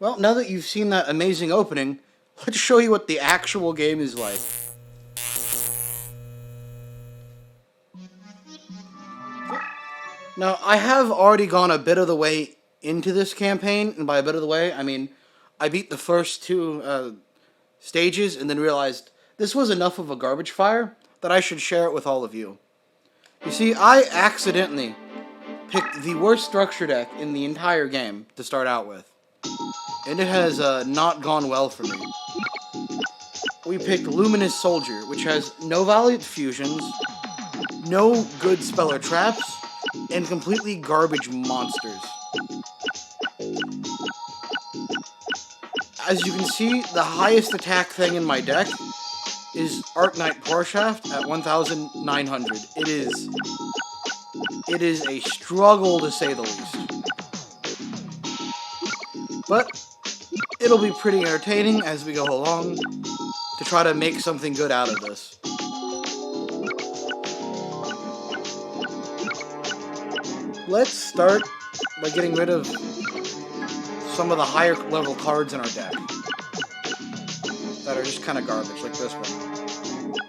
Well, now that you've seen that amazing opening, let's show you what the actual game is like. Now, I have already gone a bit of the way into this campaign, and by a bit of the way, I mean I beat the first two stages and then realized this was enough of a garbage fire that I should share it with all of you. You see, I accidentally picked the worst structure deck in the entire game to start out with, and it has not gone well for me. We picked Luminous Soldier, which has no Valiant Fusions, no good Speller Traps, and completely garbage monsters. As you can see, the highest attack thing in my deck is Arknight Poreshaft at 1,900. It is a struggle to say the least. But it'll be pretty entertaining as we go along to try to make something good out of this. Let's start by getting rid of some of the higher level cards in our deck that are just kind of garbage, like this one.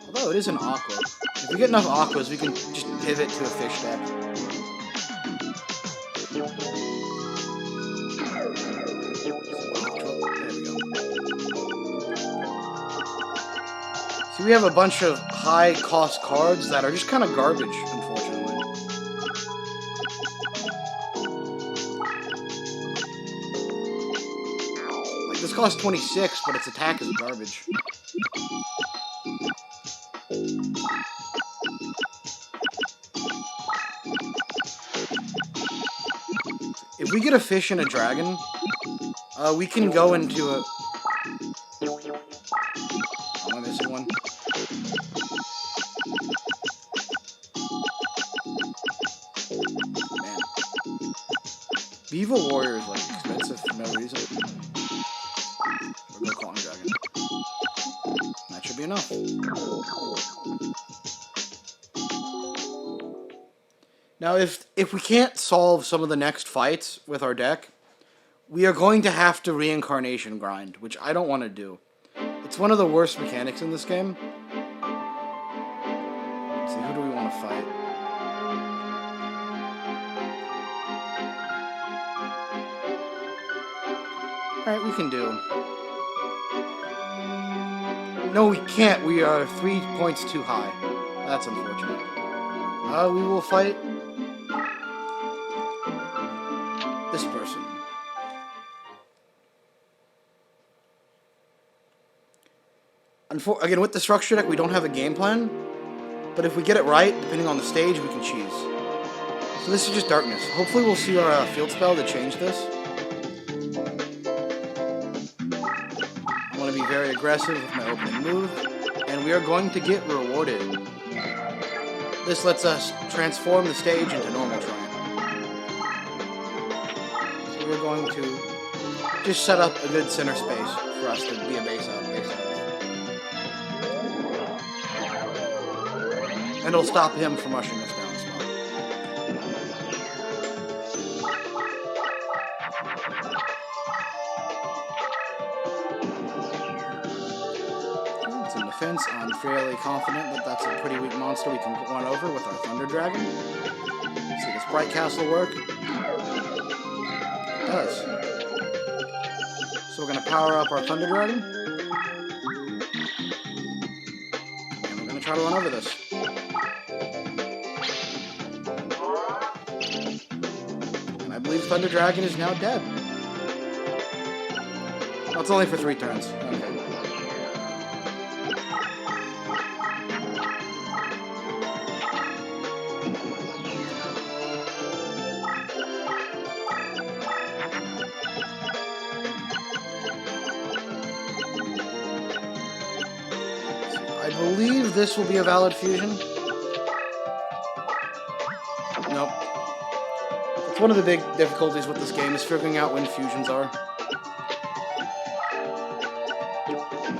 Although it is an Aqua. If we get enough Aquas, we can just pivot to a fish deck. There we go. See, we have a bunch of high cost cards that are just kind of garbage, unfortunately. This costs 26, but its attack is garbage. If we get a fish and a dragon, we can go into a... Oh, am I missing one? Man. Beaver Warrior is, like, expensive for no reason. We'll go Cotton Dragon. That should be enough. Now, if we can't solve some of the next fights with our deck, we are going to have to Reincarnation grind, which I don't want to do. It's one of the worst mechanics in this game. Let's see, who do we want to fight? Alright, we can do. No, we can't. We are 3 points too high. That's unfortunate. We will fight this person. Again, with the structure deck, we don't have a game plan. But if we get it right, depending on the stage, we can cheese. So this is just Darkness. Hopefully we'll see our field spell to change this. I want to be very aggressive with my opening move, and we are going to get rewarded. This lets us transform the stage into normal terrain. So we're going to just set up a good center space for us to be a base out. And it'll stop him from rushing us down as well. It's in defense. I'm fairly confident that that's a pretty weak monster we can run over with our Thunder Dragon. See, does Bright Castle work? It does. So we're going to power up our Thunder Dragon. And we're going to try to run over this. I believe Thunder Dragon is now dead. Oh, it's only for 3 turns. Okay. I believe this will be a valid fusion. Nope. It's one of the big difficulties with this game is figuring out when fusions are.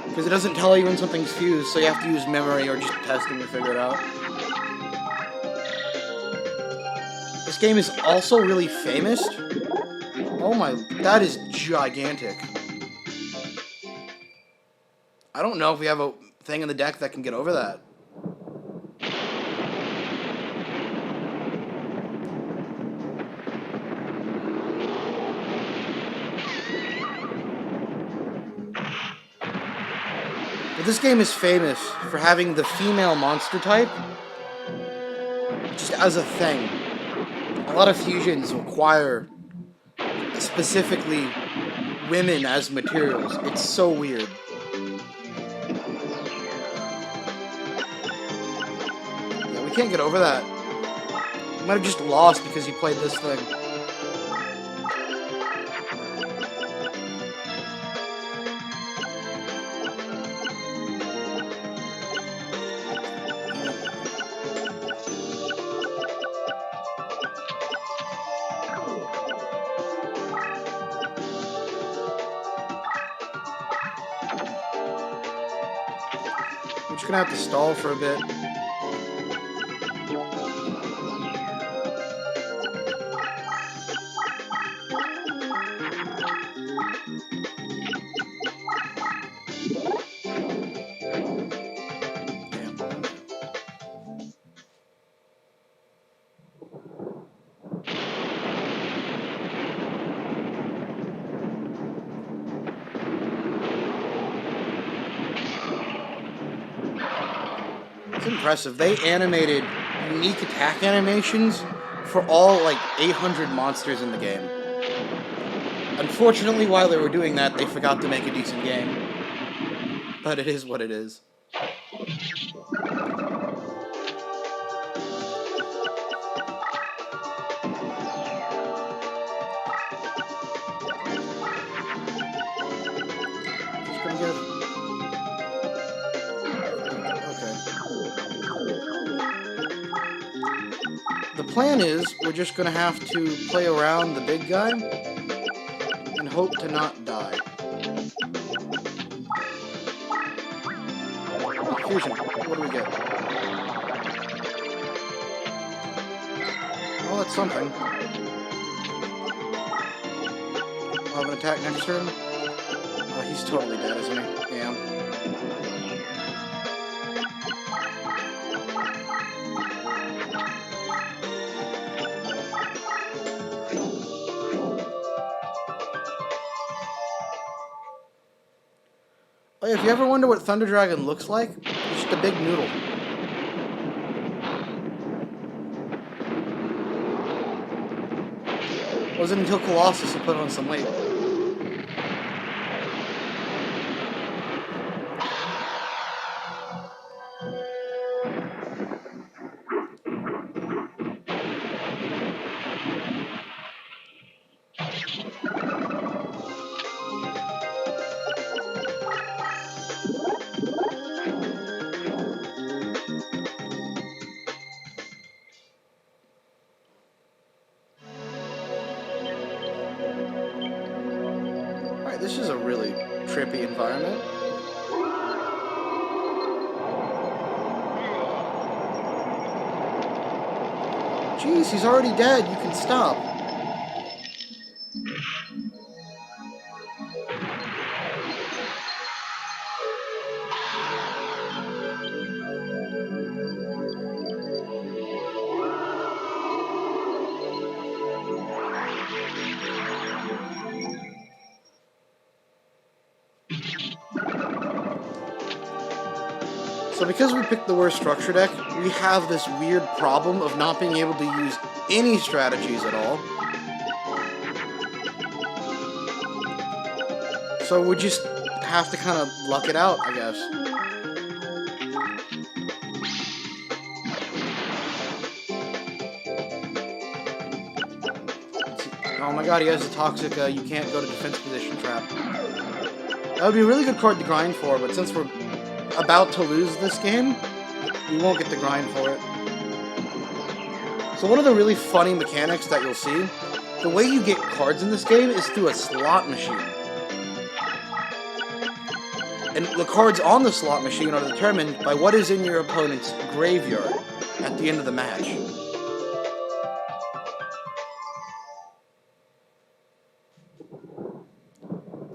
Because it doesn't tell you when something's fused, so you have to use memory or just testing to figure it out. This game is also really famous Oh my, that is gigantic. I don't know if we have a thing in the deck that can get over that. But this game is famous for having the female monster type just as a thing. A lot of fusions require specifically women as materials. It's so weird. Yeah, we can't get over that. We might have just lost because he played this thing. We're just gonna have to stall for a bit. It's impressive. They animated unique attack animations for all, like, 800 monsters in the game. Unfortunately, while they were doing that, they forgot to make a decent game. But it is what it is. Just gonna get... The plan is, we're just gonna have to play around the big guy and hope to not die. Oh, fusion. What do we get? Oh, that's something. I'll have an attack next turn. Oh, he's totally dead, isn't he? Yeah. Oh, if you ever wonder what Thunder Dragon looks like, it's just a big noodle. It wasn't until Colossus he put on some weight. Alright, this is a really trippy environment. Jeez, he's already dead. You can stop. So because we picked the worst structure deck, we have this weird problem of not being able to use any strategies at all. So we just have to kind of luck it out, I guess. Oh my god, he has a toxic, you can't go to defense position trap. That would be a really good card to grind for, but since we're about to lose this game, we won't get the grind for it. So one of the really funny mechanics that you'll see, the way you get cards in this game is through a slot machine. And the cards on the slot machine are determined by what is in your opponent's graveyard at the end of the match.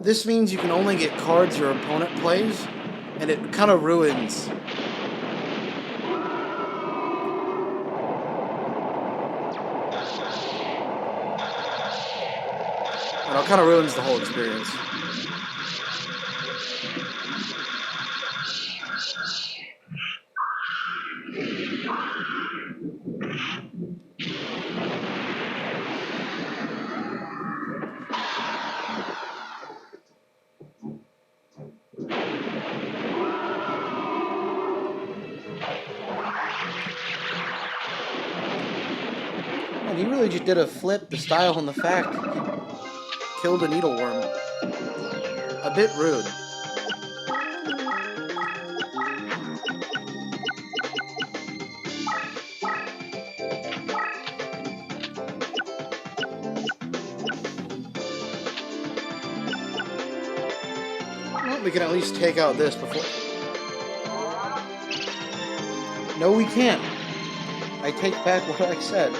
This means you can only get cards your opponent plays, and it kind of ruins. And it kind of ruins the whole experience. And he really just did a flip, the style, and the fact he killed a needleworm. A bit rude. Well, we can at least take out this before... No, we can't. I take back what I said.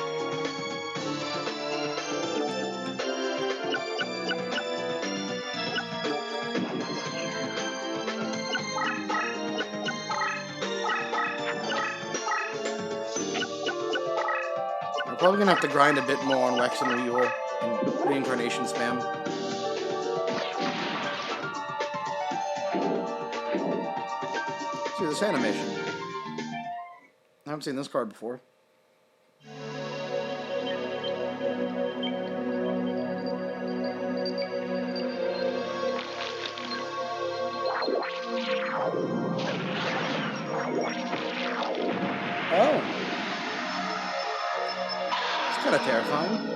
I'm probably gonna have to grind a bit more on Wex and Yugioh and Reincarnation spam. See this animation. I haven't seen this card before. Oh. It's kind of terrifying.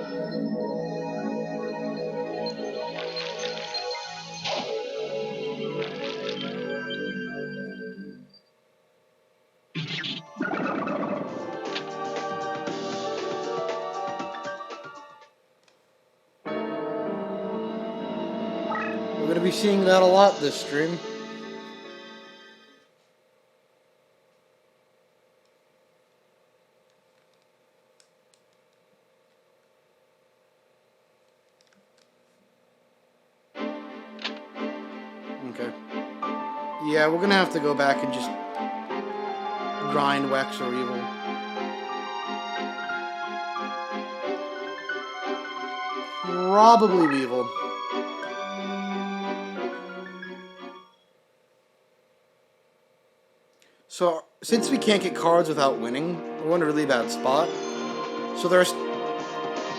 We're going to be seeing that a lot this stream. Okay. Yeah, we're going to have to go back and just grind Wex or Evil. Probably Weevil. So, since we can't get cards without winning, we're in a really bad spot. So there's...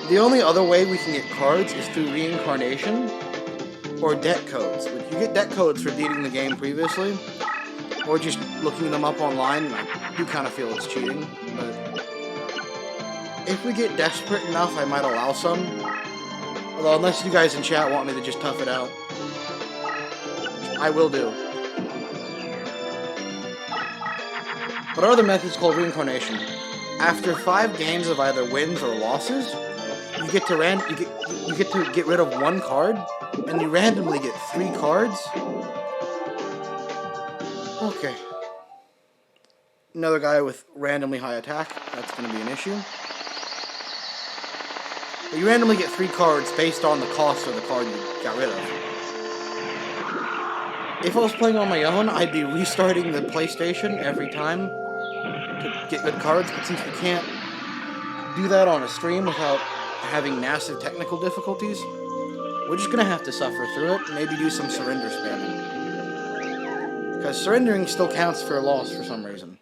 The only other way we can get cards is through Reincarnation or deck codes. But you get deck codes for beating the game previously, or just looking them up online. I do kind of feel it's cheating, but if we get desperate enough, I might allow some. Although, unless you guys in chat want me to just tough it out, I will do. But our other method is called Reincarnation. After 5 games of either wins or losses, you get to get rid of 1 card, and you randomly get 3 cards. Okay. Another guy with randomly high attack. That's going to be an issue. But you randomly get 3 cards based on the cost of the card you got rid of. If I was playing on my own, I'd be restarting the PlayStation every time to get good cards, but since we can't do that on a stream without having massive technical difficulties, we're just going to have to suffer through it, maybe do some surrender spamming. Because surrendering still counts for a loss for some reason.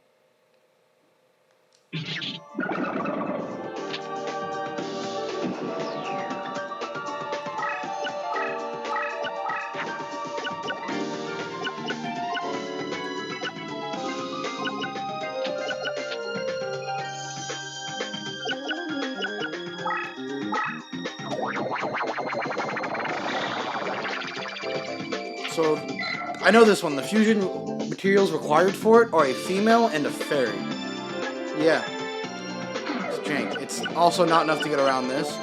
So, I know this one. The fusion materials required for it are a female and a fairy. Yeah. It's jank. It's also not enough to get around this. So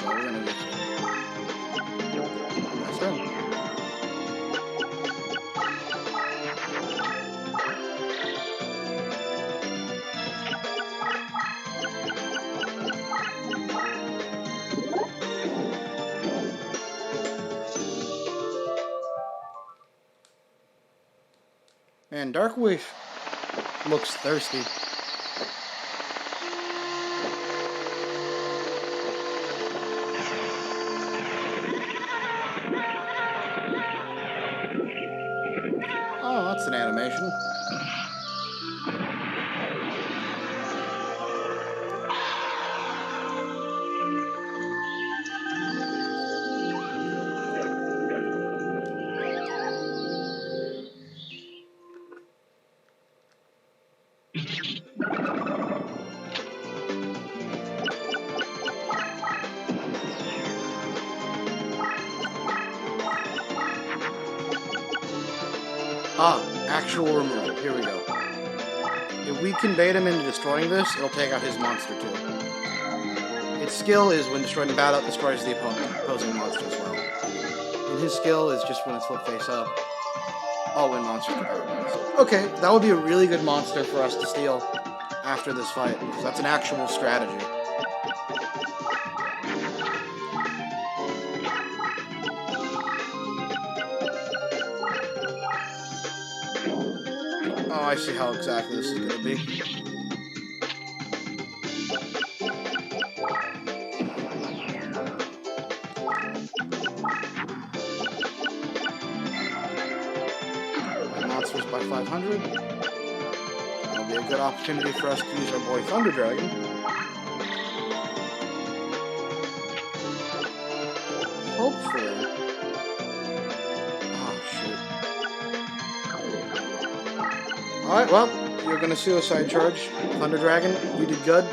we're gonna get... That's done. Man, Darkwish looks thirsty. Oh, that's an animation. Ah, actual removal. Here we go. If we can bait him into destroying this, it'll take out his monster too. Its skill is when destroying the battle, it destroys the opposing monster as well. And his skill is just when it's flipped face up. All win monsters are paralyzed. Okay, that would be a really good monster for us to steal after this fight, because that's an actual strategy. Oh, I see how exactly this is going to be. Monsters by 500. That'll be a good opportunity for us to use our boy Thunder Dragon. Hopefully. Oh, shoot. Alright, well, you're going to suicide charge. Thunder Dragon, you did good.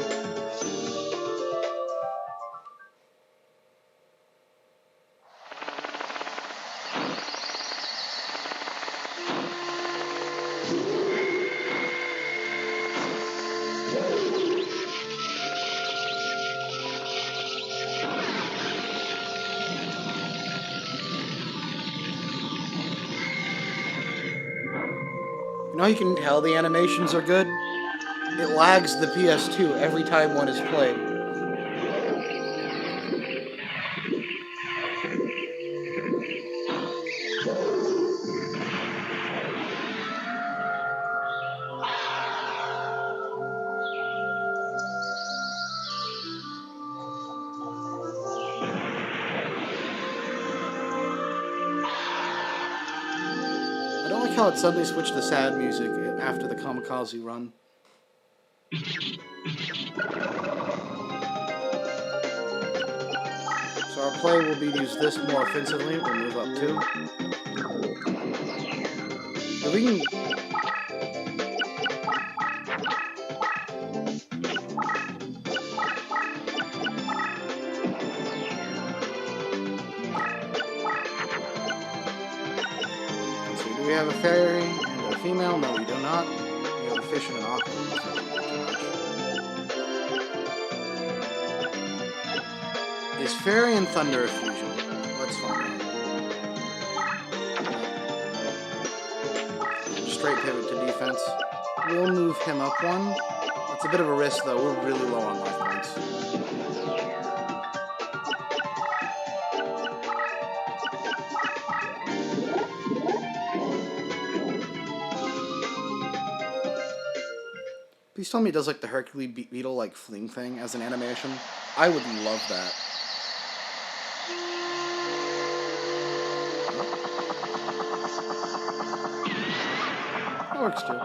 You know, you can tell the animations are good. It lags the PS2 every time one is played. I don't like how it suddenly switched to sad music after the kamikaze run. So our play will be to use this more offensively. We'll move up 2. If we can... Let's see, do we have a fairy and a female? No, we do not. We have a fish and an aqua. Is fairy and thunder a fusion? Let's find out. Straight pivot to defense. We'll move him up 1. That's a bit of a risk, though. We're really low on life points. Please tell me it does like the Hercules Beetle like fling thing as an animation. I would love that. That works too.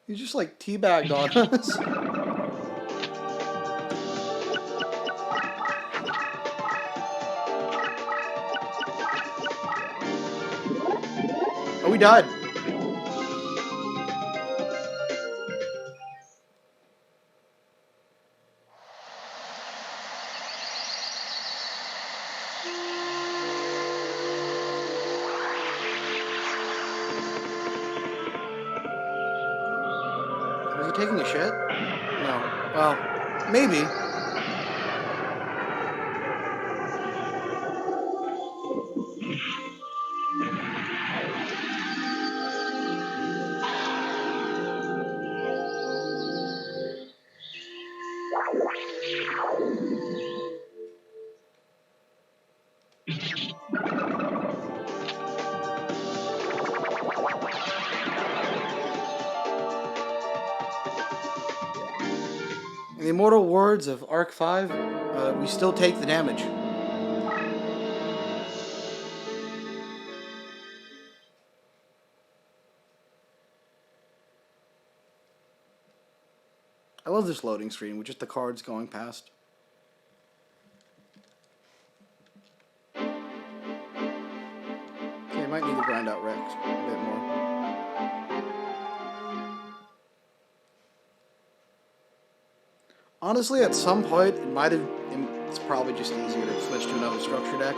You just like teabagged on us. Oh, we died. Was he taking a shit? No. Well, maybe. the immortal words of Arc 5, we still take the damage. I love this loading screen with just the cards going past. Okay, I might need to grind out Rex a bit more. Honestly, at some point, it's probably just easier to switch to another structure deck,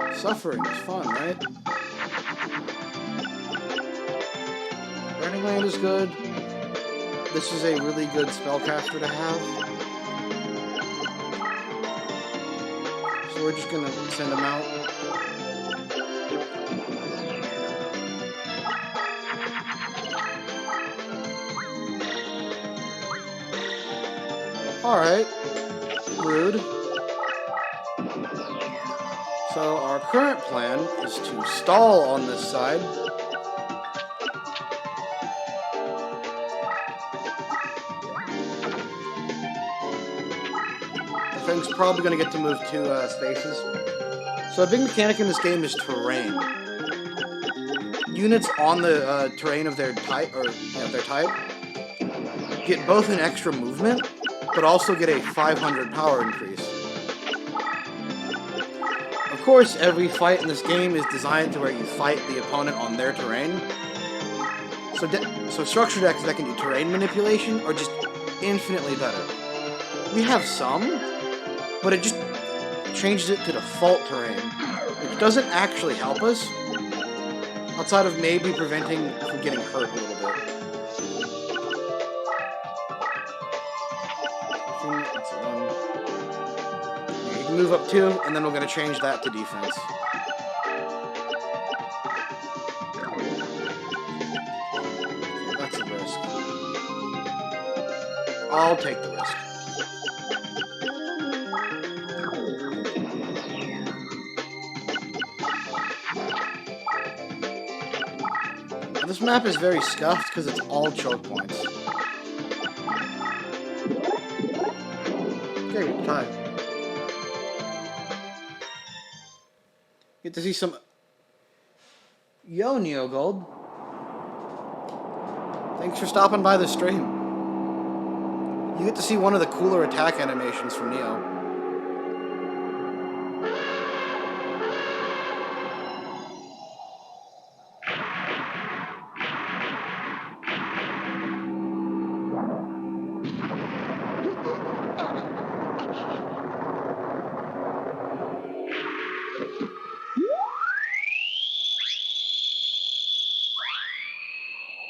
but suffering is fun, right? Burning Land is good. This is a really good spellcaster to have. So we're just gonna send him out. Alright. Rude. So our current plan is to stall on this side. The thing's probably going to get to move 2 spaces. So a big mechanic in this game is terrain. Units on the terrain of their type, get both an extra movement, but also get a 500 power increase. Of course, every fight in this game is designed to where you fight the opponent on their terrain. So structure decks that can do terrain manipulation are just infinitely better. We have some, but it just changes it to default terrain, which doesn't actually help us, outside of maybe preventing from getting hurt a little bit. It's one. You can move up 2, and then we're going to change that to defense. That's a risk. I'll take the risk. This map is very scuffed because it's all choke points. Okay, we're tied. Get to see some... Yo, Neo Gold. Thanks for stopping by the stream. You get to see one of the cooler attack animations from Neo.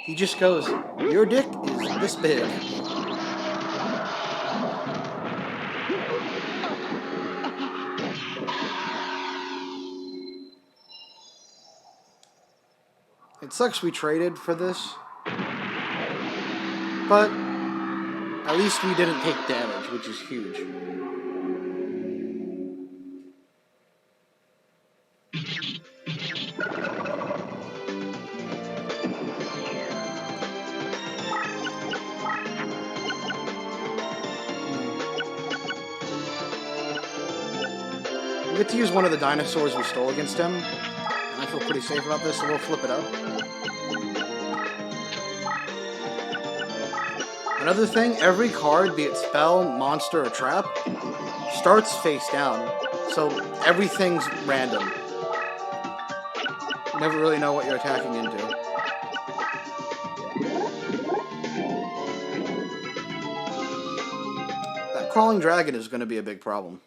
He just goes, your dick is this big. It sucks we traded for this, but at least we didn't take damage, which is huge. We get to use one of the dinosaurs we stole against him, and I feel pretty safe about this, so we'll flip it up. Another thing, every card, be it spell, monster, or trap, starts face down, so everything's random. You never really know what you're attacking into. That crawling dragon is going to be a big problem.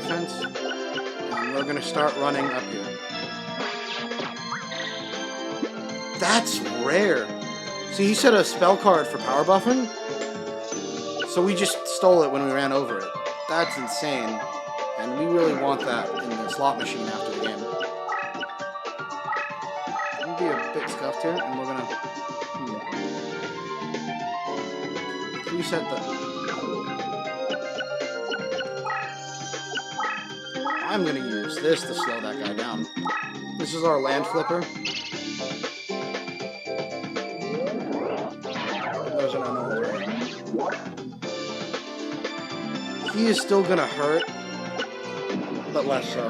defense. And we're gonna start running up here. That's rare. See, he said a spell card for power buffing. So we just stole it when we ran over it. That's insane. And we really want that in the slot machine after the game. I'm gonna be a bit scuffed here, and we're gonna reset the... I'm gonna use this to slow that guy down. This is our land flipper. Those are not normal. He is still gonna hurt, but less so.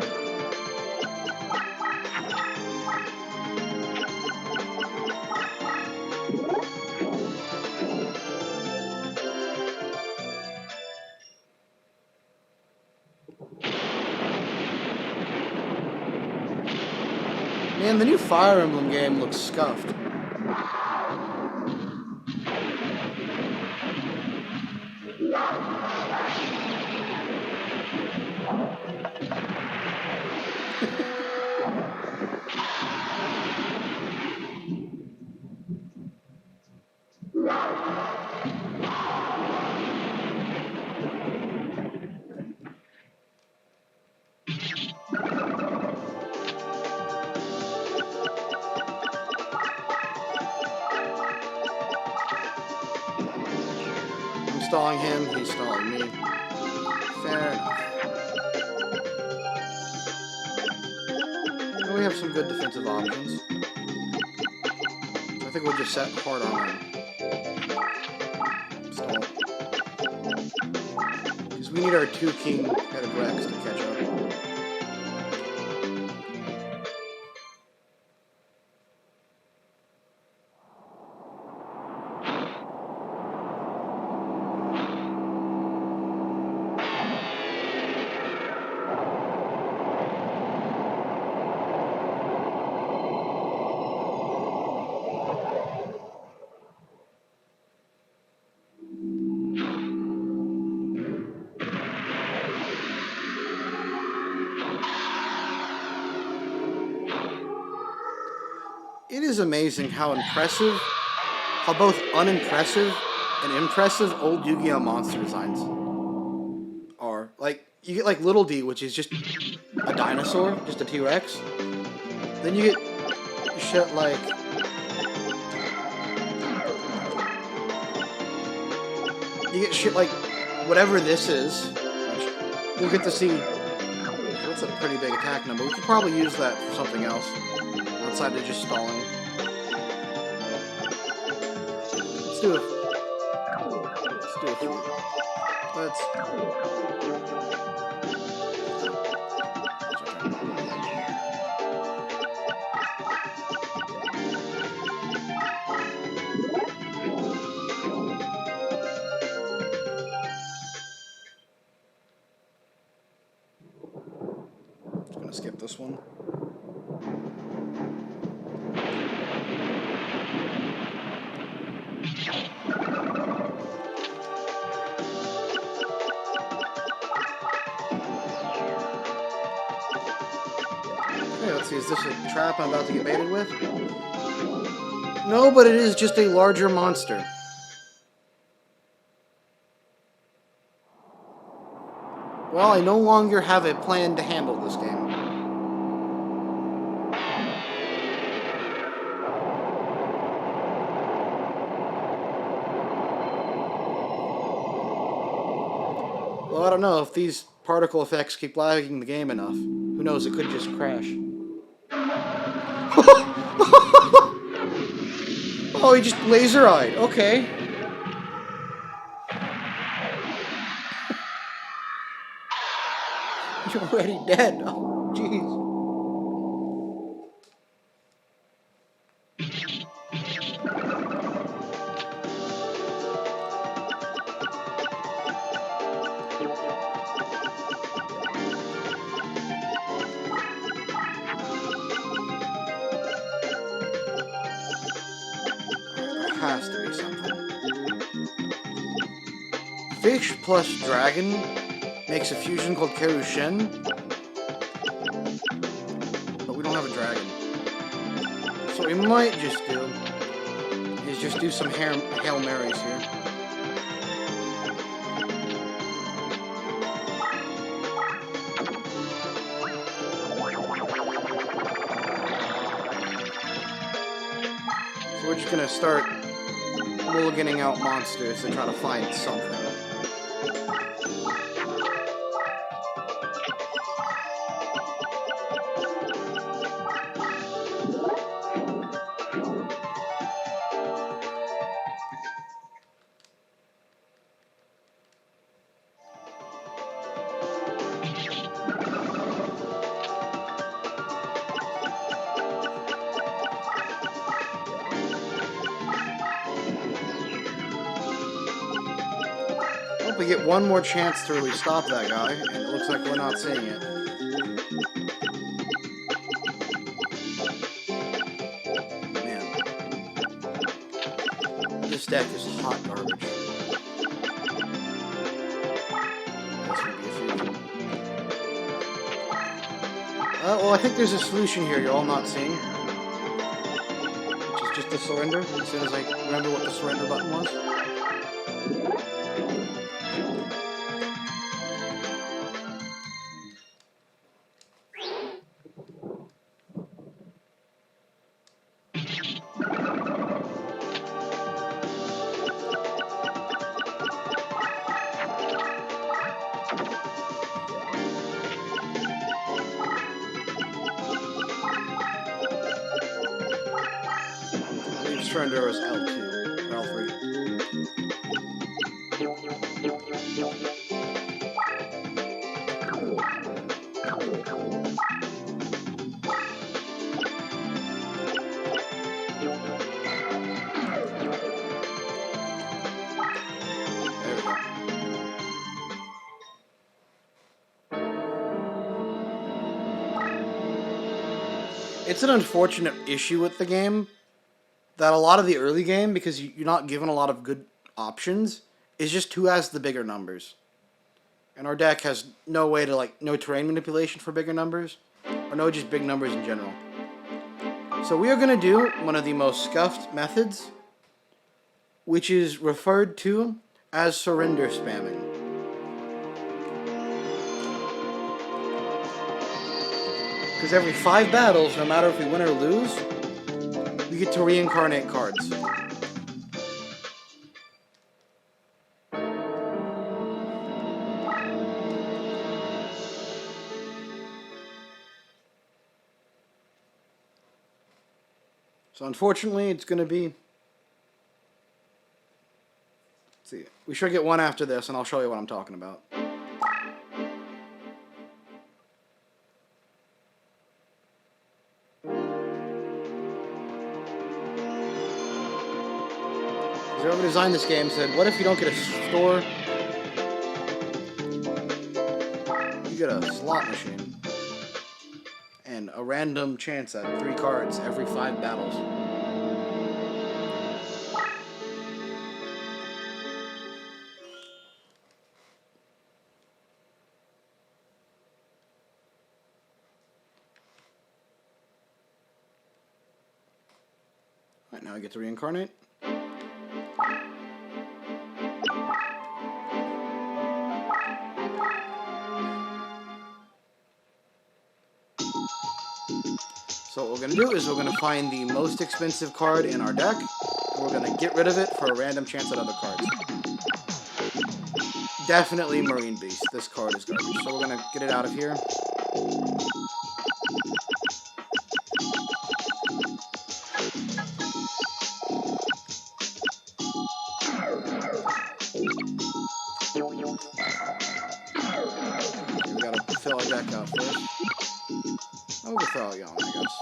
Man, the new Fire Emblem game looks scuffed. I'm stalling him, he's stalling me. Fair enough. And we have some good defensive options. I think we'll just set hard on him. Stall. Because we need our 2 King head of Rex to catch up. It is amazing how impressive, how both unimpressive and impressive old Yu-Gi-Oh! Monster designs are. Like, you get like Little D, which is just a dinosaur, just a T-Rex. Then you get shit like... You get shit like whatever this is, which we'll get to see. That's a pretty big attack number. We could probably use that for something else. Outside of just stalling. Let's do it. Let's do it. Let's... I'm gonna skip this one. Okay, let's see, is this a trap I'm about to get baited with? No, but it is just a larger monster. Well, I no longer have a plan to handle this game. Well, I don't know if these particle effects keep lagging the game enough. Who knows, it could just crash. Oh, he just laser-eyed. Okay. You're already dead. Oh, jeez. Has to be something. Fish plus dragon makes a fusion called Kerushin, but we don't have a dragon. So what we might just do is just do some Hail Marys here. So we're just gonna start mulliganing out monsters to try to find something. We get one more chance to really stop that guy, and it looks like we're not seeing it. Man. This deck is hot garbage. That's gonna be a fusion. Well, I think there's a solution here you're all not seeing. Which is just the surrender, as soon as I remember what the surrender button was. Surrender is L2 or L3. There we go. It's an unfortunate issue with the game that a lot of the early game, because you're not given a lot of good options, is just who has the bigger numbers. And our deck has no way to, no terrain manipulation for bigger numbers, or no just big numbers in general. So we are going to do one of the most scuffed methods, which is referred to as surrender spamming. Because every 5 battles, no matter if we win or lose, we get to reincarnate cards. So unfortunately, it's going to be... Let's see. We should get one after this, and I'll show you what I'm talking about. Whoever designed this game said, what if you don't get a store? You get a slot machine. And a random chance at 3 cards every 5 battles. Alright, now I get to reincarnate. So what we're going to do is we're going to find the most expensive card in our deck, and we're going to get rid of it for a random chance at other cards. Definitely Marine Beast. This card is garbage. So we're going to get it out of here. Okay, we got to fill our deck out first. Oh, we'll throw out Yama, I guess.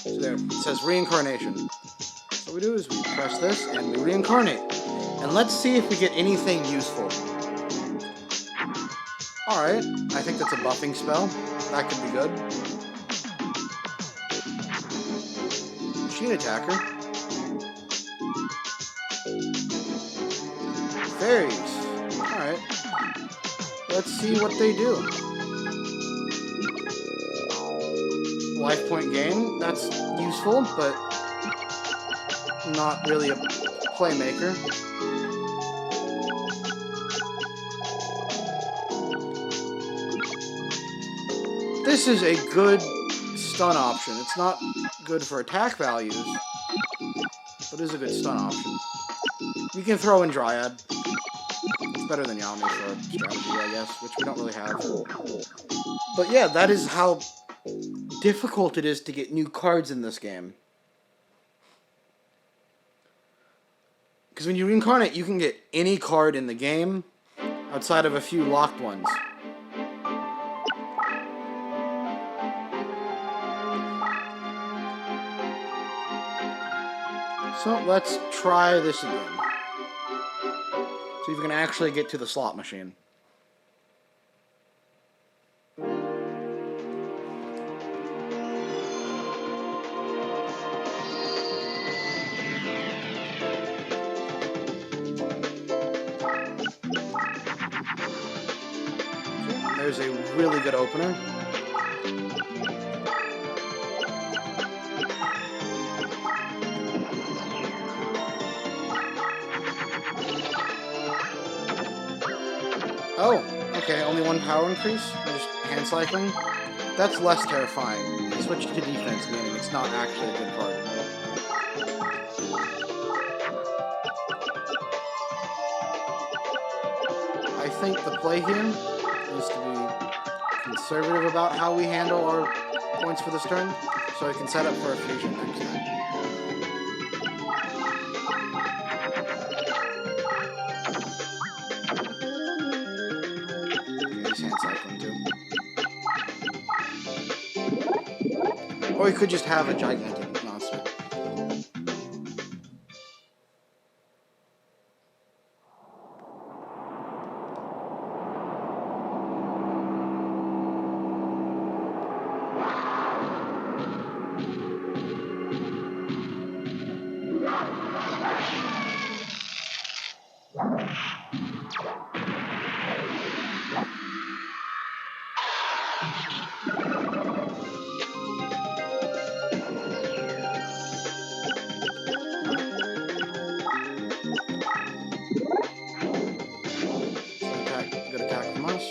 So there, it says Reincarnation. So what we do is we press this and we reincarnate. And let's see if we get anything useful. Alright, I think that's a buffing spell. That could be good. Machine Attacker. Fairies. Alright. let's see what they do. Life point gain, that's useful, but not really a playmaker. This is a good stun option. It's not good for attack values, but it is a good stun option. You can throw in Dryad. It's better than Yami for strategy, I guess, which we don't really have. But yeah, that is how difficult it is to get new cards in this game. Because when you reincarnate, you can get any card in the game outside of a few locked ones. So let's try this again. See if we can actually get to the slot machine. There's a really good opener. Oh, okay, only one power increase? Just hand cycling? That's less terrifying. Switch to defense, meaning it's not actually a good card. I think the play here is to be conservative about how we handle our points for this turn, so we can set up for a fusion next time. Or we could just have a gigantic monster. Good attack from us.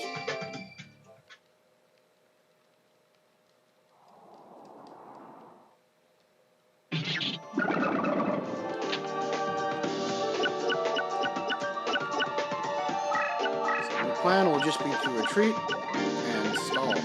So the plan will just be to retreat and stall.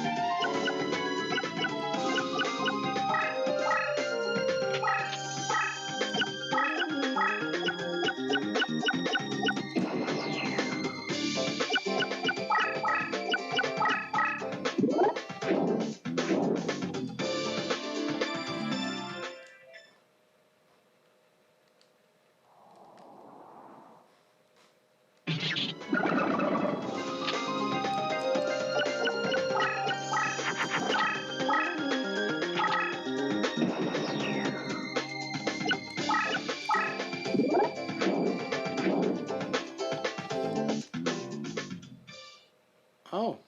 Oh.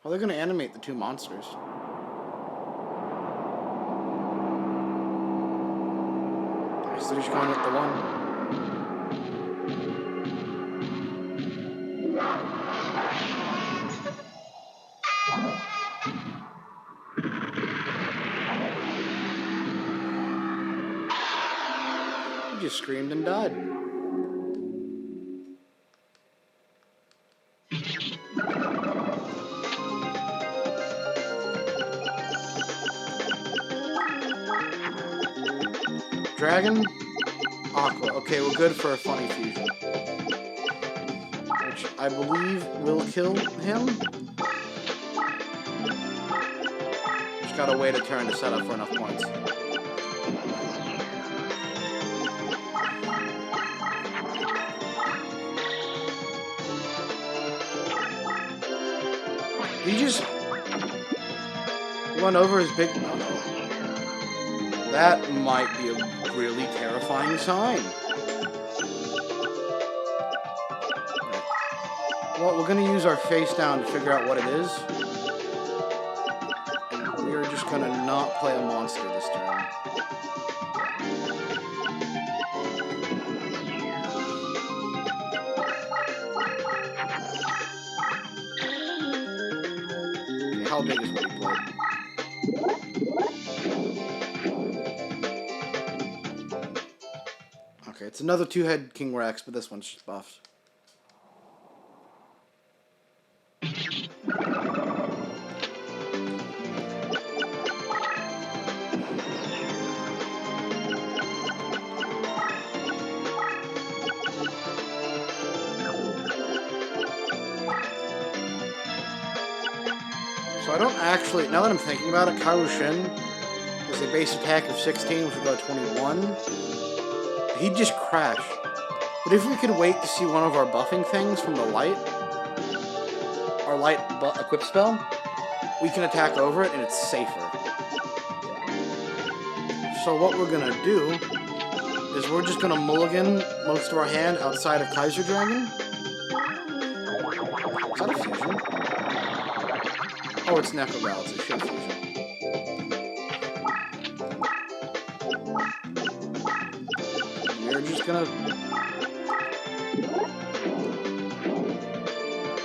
How are they going to animate the two monsters? I guess they're just going with the one. He just screamed and died. Dragon, Aqua. Okay, we're good for a funny fusion. Which I believe will kill him. Just gotta wait a turn to set up for enough points. He just run over his big... Oh, no. That might be a really terrifying sign. Well, we're gonna use our face down to figure out what it is. And we are just gonna not play a monster this turn. Okay, how big is what he played? Okay, it's another two-head King Rex, but this one's just buffed. So I don't actually, now that I'm thinking about it, Kairyu-Shin has a base attack of 16, which would go to 21. He'd just crash. But if we could wait to see one of our buffing things from the light, our light equip spell, we can attack over it and it's safer. So what we're gonna do is we're just gonna mulligan most of our hand outside of Kaiser Dragon. Is that a fusion? Oh, it's Necrobell, it's a shit fusion. We're just gonna...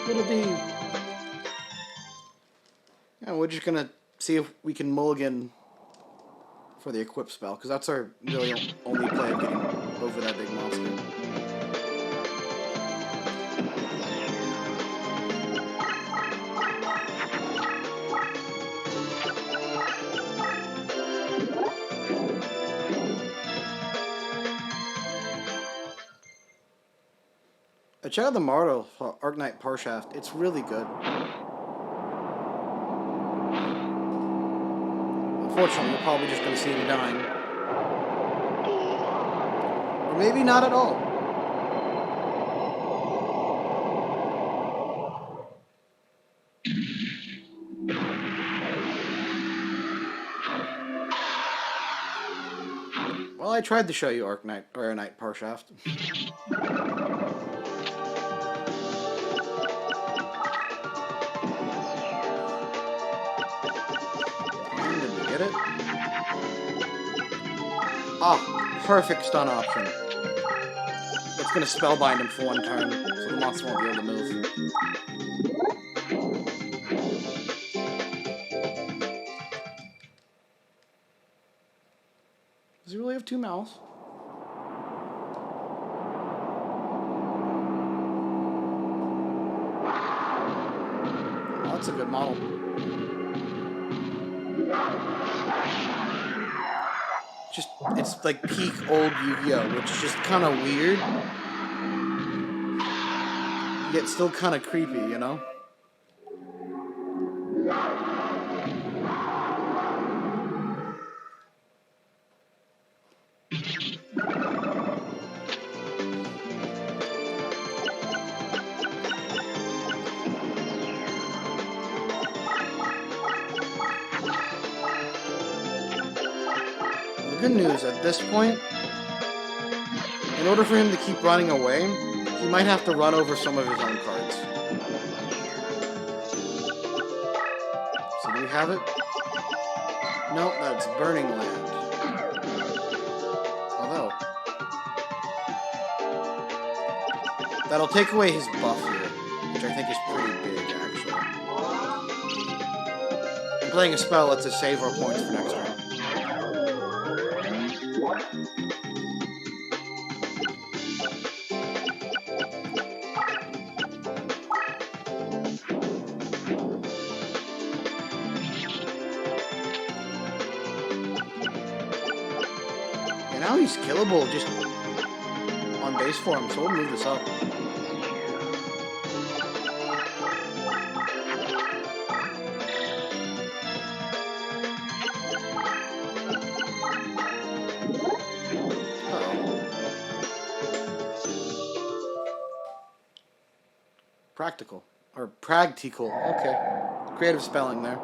It'll be... Yeah, we're just gonna see if we can mulligan for the equip spell, because that's our really only play of getting over that big monster. Check out the Martel Arknight Parshaft. It's really good. Unfortunately, we're probably just going to see him dying. Or maybe not at all. Well, I tried to show you Arknight Parshaft. It? Ah, perfect stun option. It's gonna spellbind him for one turn, so the monster won't be able to move. Does he really have two mouths? Oh, that's a good model. Just, it's like peak old Yu-Gi-Oh, which is just kind of weird, yet still kind of creepy, you know? The good news, at this point, in order for him to keep running away, he might have to run over some of his own cards. So do we have it? No, that's Burning Land. Although, that'll take away his buff here, which I think is pretty big, actually. And playing a spell lets us save our points for next turn. And now he's killable just on base form, so we'll move this up. Practical. Or practical. Okay. Creative spelling there.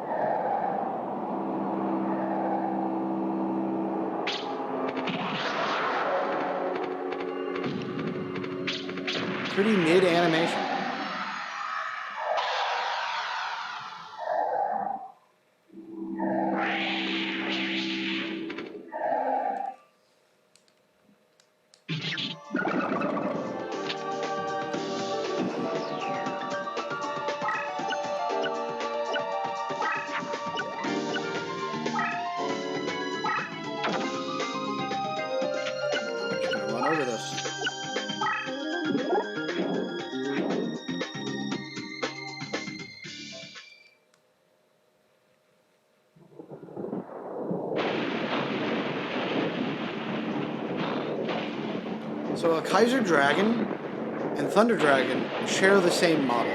Pretty mid animation. So a Kaiser Dragon and Thunder Dragon share the same model.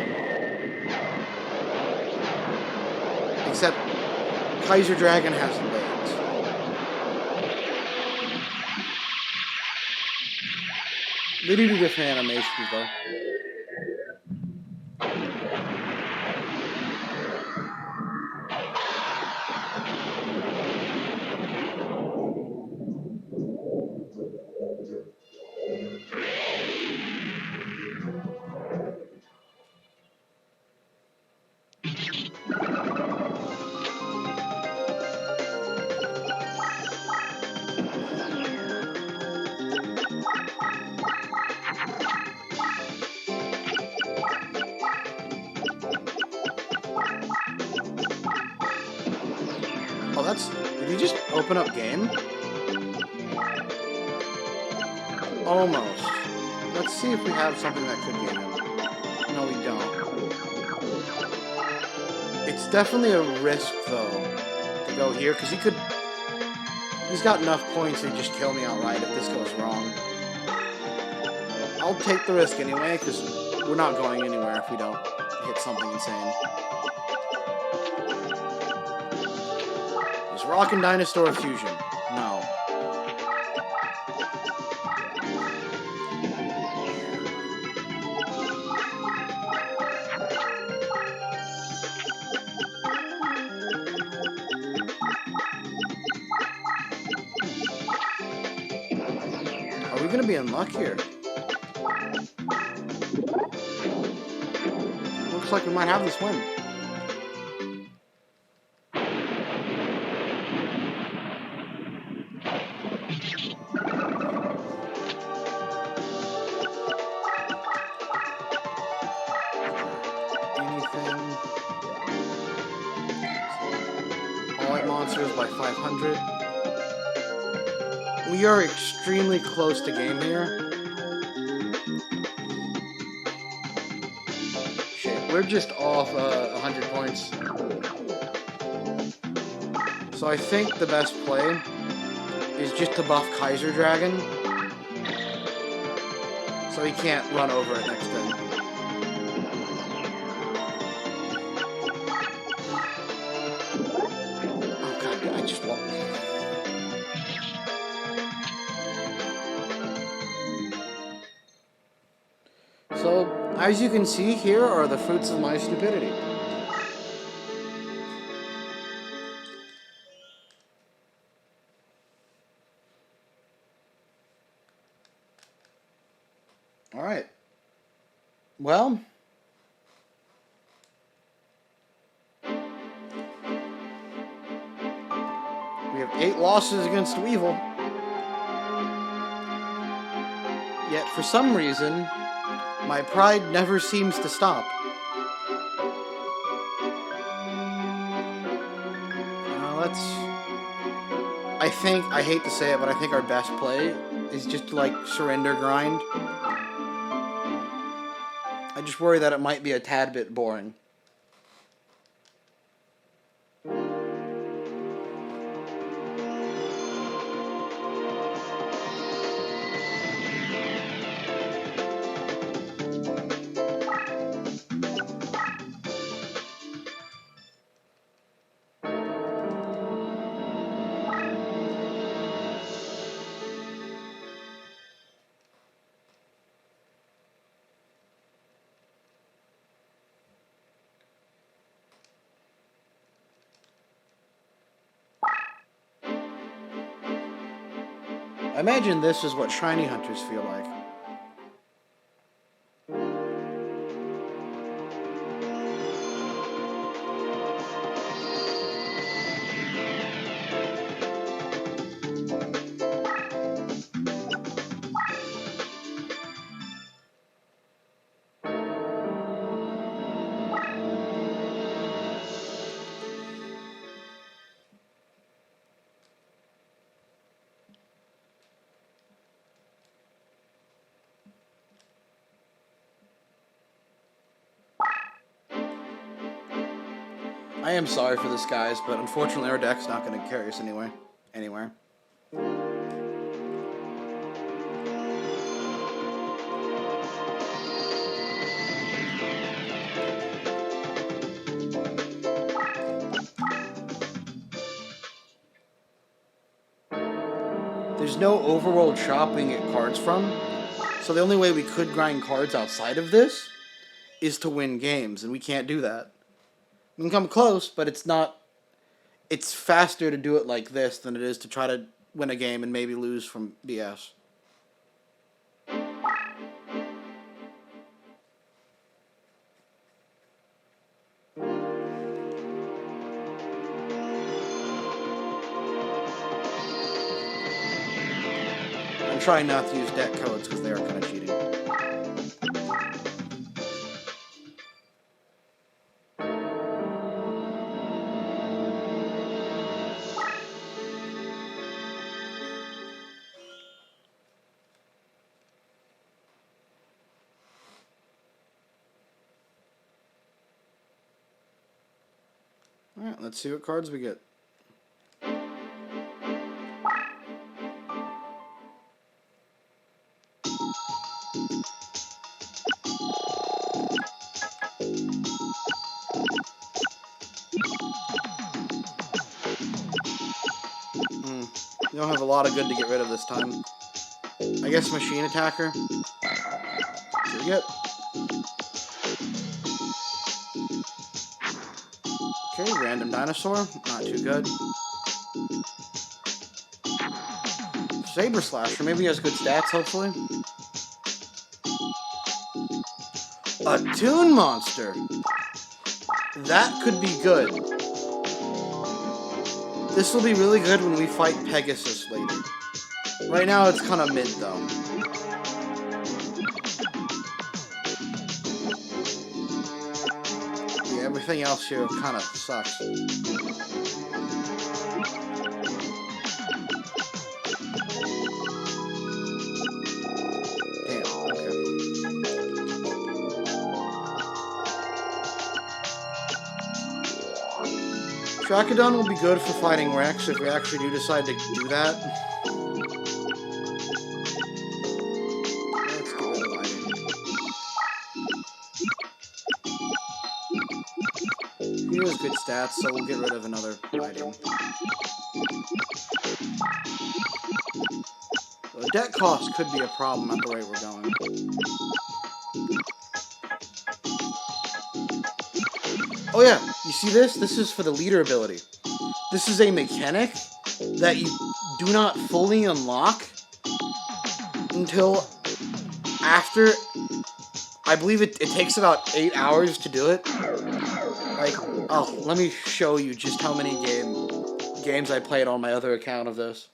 Except Kaiser Dragon has legs. They do different animations though. Oh, that's... Did he just open up game? Almost. Let's see if we have something that could get him. No, we don't. It's definitely a risk, though, to go here, because he could... He's got enough points to just kill me outright if this goes wrong. I'll take the risk anyway, because we're not going anywhere if we don't hit something insane. Is Rock and Dinosaur a fusion? No. Are we going to be in luck here? Looks like we might have this win. Monsters by 500. We are extremely close to game here. Shit, we're just off 100 points. So I think the best play is just to buff Kaiser Dragon so he can't run over it next turn. So, as you can see, here are the fruits of my stupidity. Alright. Well, we have 8 losses against Weevil. Yet, for some reason, my pride never seems to stop. I hate to say it, but I think our best play is just to, like, surrender grind. I just worry that it might be a tad bit boring. I imagine this is what shiny hunters feel like. I am sorry for this, guys, but unfortunately our deck's not going to carry us anywhere. there's no overworld shop we can get cards from. So the only way we could grind cards outside of this is to win games, and we can't do that. We can come close, but it's not... It's faster to do it like this than it is to try to win a game and maybe lose from BS. I'm trying not to use deck codes because they are kind of cheating. Alright, let's see what cards we get. You don't have a lot of good to get rid of this time. I guess Machine Attacker. What do we get? Okay, Random Dinosaur. Not too good. Saber Slasher. Maybe he has good stats, hopefully. A Toon Monster. That could be good. This will be really good when we fight Pegasus later. Right now, it's kind of mid, though. Yeah, everything else here kind of sucks. Damn, okay. Trachodon will be good for fighting Rex if we actually do decide to do that. Let's get rid of lighting. He has good stats, so we'll get rid of another lighting. The deck cost could be a problem at the rate we're going. Oh yeah, you see this? This is for the leader ability. This is a mechanic that you do not fully unlock until after... I believe it takes about 8 hours to do it. Like, oh, let me show you just how many games I played on my other account of this.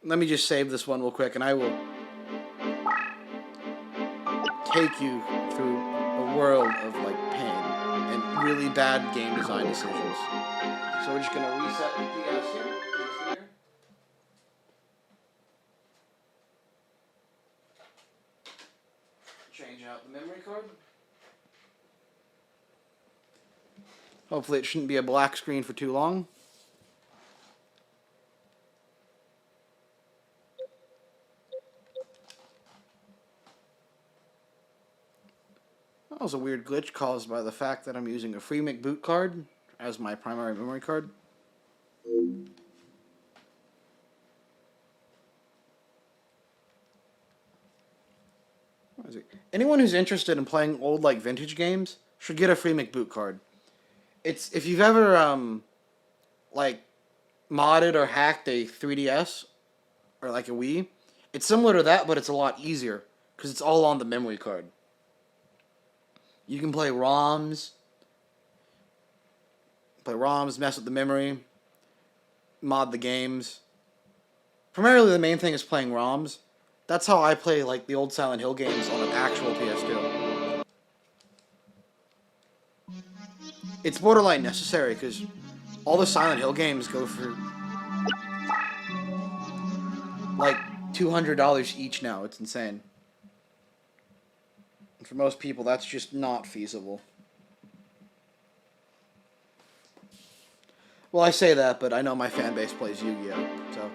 Let me just save this one real quick, and I will take you through a world of, like, pain and really bad game design decisions. So we're just going to reset the PS here. Change out the memory card. Hopefully it shouldn't be a black screen for too long. That was a weird glitch caused by the fact that I'm using a free McBoot card as my primary memory card. What is it? Anyone who's interested in playing old, like, vintage games should get a free McBoot card. It's, if you've ever, like, modded or hacked a 3DS or, like, a Wii, it's similar to that, but it's a lot easier because it's all on the memory card. You can play ROMs, mess with the memory, mod the games. Primarily, the main thing is playing ROMs. That's how I play, like, the old Silent Hill games on an actual PS2. It's borderline necessary, because all the Silent Hill games go for, like, $200 each now. It's insane. And for most people, that's just not feasible. Well, I say that, but I know my fan base plays Yu-Gi-Oh, so...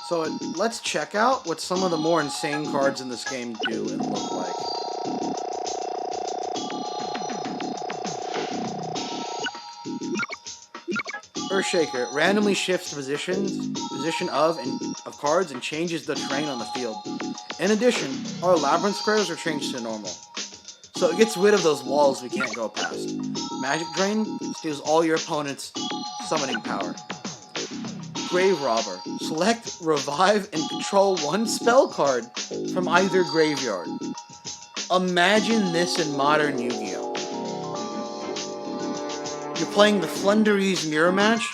So let's check out what some of the more insane cards in this game do and look like. Earthshaker randomly shifts the position of cards and changes the terrain on the field. In addition, our labyrinth squares are changed to normal. So it gets rid of those walls we can't go past. Magic Drain steals all your opponent's summoning power. Grave Robber. Select, revive, and control one spell card from either graveyard. Imagine this in modern Yu-Gi-Oh! You're playing the Flunderies mirror match,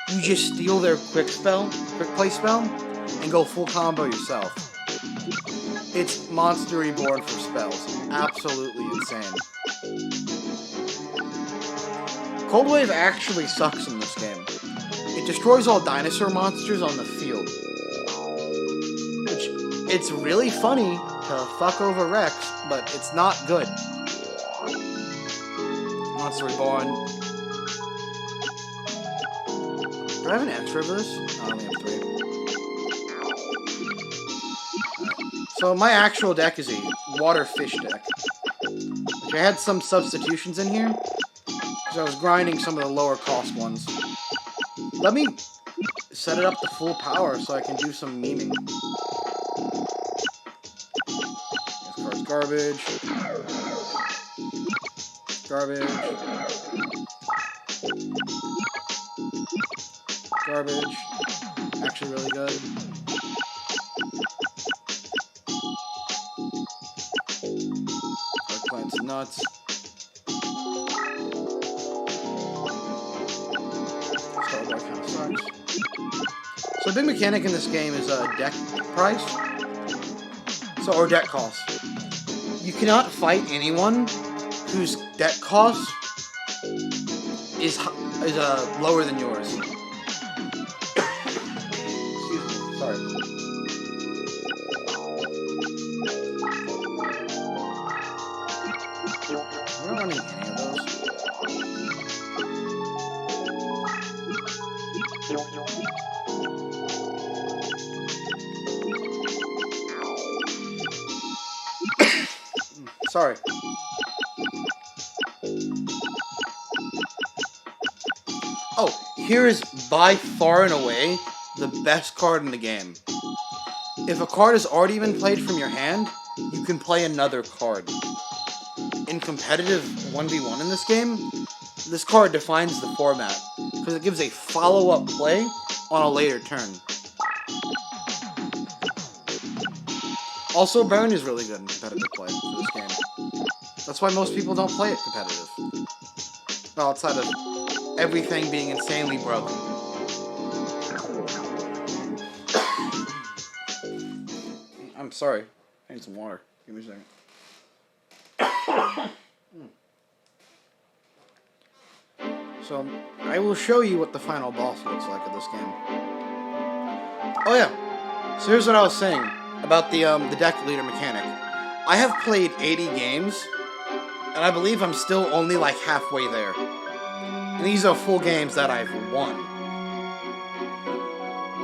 you just steal their quick play spell, and go full combo yourself. It's Monster Reborn for spells. Absolutely insane. Cold Wave actually sucks in this game. It destroys all dinosaur monsters on the field. Which, it's really funny to fuck over Rex, but it's not good. Monster Reborn. Do I have an extra of this? I only have 3. So my actual deck is a water fish deck. Which I had some substitutions in here, because I was grinding some of the lower cost ones. Let me set it up to full power so I can do some memeing. This card's garbage. Garbage. Garbage. Actually really good. Dark Plant's nuts. Starboy kind of sucks. So a big mechanic in this game is deck price. Or deck cost. You cannot fight anyone whose deck cost is lower than yours. Excuse me, sorry. We're not running any of those. Sorry. Oh, here is by far and away the best card in the game. If a card has already been played from your hand, you can play another card. In competitive 1v1 in this game, this card defines the format, because it gives a follow-up play on a later turn. Also, Burn is really good in competitive play for this game. That's why most people don't play it competitive. Well, outside of everything being insanely broken. I'm sorry. I need some water. Give me a second. So, I will show you what the final boss looks like of this game. Oh yeah. So here's what I was saying about the deck leader mechanic. I have played 80 games, and I believe I'm still only like halfway there. And these are full games that I've won.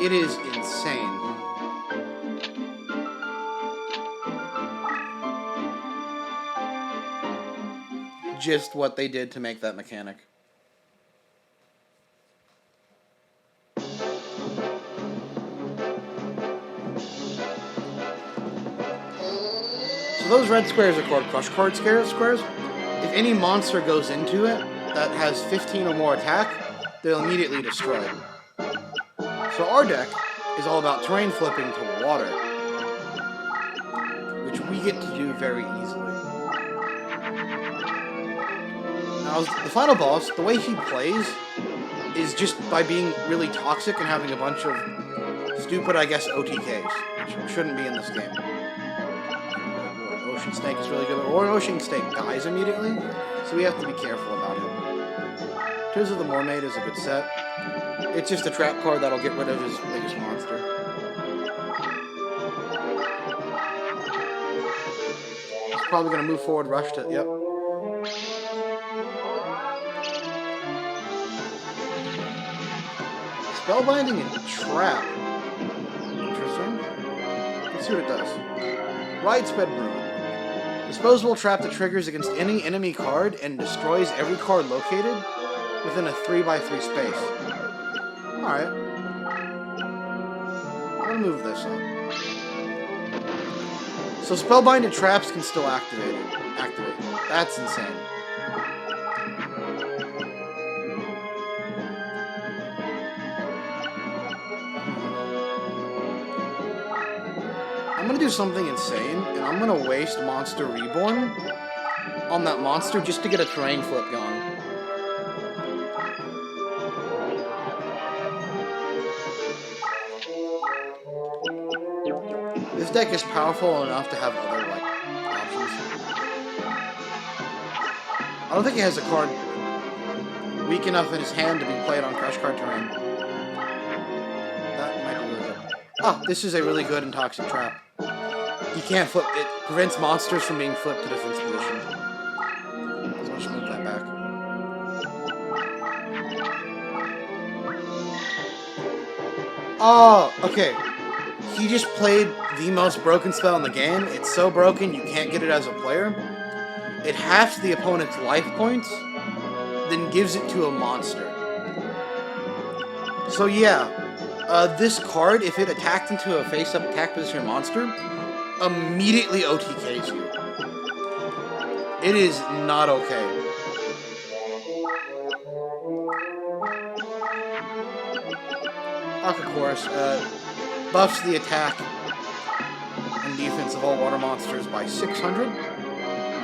It is insane. Just what they did to make that mechanic. So those red squares are called crush card squares. If any monster goes into it that has 15 or more attack, they'll immediately destroy it. So our deck is all about terrain flipping to water, which we get to do very easily. Now, the final boss, the way he plays is just by being really toxic and having a bunch of stupid, I guess, OTKs, which shouldn't be in this game. Ocean Snake is really good, or Ocean Snake dies immediately, so we have to be careful about him. Tears of the Mermaid is a good set. It's just a trap card that'll get rid of his biggest monster. He's probably going to move forward, rush to, yep. Spellbinding and Trap. Let's see what it does. Widespread Ruin. Disposable trap that triggers against any enemy card and destroys every card located within a 3x3 space. Alright. I'll move this up. So spellbinded traps can still activate. That's insane. I'm gonna do something insane, and I'm gonna waste Monster Reborn on that monster just to get a terrain flip going. This deck is powerful enough to have other, like, options. I don't think he has a card weak enough in his hand to be played on Crush Card terrain. That might be really good. Ah, this is a really good and toxic trap. You can't flip. It prevents monsters from being flipped to defense position. So I'll just move that back. Oh, okay. He just played the most broken spell in the game. It's so broken you can't get it as a player. It halves the opponent's life points, then gives it to a monster. So yeah, this card, if it attacked into a face-up attack position monster, immediately OTKs you. It is not okay. Of course, buffs the attack and defense of all water monsters by 600.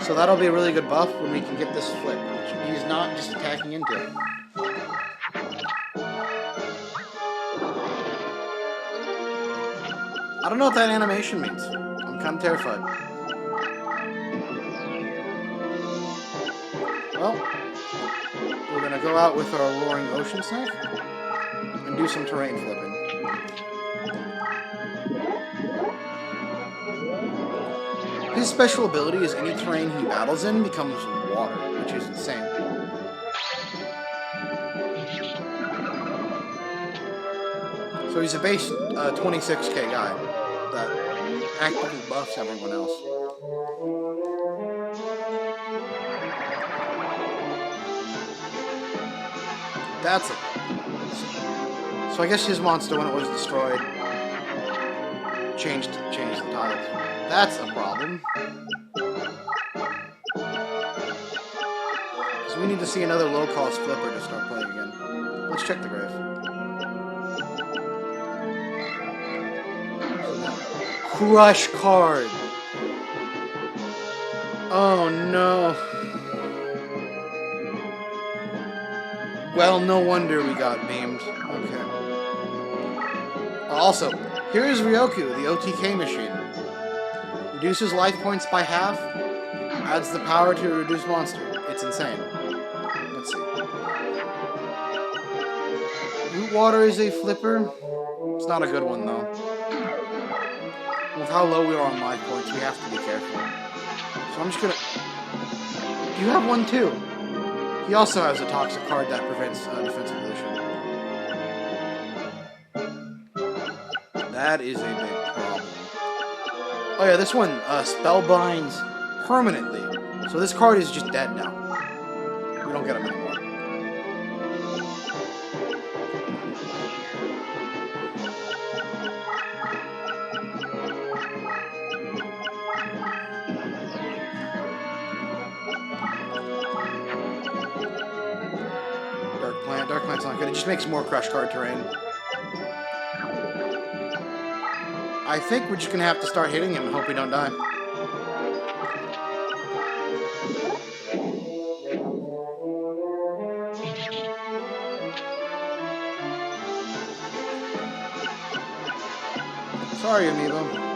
So that'll be a really good buff when we can get this flip, which he's not just attacking into it. I don't know what that animation means. I'm kind of terrified. Well, we're going to go out with our Roaring Ocean Snake and do some terrain flipping. His special ability is any terrain he battles in becomes water, which is insane. So he's a base 26k guy that actively buffs everyone else. That's it. So I guess his monster, when it was destroyed, changed the tiles. That's a problem. Because we need to see another low-cost flipper to start playing again. Let's check the grave. Crush card. Oh no. Well, no wonder we got beamed. Okay. Also, here is Ryoku, the OTK machine. Reduces life points by half, adds the power to a reduced monster. It's insane. Let's see. Root Water is a flipper. It's not a good one, though. With how low we are on life points, we have to be careful. So I'm just gonna... You have one, too. He also has a toxic card that prevents defensive illusion. That is a big problem. Oh yeah, this one spellbinds permanently. So this card is just dead now. We don't get him anymore. Dark Plant's not good. It just makes more crush card terrain. I think we're just gonna have to start hitting him and hope we don't die. Sorry, Amiibo.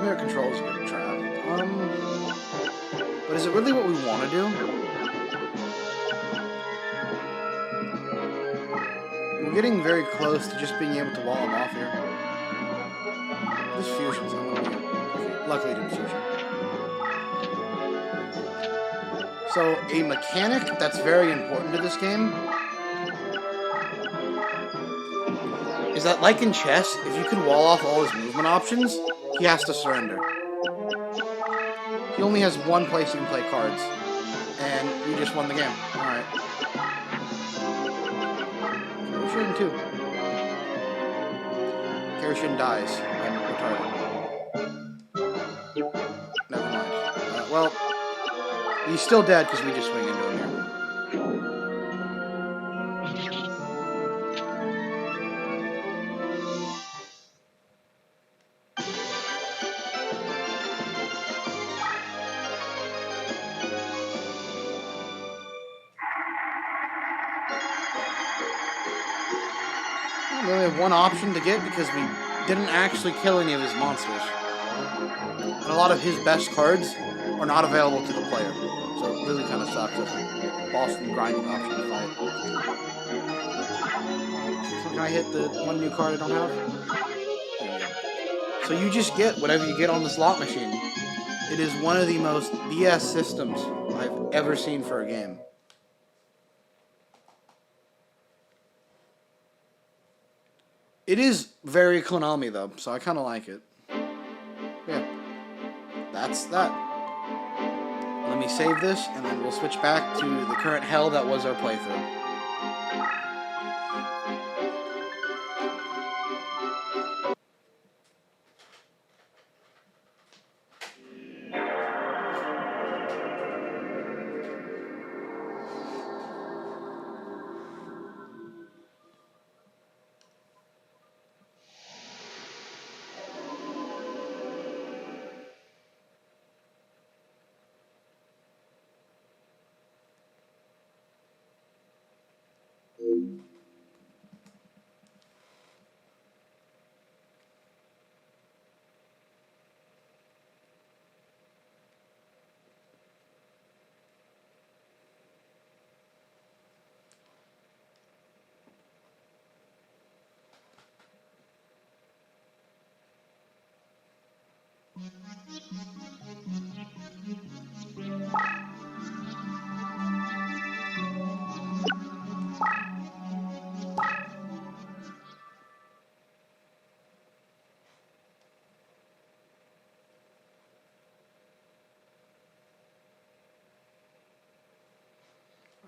Mirror control is a good trap. But is it really what we want to do? We're getting very close to just being able to wall him off here. This fusion's not gonna be it. Okay, luckily it didn't fusion. So, a mechanic that's very important to this game is that, like in chess, if you can wall off all his movement options, he has to surrender. He only has one place he can play cards. And we just won the game. Alright. Karoshin 2. Karoshin dies. I'm retarded. Never mind. Well, he's still dead because we just swing into him here. We only have one option to get because we didn't actually kill any of his monsters. And a lot of his best cards are not available to the player. So it really kind of sucks as a boss and grinding option to fight. So can I hit the one new card I don't have? There we go. So you just get whatever you get on the slot machine. It is one of the most BS systems I've ever seen for a game. It is very Konami, though, so I kind of like it. Yeah. That's that. Let me save this, and then we'll switch back to the current hell that was our playthrough.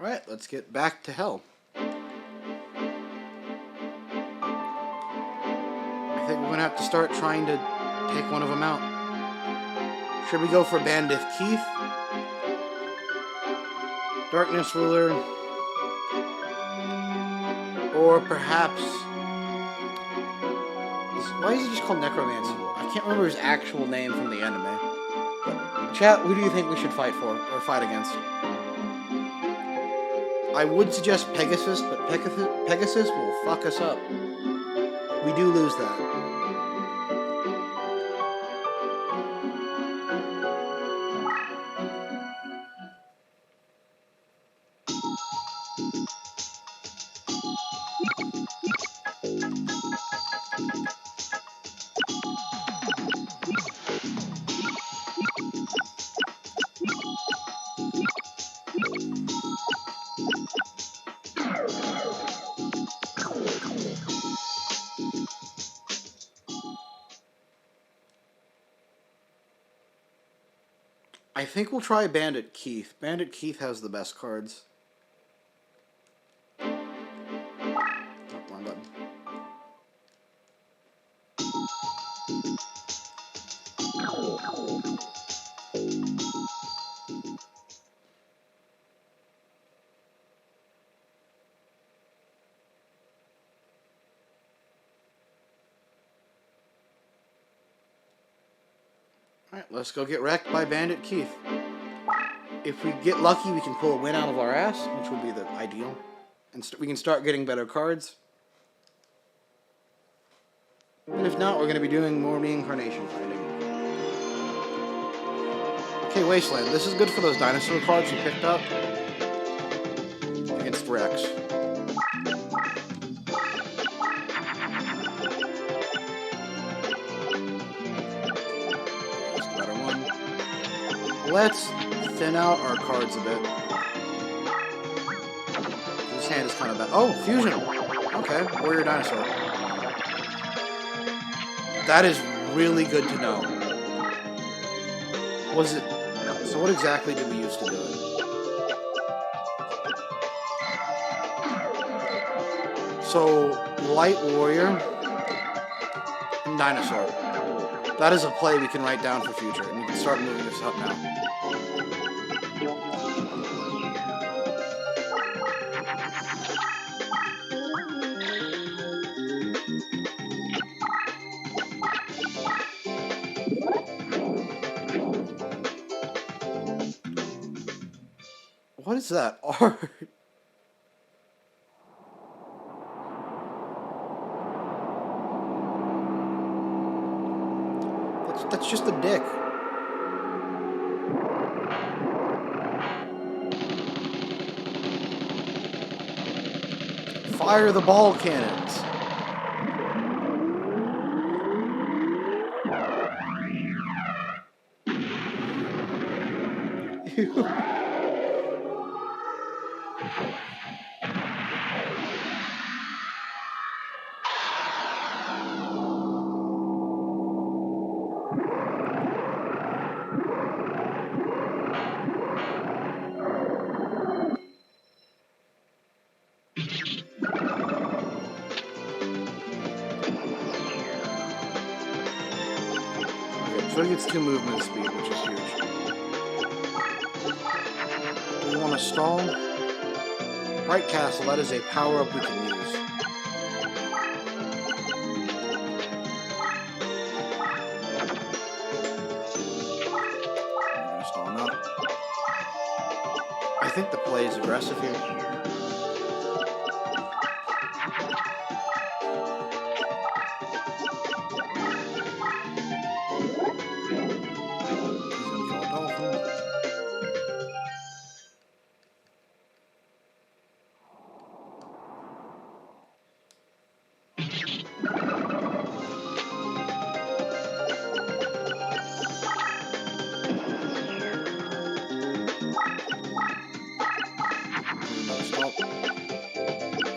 Alright, let's get back to hell. I think we're going to have to start trying to take one of them out. Should we go for Bandith Keith? Darkness Ruler? Or perhaps... Why is he just called Necromancer? I can't remember his actual name from the anime. But, chat, who do you think we should fight for, or fight against? I would suggest Pegasus, but Pegasus will fuck us up. We do lose that. I think we'll try Bandit Keith. Bandit Keith has the best cards. Oh, wrong button. Alright, let's go get wrecked by Bandit Keith. If we get lucky, we can pull a win out of our ass, which would be the ideal. And we can start getting better cards. And if not, we're going to be doing more Reincarnation fighting. Okay, Wasteland. This is good for those dinosaur cards you picked up against Rex. Let's thin out our cards a bit. This hand is kind of bad. Oh, fusion! Okay, Warrior Dinosaur. That is really good to know. Was it... So what exactly did we use to do it? So, Light Warrior and Dinosaur. That is a play we can write down for future, and we can start moving this up now. What is that art? That's just a dick. Fire the ball cannons. Ew. So he gets 2 movement speed, which is huge. Do we want to stall? Bright Castle, that is a power-up we can use. I'm going to stall him out. I think the play is aggressive here.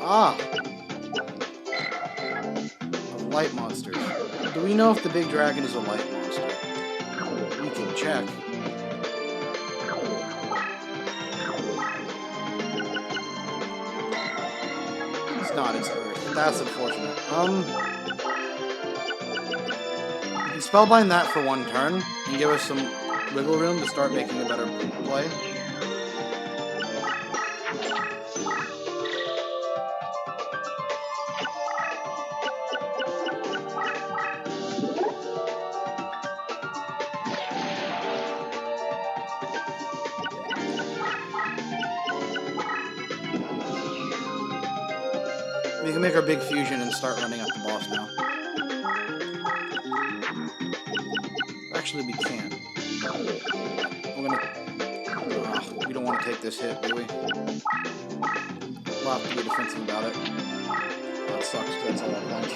Ah! Light monsters. Do we know if the big dragon is a light monster? We can check. It's not, it's Earth. That's unfortunate. We can spellbind that for 1 turn and give us some wiggle room to start making a better play. We can make our big fusion and start running at the boss now. Actually, we can. We're gonna... we don't want to take this hit, do we? We'll have to be defensive about it. That sucks, because that's all our points.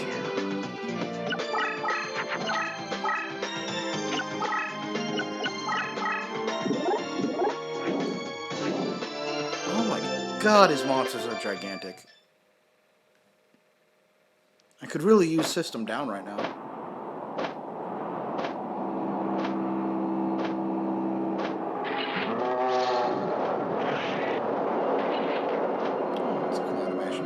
Oh my god, his monsters are gigantic. I could really use System Down right now. That's a cool animation.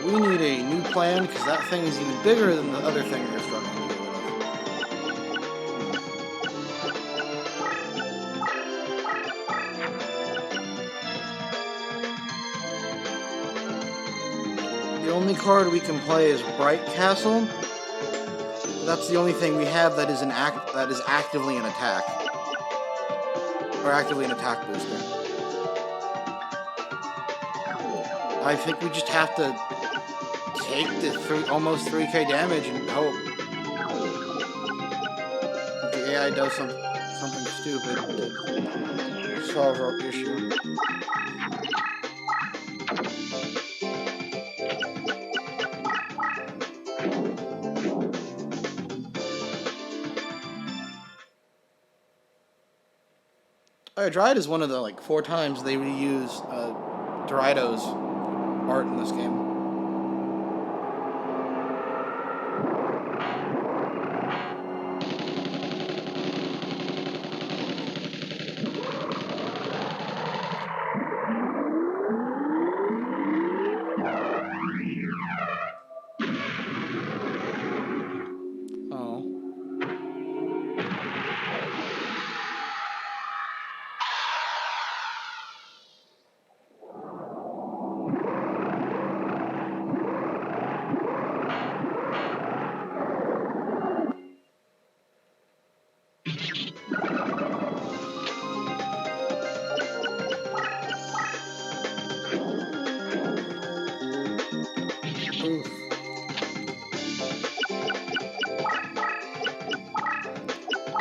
We need a new plan, because that thing is even bigger than the other thing we're struggling to deal with. The only card we can play is Bright Castle. That's the only thing we have that is actively an attack. Or actively an attack booster. I think we just have to take the almost 3k damage and hope that the AI does something stupid to solve our issue. Dryad is one of the 4 times they reuse Doritos art in this game.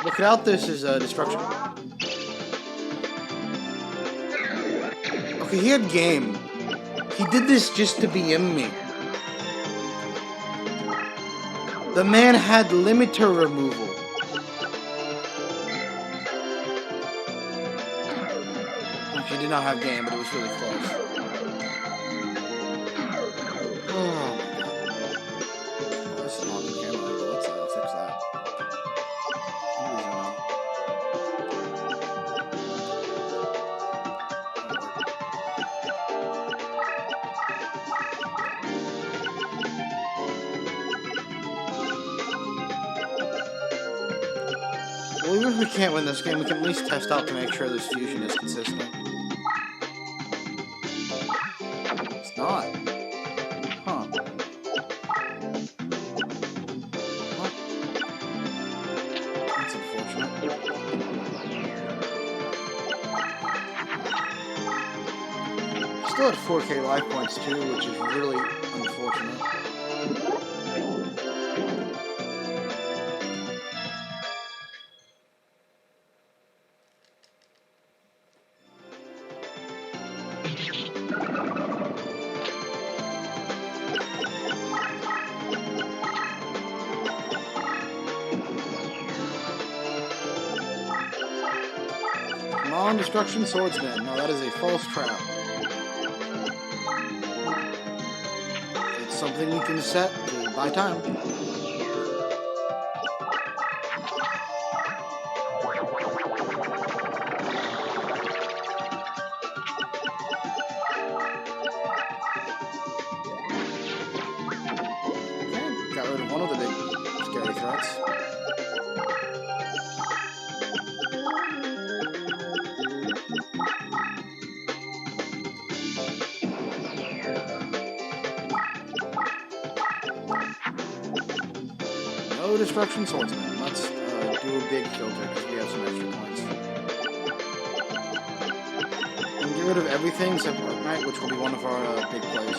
Without this is destruction. Okay, he had game. He did this just to BM me. The man had limiter removal. He did not have game, but it was really close. Oh. This is not the camera. Let's fix that. Well, even if we can't win this game, we can at least test out to make sure this fusion is consistent. It's not. Huh. Well, that's unfortunate. Still at 4k life points too, which is really unfortunate. Non-destruction swordsman. No, that is a false trap. It's something we can set to buy time. Okay, got rid of one of the big scary threats. No destruction swordsman. Let's do a big filter because we have some extra points. And get rid of everything except Arknight, which will be one of our big plays.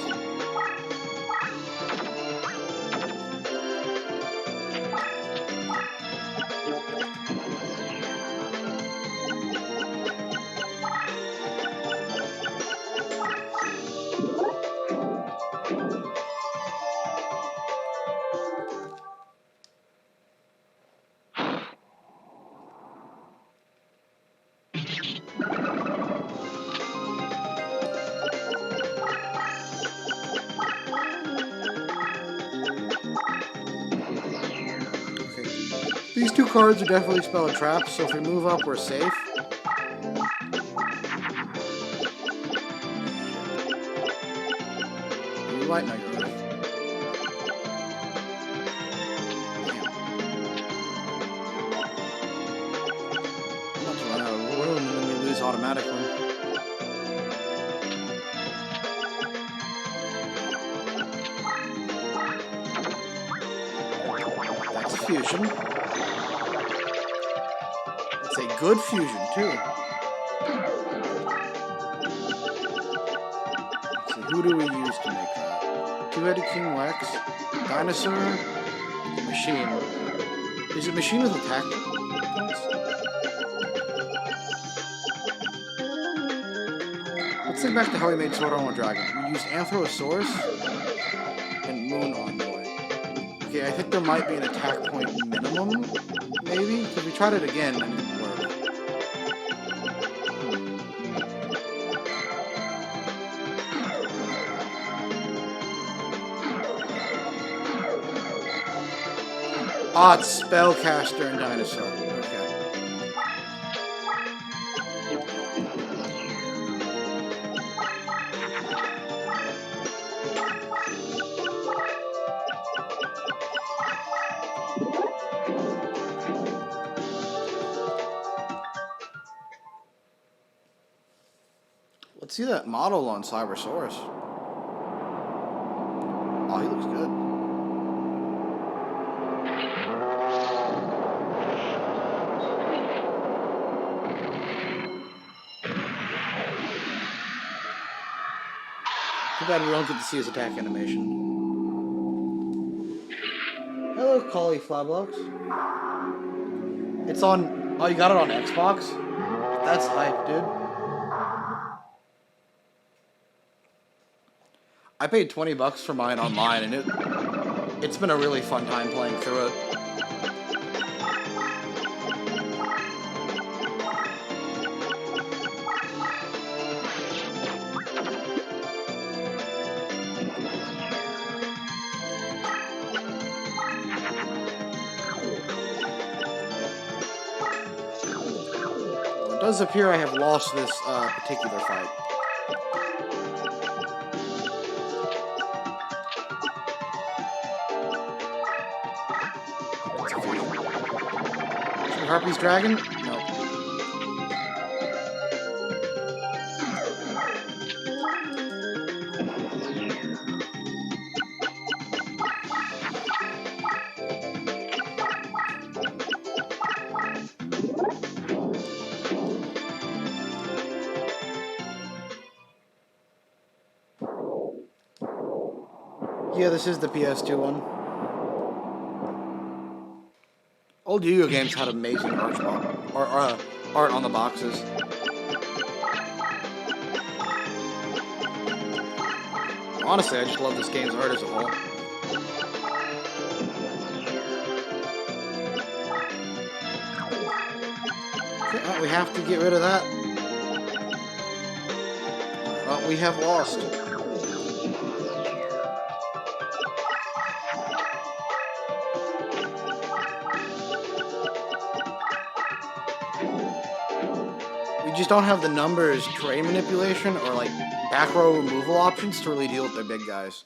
These 2 cards are definitely spell a trap, so if we move up, we're safe. You might know your Earth. I'm about to run out of room and then we lose automatically. That's a fusion. It's a good fusion, too. Let's see, who do we use to make that? Two-headed King Lex, Dinosaur, Machine. Is it Machine with attack points? Let's think back to how we made Sword Armor Dragon. We used Anthrosaurus and Moon Envoy. Okay, I think there might be an attack point minimum, maybe? Because we tried it again and it didn't work. Ah, it's Spellcaster and Dinosaur. Okay. Let's see that model on Cybersaurus. Oh, he looks good. Too bad we don't get to see his attack animation. Hello, Cauliflowerblocks. It's on... Oh, you got it on Xbox? That's hype, dude. I paid $20 for mine online, and it's been a really fun time playing through it. Well, it does appear I have lost this particular fight. Harpy's Dragon? No. Yeah, this is the PS2 one. Old Yugioh games had amazing art on the boxes. Honestly, I just love this game's art as a whole. Okay, well, we have to get rid of that. Well, we have lost. We just don't have the numbers, terrain manipulation, or like back row removal options to really deal with their big guys.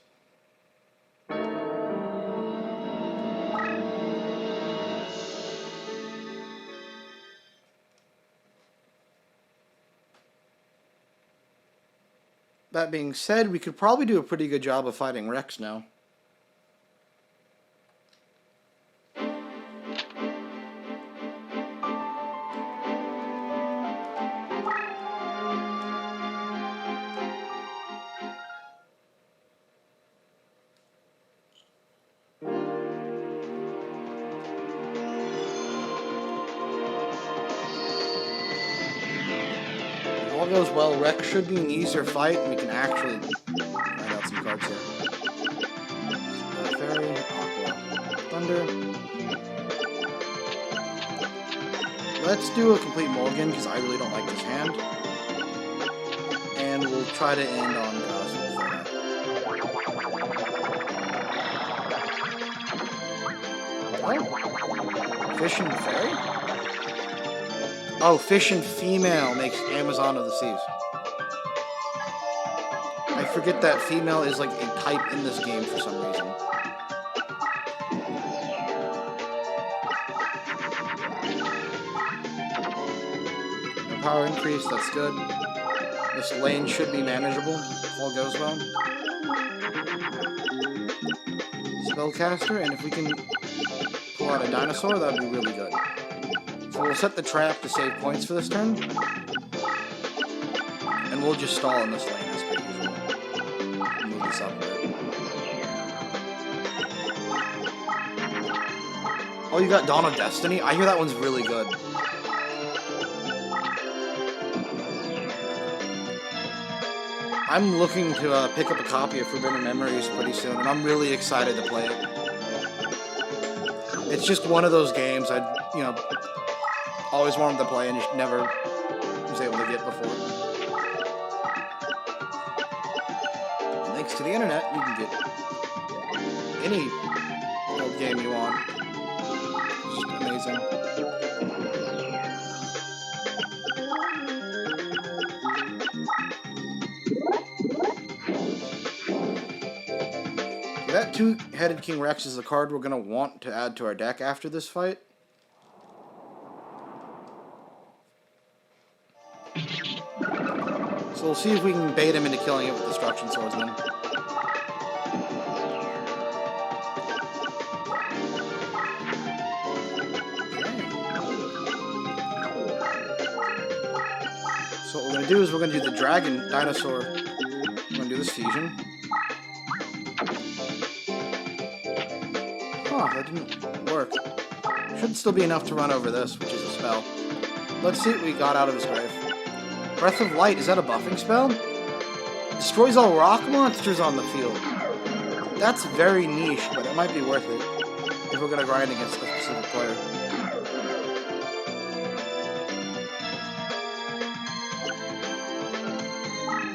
That being said, we could probably do a pretty good job of fighting Rex now. All goes well, Rex should be an easier fight, and we can actually find out some cards here. Fairy, Aqua, Thunder. Let's do a complete mulligan, because I really don't like this hand. And we'll try to end on Cosmo for that. Oh. Fish and Fairy? Oh, Fish and Female makes Amazon of the Seas. I forget that female is like a type in this game for some reason. No power increase, that's good. This lane should be manageable if all goes well. Spellcaster, and if we can pull out a dinosaur, that would be really good. So we'll set the trap to save points for this turn. And we'll just stall in this lane as per usual. Move this up a bit. Oh, you got Dawn of Destiny? I hear that one's really good. I'm looking to pick up a copy of Forbidden Memories pretty soon, and I'm really excited to play it. It's just one of those games I, always wanted to play and just never was able to get before. And thanks to the internet, you can get any old game you want. It's just amazing. That two-headed King Rex is a card we're going to want to add to our deck after this fight. So we'll see if we can bait him into killing it with Destruction Swordsman. So what we're going to do is we're going to do the Dragon Dinosaur. We're going to do this fusion. Huh, that didn't work. Should still be enough to run over this, which is a spell. Let's see what we got out of his grave. Breath of Light, is that a buffing spell? Destroys all rock monsters on the field. That's very niche, but it might be worth it if we're going to grind against a specific player.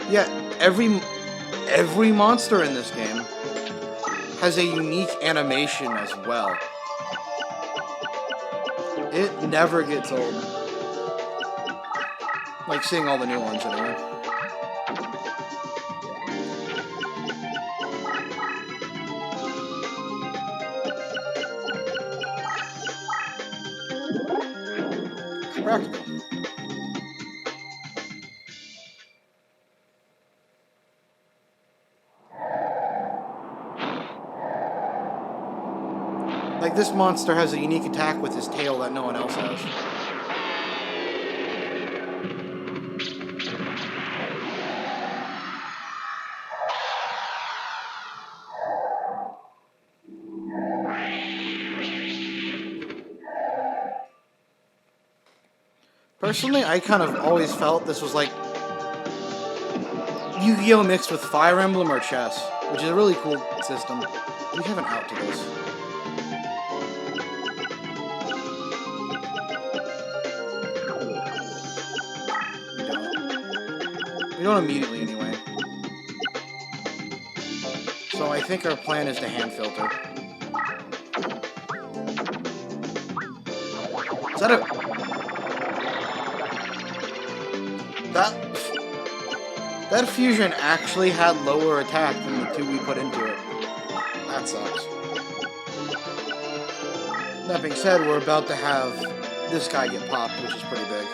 Yeah, every monster in this game has a unique animation as well. It never gets old. Like seeing all the new ones anyway. Practical. Like, this monster has a unique attack with his tail that no one else has. Personally, I kind of always felt this was like Yu-Gi-Oh! Mixed with Fire Emblem or chess, which is a really cool system. We have an out to this. We don't immediately, anyway. So I think our plan is to hand filter. Is that a... That fusion actually had lower attack than the two we put into it. That sucks. That being said, we're about to have this guy get popped, which is pretty big.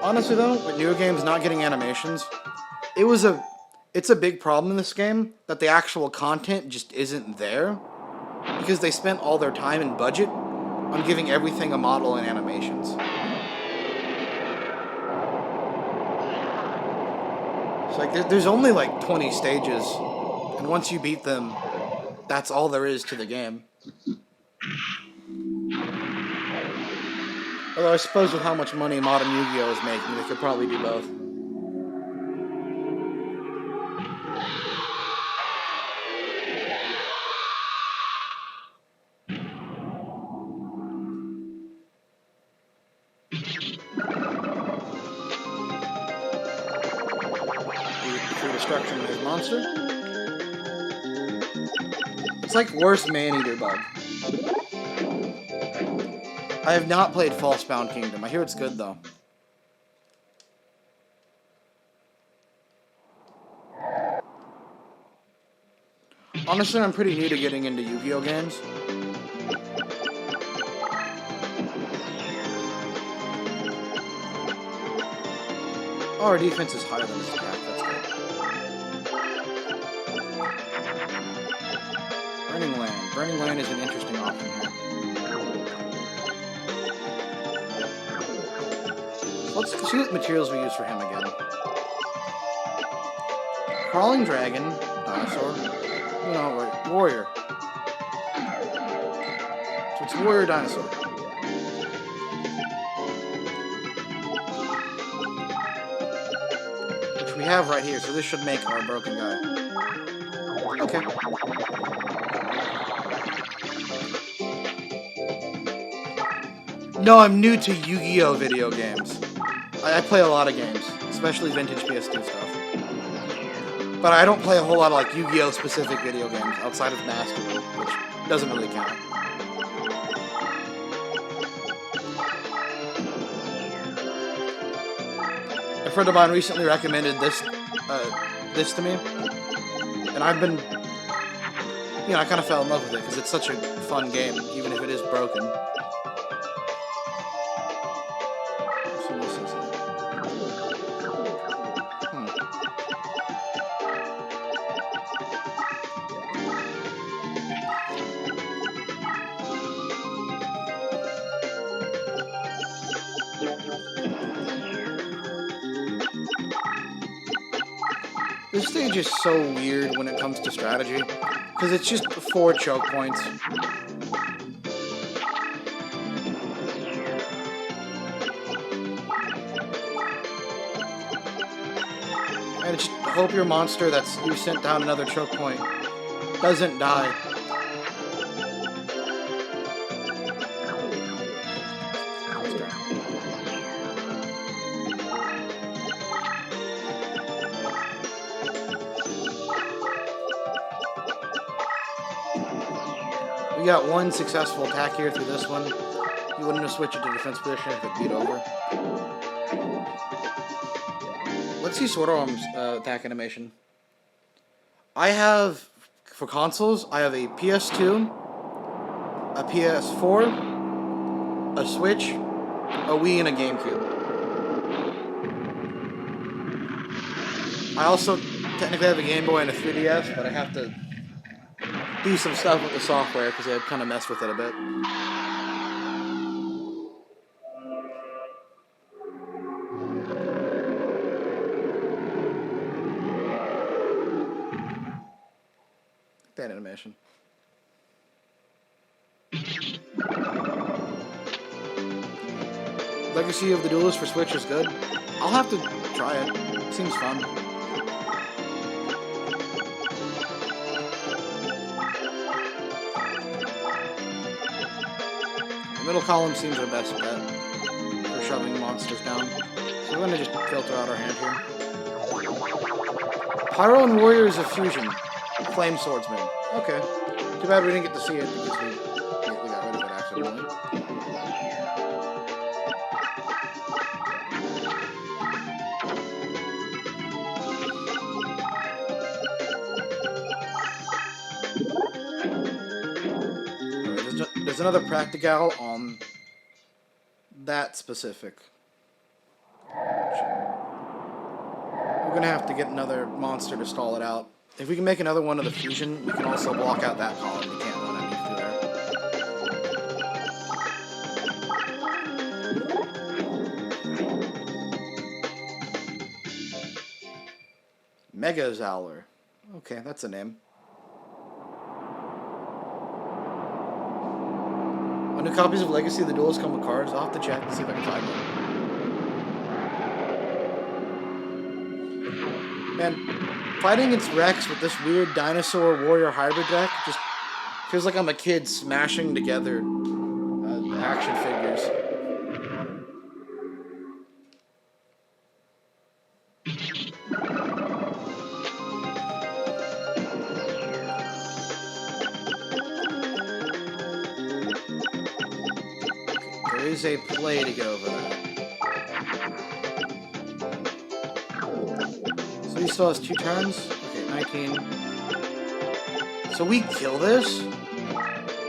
Honestly though, with newer games not getting animations, it's a big problem in this game that the actual content just isn't there because they spent all their time and budget on giving everything a model and animations. It's like there's only like 20 stages, and once you beat them, that's all there is to the game. Although I suppose with how much money modern Yu-Gi-Oh! Is making, they could probably do both. Destruction of his monster. It's like worse Man-Eater Bug. I have not played Falsebound Kingdom. I hear it's good, though. Honestly, I'm pretty new to getting into Yu-Gi-Oh! Games. Oh, our defense is higher than his attack. That's good. Burning Land. Burning Land is an interesting option here. Let's see what materials we use for him again. Crawling dragon, dinosaur. No, wait, warrior. So it's warrior dinosaur. Which we have right here, so this should make our broken guy. Okay. No, I'm new to Yu-Gi-Oh! Video games. I play a lot of games, especially vintage PS2 stuff. But I don't play a whole lot of like Yu-Gi-Oh! Specific video games outside of Master, which doesn't really count. A friend of mine recently recommended this to me, and I've been, I kind of fell in love with it because it's such a fun game, even if it is broken. This stage is so weird when it comes to strategy, because it's just 4 choke points. And just hope your monster you sent down another choke point doesn't die. We got 1 successful attack here through this one. You wouldn't have switched it to defense position if it beat over. Let's see Sword Arm's attack animation. I have, for consoles, I have a PS2, a PS4, a Switch, a Wii, and a GameCube. I also technically have a Game Boy and a 3DS, but I have to do some stuff with the software because I kind of messed with it a bit. That animation. Legacy of the Duelists for Switch is good. I'll have to try it. It seems fun. The middle column seems our best bet for shoving monsters down. So we're going to just filter out our hand here. Pyro and Warrior is a fusion. Flame Swordsman. Okay. Too bad we didn't get to see it because we got rid of it accidentally. There's another practical on that specific. We're going to have to get another monster to stall it out. If we can make another one of the fusion, we can also block out that column. We can't run any through there. Mega Zowler. Okay, that's a name. When new copies of Legacy of the Duelists come with cards, I'll have to check and see if I can find one. Man, fighting against Rex with this weird dinosaur warrior hybrid deck just feels like I'm a kid smashing together action figures. There is a play to go over that. So he still has 2 turns. Okay, 19. So we kill this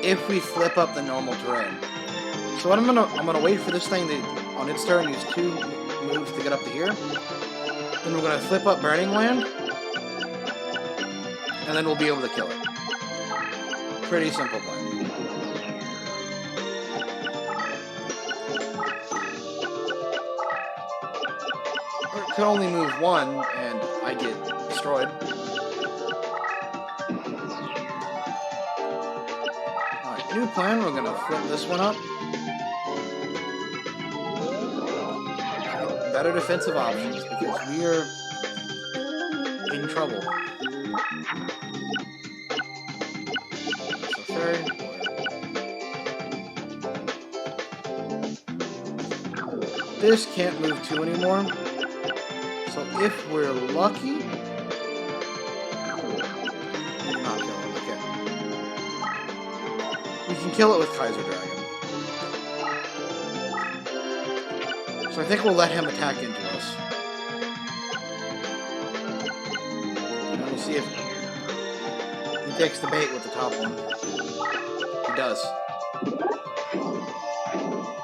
if we flip up the normal terrain. So what I'm gonna wait for this thing to, on its turn, use 2 moves to get up to here. Then we're gonna flip up Burning Land, and then we'll be able to kill it. Pretty simple play. Or it could only move one, and I get destroyed. Alright, new plan. We're gonna flip this one up. Better defensive options, because we are in trouble. So fairy. This can't move 2 anymore. So if we're lucky... Not kill it, okay. We can kill it with Kaiser Dragon. So I think we'll let him attack into us. And we'll see if he takes the bait with the top one. He does.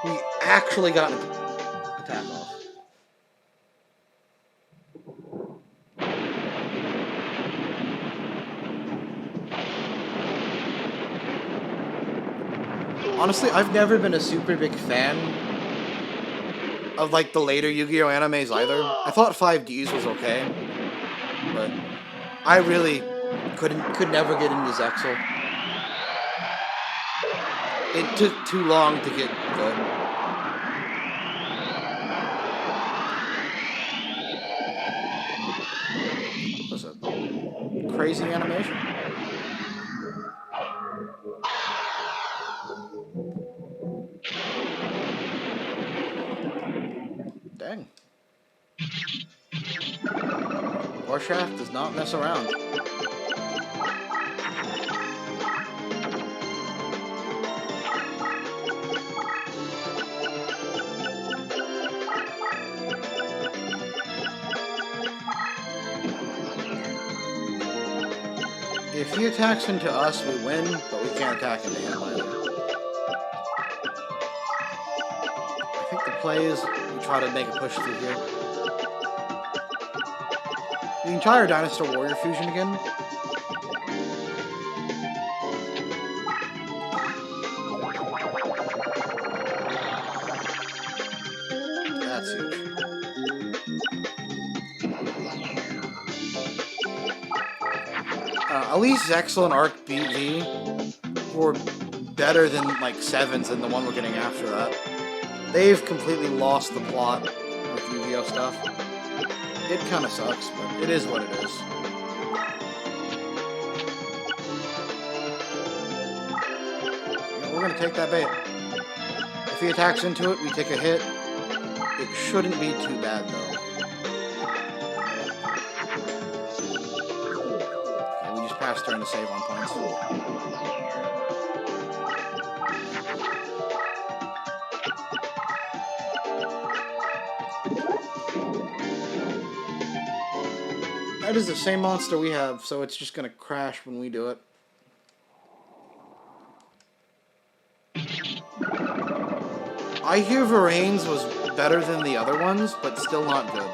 We actually got an attack off. Honestly, I've never been a super big fan of like the later Yu-Gi-Oh animes either. I thought 5Ds was okay, but I really could never get into Zexal. It took too long to get good. What's a crazy animation? Dang. Warshaft does not mess around. If he attacks into us, we win, but we can't attack into him either. I think the play is we try to make a push through here. The entire Dinosaur Warrior fusion again. That's huge. At least Zexal and Arc BV were better than like 7s and the one we're getting after that. They've completely lost the plot with Yu-Gi-Oh stuff. It kind of sucks, but it is what it is. We're going to take that bait. If he attacks into it, we take a hit. It shouldn't be too bad, though. Okay, we just passed turn to save on points. That is the same monster we have, so it's just going to crash when we do it. I hear Varane's was better than the other ones, but still not good.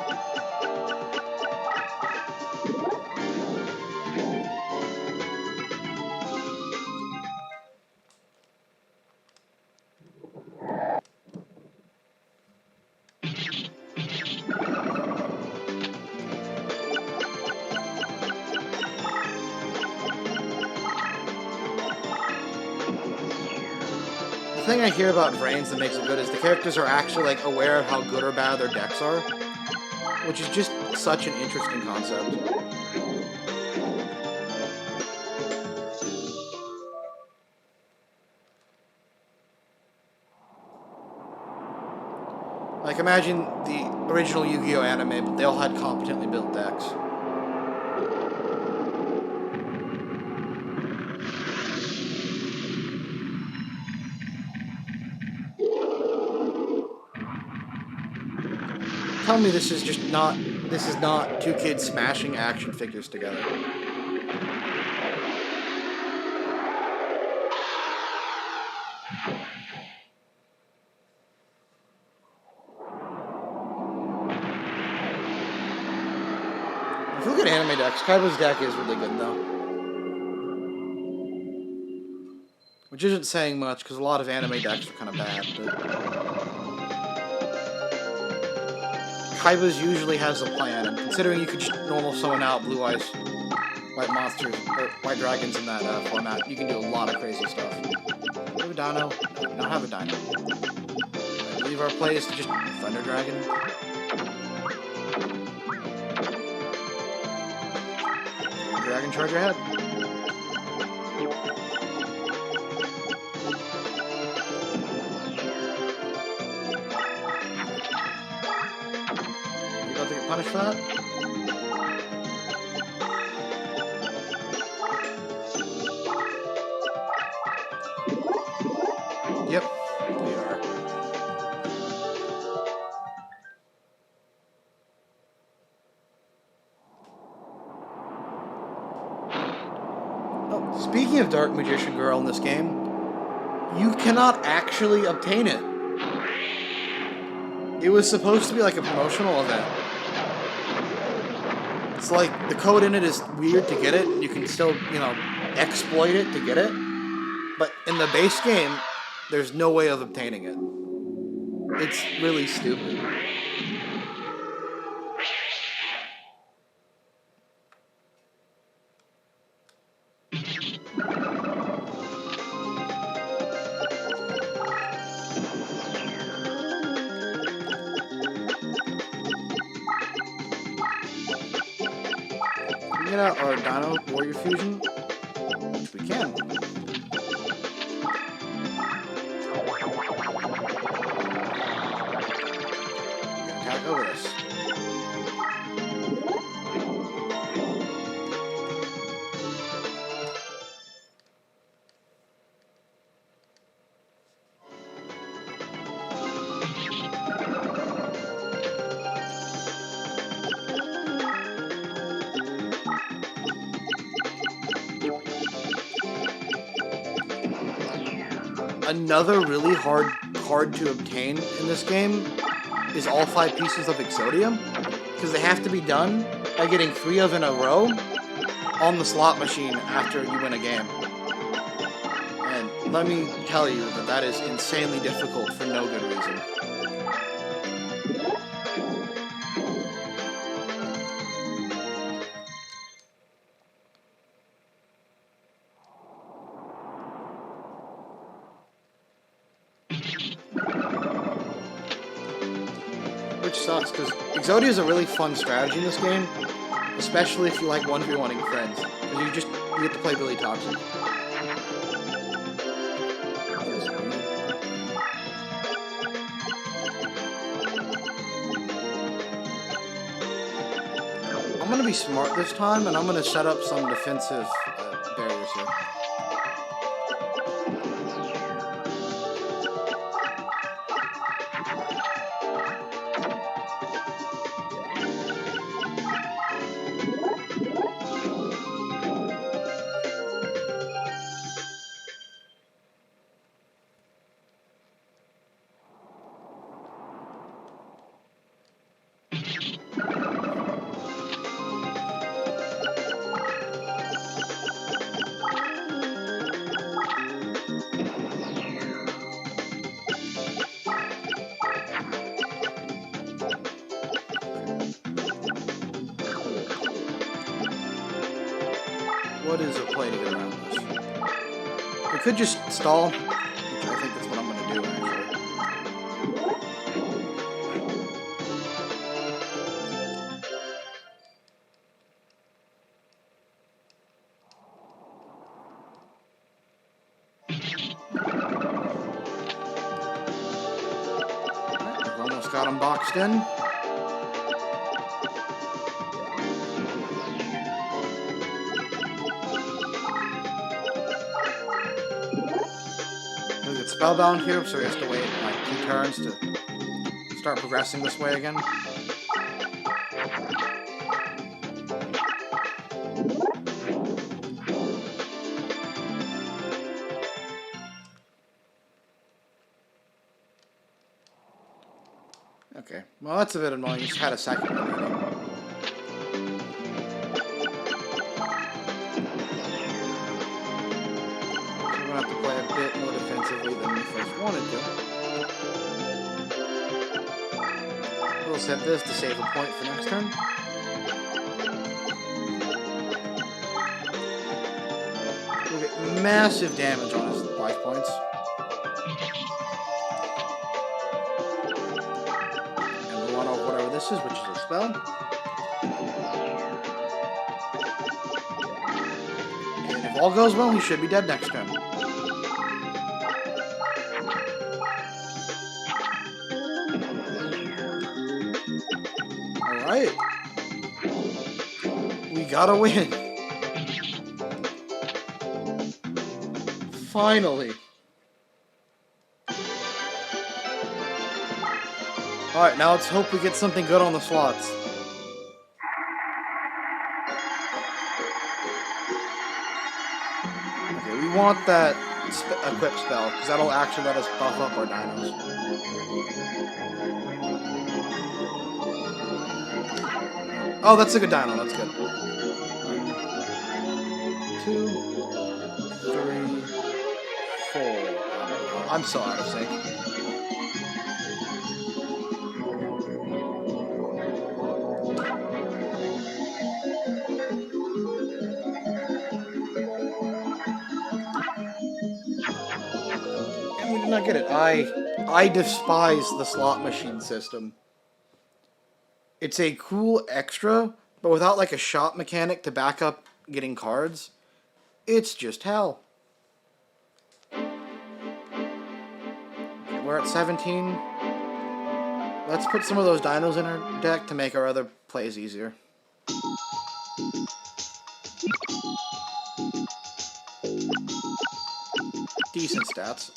The thing I hear about Vrains that makes it good is the characters are actually like aware of how good or bad their decks are, which is just such an interesting concept. Like imagine the original Yu-Gi-Oh anime, but they all had competently built decks. Tell me this is not two kids smashing action figures together. If you look at anime decks, Kaiba's deck is really good though. Which isn't saying much, because a lot of anime decks are kind of bad, but... Kaiba's usually has a plan, and considering you could just normal summon out blue eyes, white monsters, or white dragons in that format, you can do a lot of crazy stuff. Do you have a dino? No, we don't have a dino. I believe our play is to just Thunder Dragon. Dragon charge ahead. You about to get punished for that? Yep, we are. Oh, speaking of Dark Magician Girl in this game, you cannot actually obtain it. It was supposed to be like a promotional event. It's like the code in it is weird to get it. You can still, you know, exploit it to get it. But in the base game, there's no way of obtaining it. It's really stupid. Get out our Dino Warrior Fusion, which we can. We're gonna attack over this. Another really hard card to obtain in this game is all 5 pieces of Exodia, because they have to be done by getting 3 of in a row on the slot machine after you win a game. And let me tell you that that is insanely difficult for no good reason. Which sucks, because Exodia is a really fun strategy in this game, especially if you like 1v1ing friends, because you get to play really toxic. I'm going to be smart this time, and I'm going to set up some defensive barriers here. What is a play to get around this? We could just stall, which I think that's what I'm going to do, actually. Alright, we've almost got him boxed in. Spellbound here, so he has to wait like 2 turns to start progressing this way again. Okay, well that's a bit annoying, you just had a second one. Bit more defensively than we first wanted to. We'll set this to save a point for next turn. We'll get massive damage on his life points. And we'll run over whatever this is, which is a spell. And if all goes well, he should be dead next turn. Alright. We gotta win. Finally. Alright, now let's hope we get something good on the slots. Okay, we want that equip spell, because that'll actually let us buff up our dinos. Oh, that's a good dino, that's good. 1, 2, 3, 4. I'm so out of sync. And we did not get it. I despise the slot machine system. It's a cool extra, but without like a shop mechanic to back up getting cards, it's just hell. We're at 17. Let's put some of those dinos in our deck to make our other plays easier. Decent stats.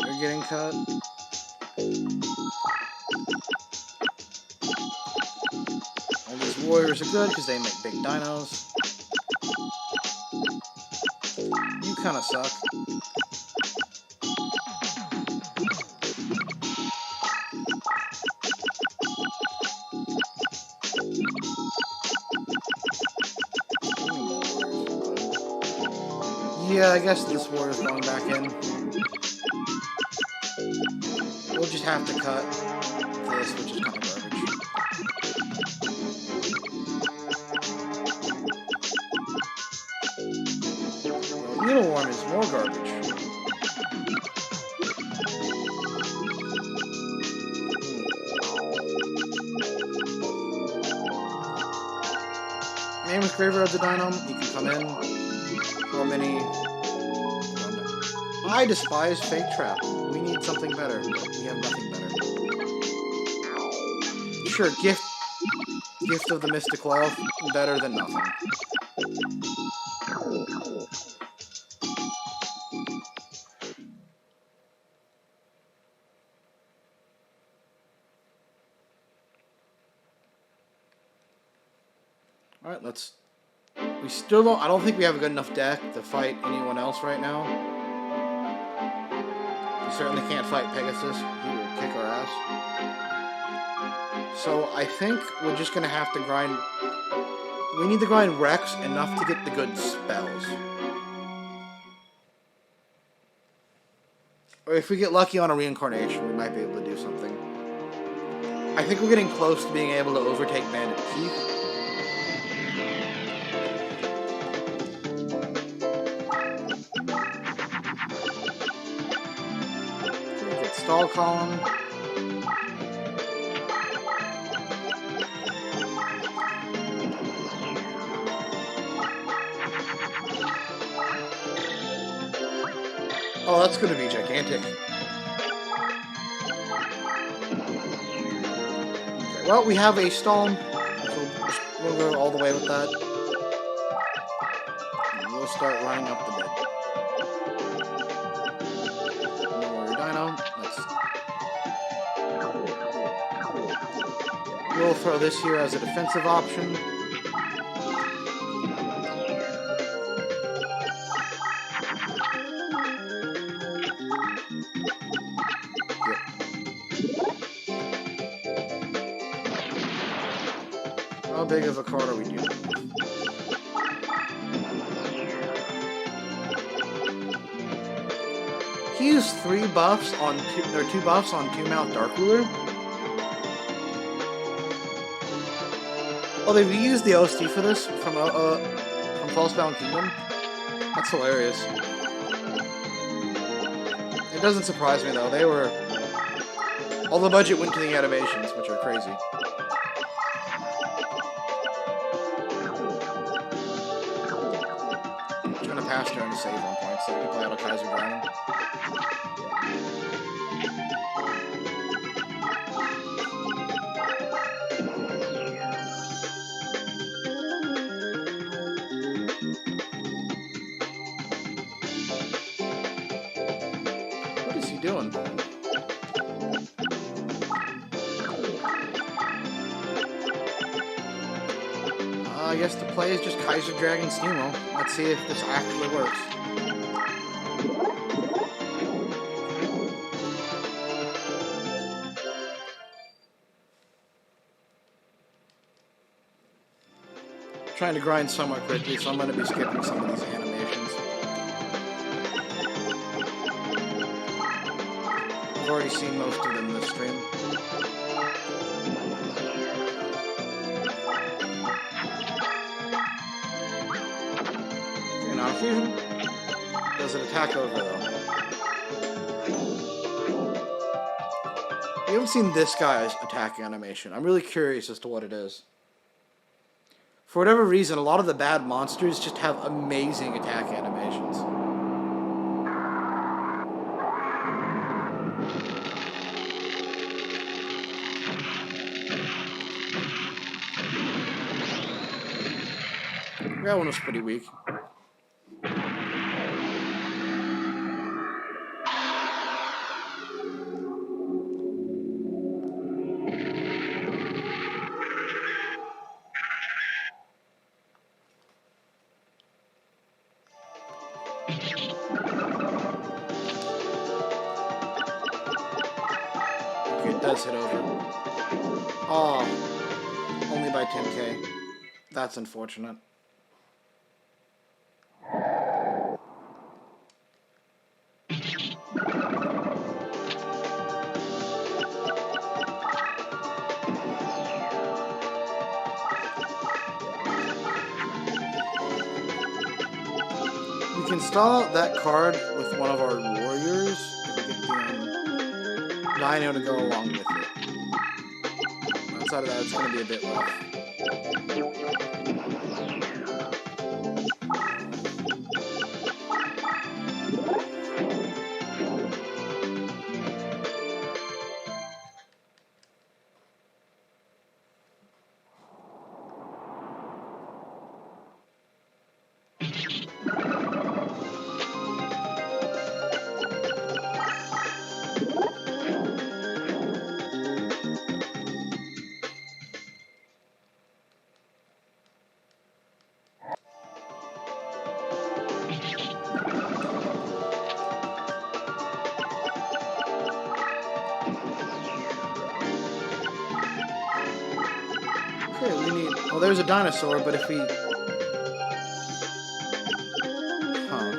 They're getting cut. All these warriors are good because they make big dinos. You kind of suck. Yeah, I guess this warrior's going back in. We'll just have to cut this, which is kind of garbage. Well, Needle Worm is more garbage. Mammoth Graveyard's a dino. You can come in. How many? I despise Fake Trap. We need something better. We have nothing better. Sure, Gift of the Mystical Elf, better than nothing. Alright, let's... We still don't... I don't think we have a good enough deck to fight anyone else right now. We certainly can't fight Pegasus. He will kick our ass. So I think we're just going to have to grind... We need to grind Rex enough to get the good spells. Or if we get lucky on a Reincarnation, we might be able to do something. I think we're getting close to being able to overtake Bandit Keith. Stall column. Oh, that's going to be gigantic. Okay, well, we have a stall, so we'll go all the way with that. And we'll start running up the bed. We'll throw this here as a defensive option. Yep. How big of a card are we doing? He used 3 buffs on two buffs on 2-mount Dark Ruler. Oh, they reused the OST for this from Falsebound Kingdom. That's hilarious. It doesn't surprise me though. All the budget went to the animations, which are crazy. I'm gonna pass turn to save 1 point so we can play out a Kaiser Dragon. What is he doing? I guess the play is just Kaiser Dragon Steamo. Let's see if this actually works. I'm trying to grind somewhat quickly, so I'm going to be skipping some of these animations. I've already seen most of them in this stream. Fusion. Does it attack over though? You haven't seen this guy's attack animation. I'm really curious as to what it is. For whatever reason, a lot of the bad monsters just have amazing attack animations. That one was pretty weak. It does hit over. Oh, only by 10k. That's unfortunate. We can stall out that card with one of our warriors if we get the Dino to go along with it. Outside of that, it's going to be a bit rough. Okay, we need... Well, there's a dinosaur, but if we... Huh.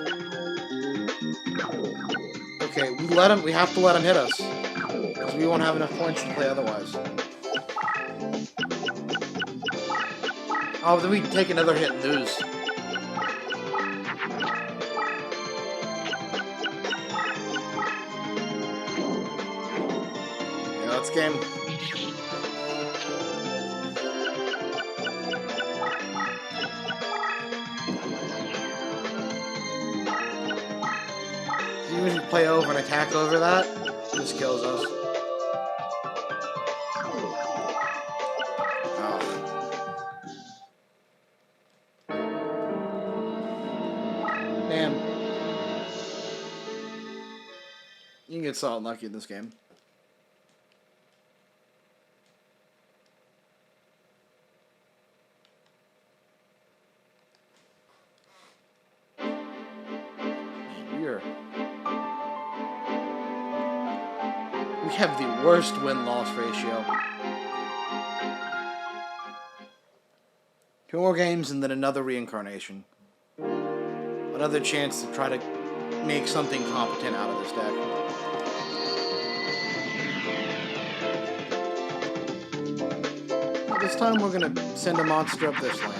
Okay, we have to let him hit us. Because we won't have enough points to play otherwise. Oh, then we take another hit and lose. Yeah, let's game. Even if you play over and attack over that, this kills us. Damn. You can get so unlucky in this game. We have the worst win-loss ratio. 2 more games and then another Reincarnation. Another chance to try to make something competent out of this deck. This time we're gonna send a monster up this lane.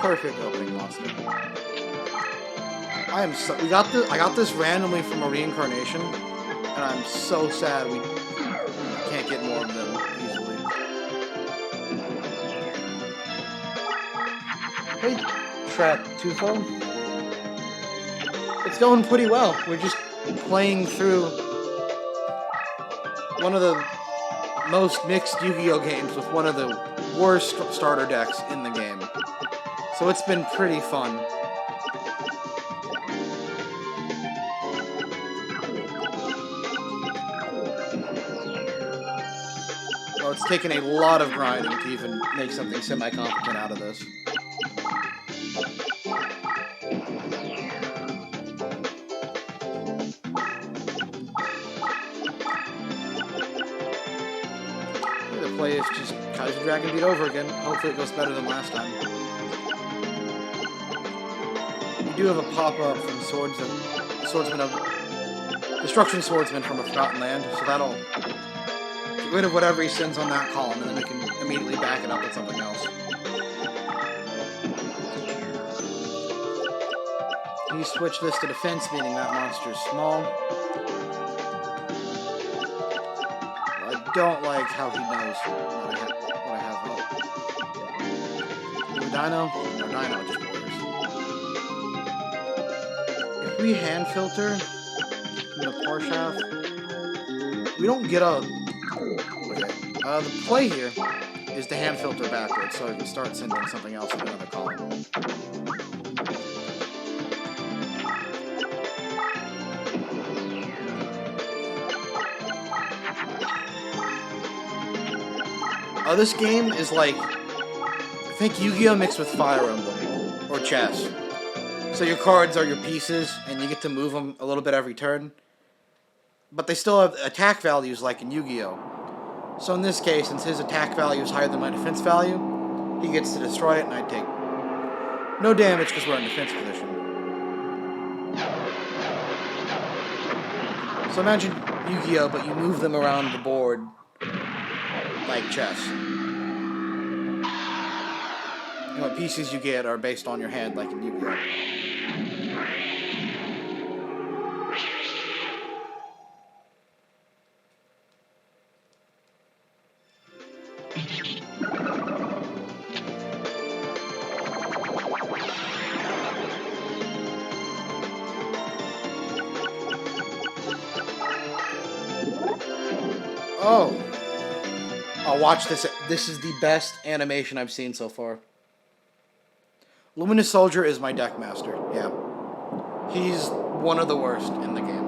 Perfect opening monster. I got this randomly from a Reincarnation, and I'm so sad we can't get more of them easily. Hey, Strat Tufo. It's going pretty well. We're just playing through one of the most mixed Yu-Gi-Oh games with one of the worst starter decks in the game. So it's been pretty fun. Well, it's taken a lot of grinding to even make something semi-competent out of this. The play is just Kaiser Dragon beat over again. Hopefully it goes better than last time. We do have a pop-up from Destruction Swordsman from a Forgotten Land, so that'll get rid of whatever he sends on that column, and then we can immediately back it up with something else. You switch this to defense, meaning that monster's small. I don't like how he knows what I have up. Dino? No, Dino just borders. If we hand filter the Porshaf, we don't get a... Okay. The play here is to hand filter backwards, so I can start sending something else in another column. This game is like, I think Yu-Gi-Oh mixed with Fire Emblem, or chess. So your cards are your pieces, and you get to move them a little bit every turn. But they still have attack values like in Yu-Gi-Oh. So in this case, since his attack value is higher than my defense value, he gets to destroy it, and I take no damage because we're in defense position. So imagine Yu-Gi-Oh, but you move them around the board like chess. And what pieces you get are based on your hand, like in Yu-Gi-Oh. Oh. I'll watch this. This is the best animation I've seen so far. Luminous Soldier is my deck master. Yeah. He's one of the worst in the game.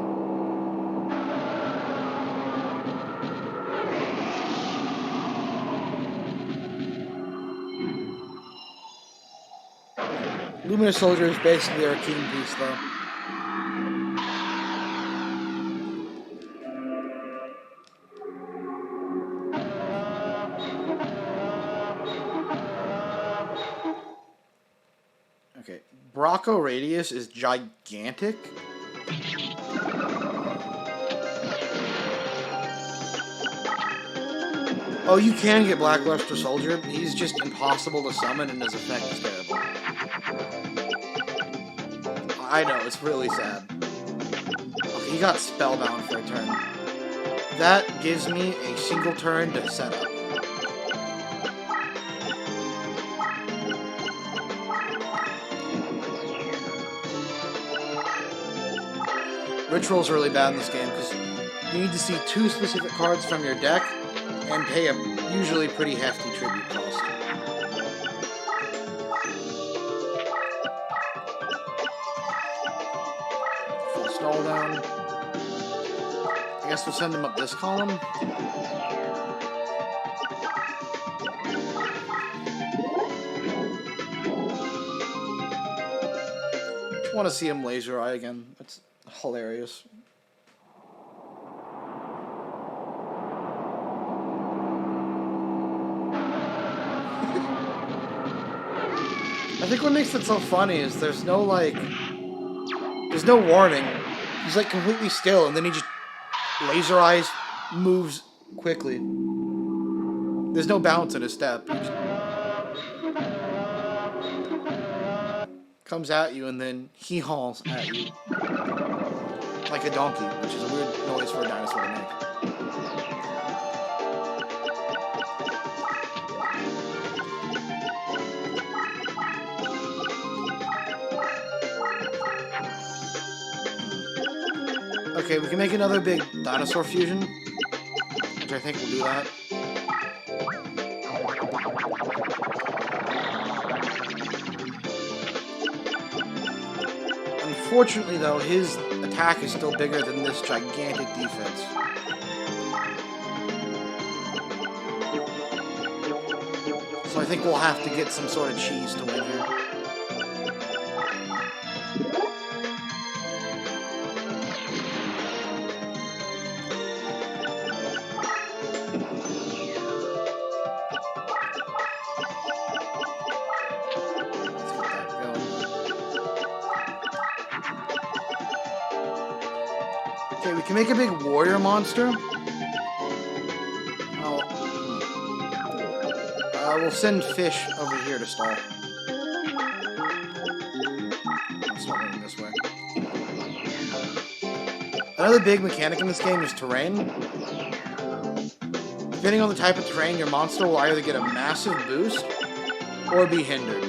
Luminous Soldier is basically our king piece, though. Okay, Bracco Radius is gigantic. Oh, you can get Blackluster Soldier. He's just impossible to summon, and his effect is terrible. I know, it's really sad. Okay, he got Spellbound for a turn. That gives me a single turn to set up. Ritual's really bad in this game because you need to see 2 specific cards from your deck and pay a usually pretty hefty tribute cost. Full stall down. I guess we'll send them up this column. Just want to see him laser eye again. That's hilarious. I think what makes it so funny is there's no warning. He's like completely still, and then he just laser eyes moves quickly. There's no bounce in his step. He just comes at you, and then he hauls at you like a donkey, which is a weird noise for a dinosaur to make. Okay, we can make another big dinosaur fusion, which I think will do that. Unfortunately, though, his attack is still bigger than this gigantic defense. So I think we'll have to get some sort of cheese to win here. Okay, we can make a big warrior monster. We'll send fish over here to stall. I'll start moving this way. Another big mechanic in this game is terrain. Depending on the type of terrain, your monster will either get a massive boost or be hindered.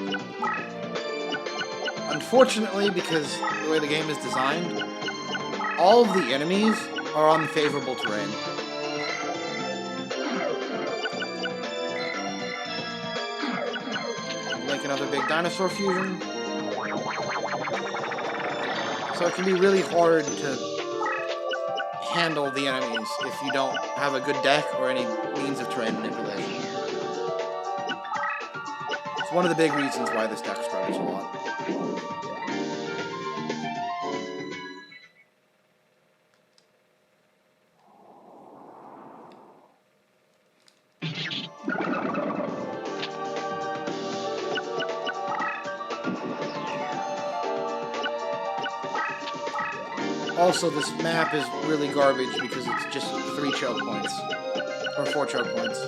Unfortunately, because the way the game is designed, all of the enemies are on favorable terrain. Make another big dinosaur fusion. So it can be really hard to handle the enemies if you don't have a good deck or any means of terrain manipulation. It's one of the big reasons why this deck struggles a lot. Also, this map is really garbage because it's just 3 choke points. Or 4 choke points.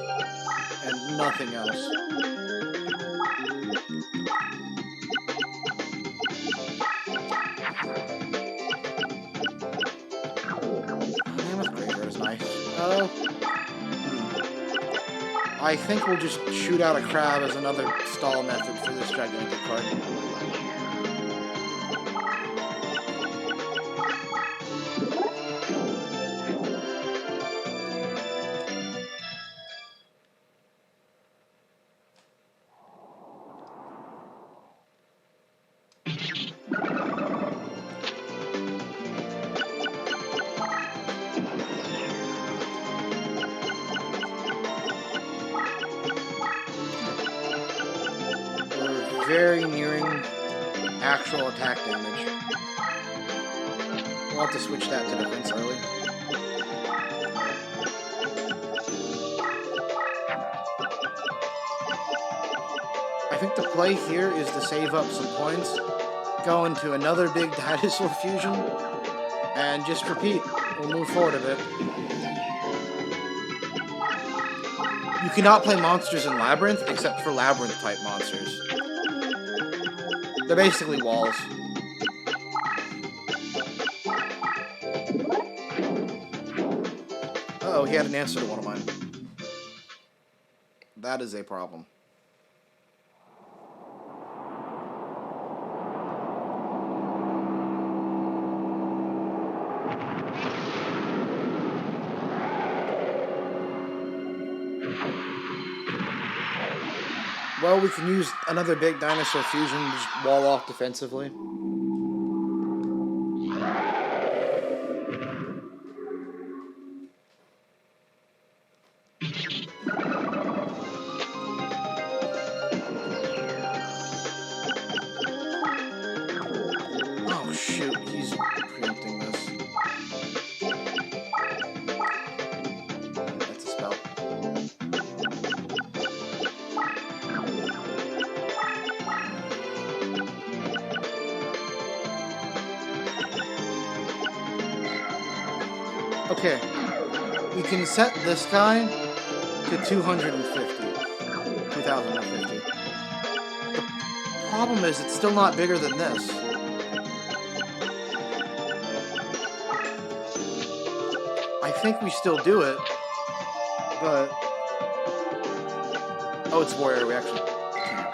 And nothing else. Mammoth Graveyard is nice. I think we'll just shoot out a crab as another stall method for this gigantic card. Very nearing actual attack damage. We'll have to switch that to defense early. I think the play here is to save up some points, go into another big dinosaur fusion, and just repeat. We'll move forward a bit. You cannot play monsters in Labyrinth except for Labyrinth-type monsters. They're basically walls. Uh-oh, he had an answer to one of mine. That is a problem. Well, we can use another big dinosaur fusion to just wall off defensively. Oh shoot, he's preempting this. That's a spell. Okay, we can set this guy to 250. 2,050. The problem is it's still not bigger than this. I think we still do it, but... Oh, it's warrior. We actually can't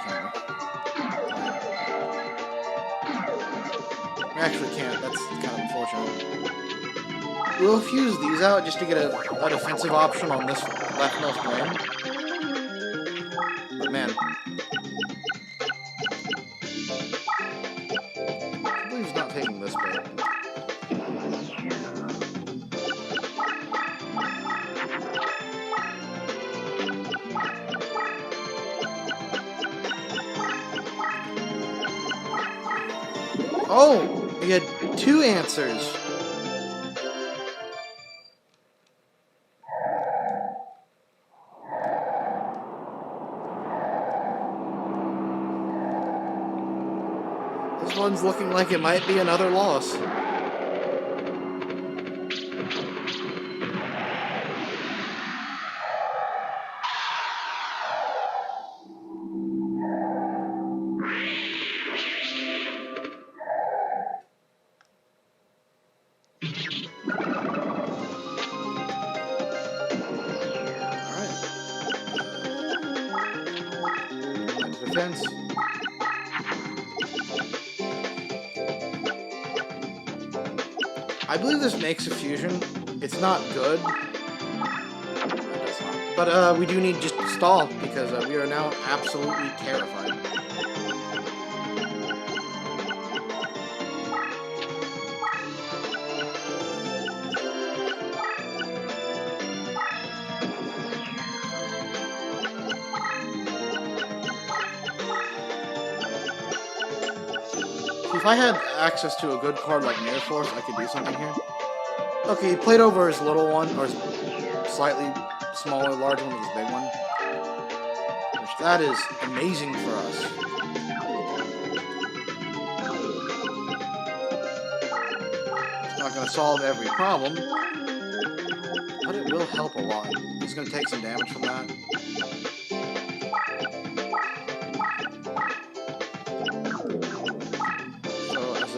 we? We actually can't. That's kind of unfortunate. We'll fuse these out just to get a defensive option on this leftmost lane. But man, I believe he's not taking this bit. Oh, he had two answers. This one's looking like it might be another loss. Defense. I believe this makes a fusion. It's not good. But we do need just to stall because we are now absolutely terrified. If I had access to a good card like Mirror Force, I could do something here. Okay, he played over his little one, or his slightly smaller, large one with his big one. Which, that is amazing for us. It's not going to solve every problem, but it will help a lot. He's going to take some damage from that.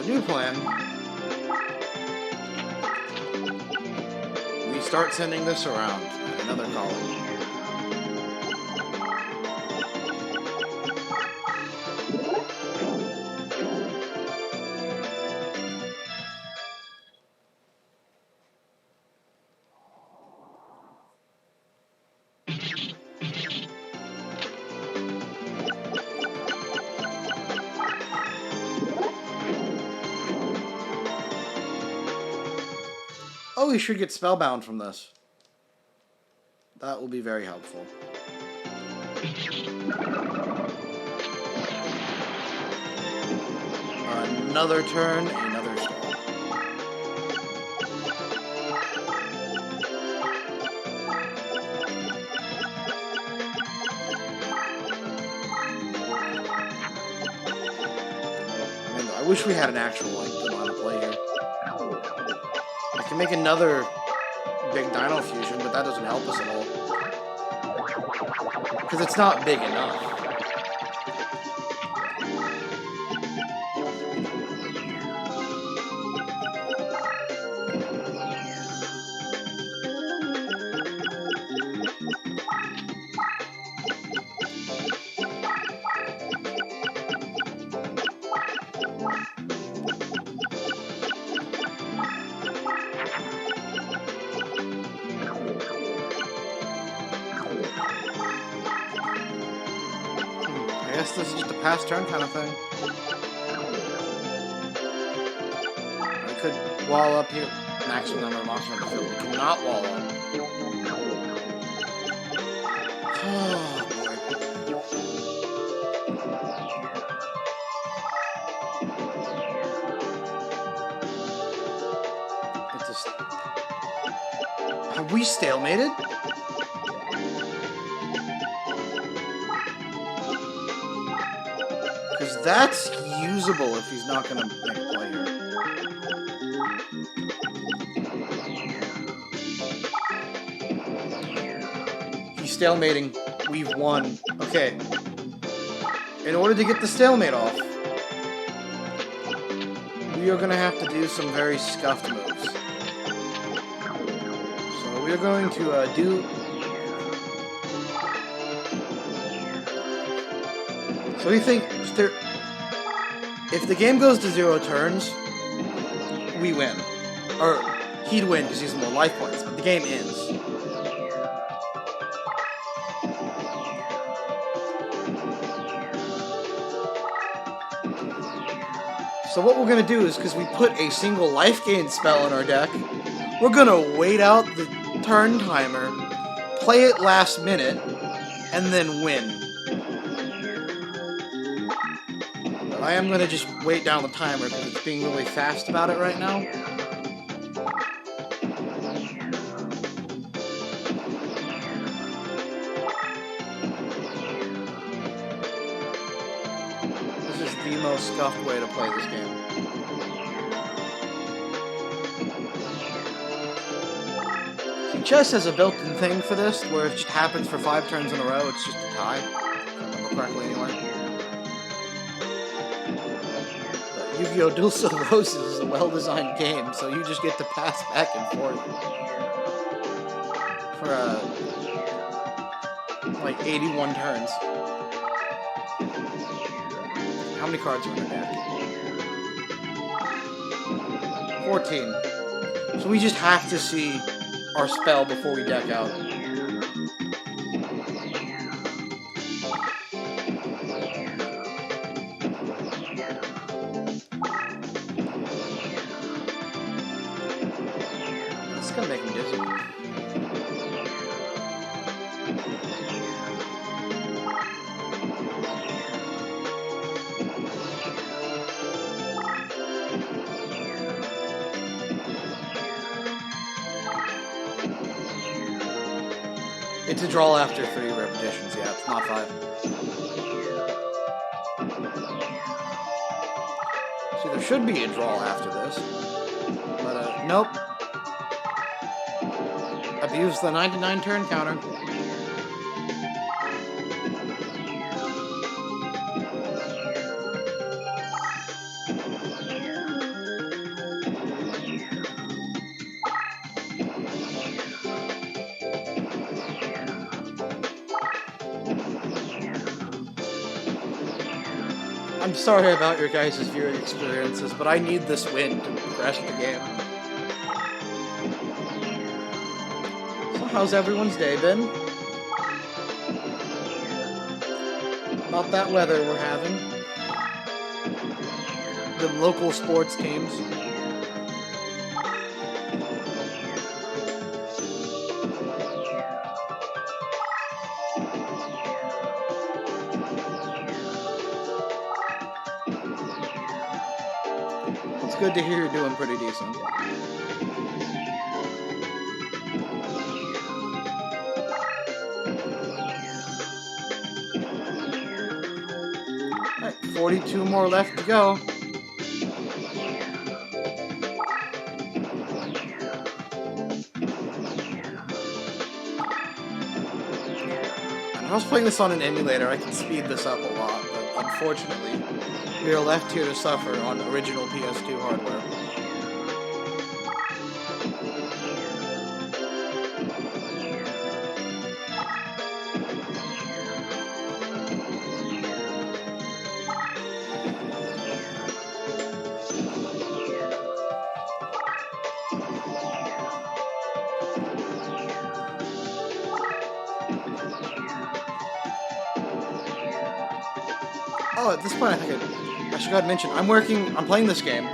New plan. We start sending this around at another column. Oh, we should get spellbound from this. That will be very helpful. Another turn, another stall. Man, I wish we had an actual amount of play here. I can make another big dino fusion, but that doesn't help us at all. Because it's not big enough. I guess this is just a pass turn kind of thing. I could wall up here. Maximum number of monsters on the field. We cannot wall up. Oh, boy. It's just... Have we stalemated? Because that's usable if he's not going to make a play here. stalemating, we've won. Okay. In order to get the stalemate off, we are going to have to do some very scuffed moves. So we are going to do... So we think if the game goes to 0 turns, we win. Or he'd win because he has more life points, but the game ends. So what we're going to do is, because we put a single life gain spell in our deck, we're going to wait out the turn timer, play it last minute, and then win. But I am going to just wait down the timer because it's being really fast about it right now. This is the most scuffed way to play this game. See, chess has a built-in thing for this, where if it happens for 5 turns in a row, it's just a tie. If I remember correctly, anyway. But Yu-Gi-Oh! Duels of the Roses is a well-designed game, so you just get to pass back and forth for, like 81 turns. How many cards are in our deck? 14. So we just have to see our spell before we deck out. That's gonna make me dizzy. It's a draw after 3 repetitions, yeah, it's not 5. See, there should be a draw after this. But, nope. Abuse the 99 turn counter. I'm sorry about your guys' viewing experiences, but I need this win to progress the game. So how's everyone's day been? About that weather we're having. The local sports teams. It's good to hear you're doing pretty decent. Alright, 42 more left to go. If I was playing this on an emulator, I could speed this up a lot, but unfortunately, we are left here to suffer on original PS2 hardware. Oh, at this point, I should go ahead and mention, I'm playing this game.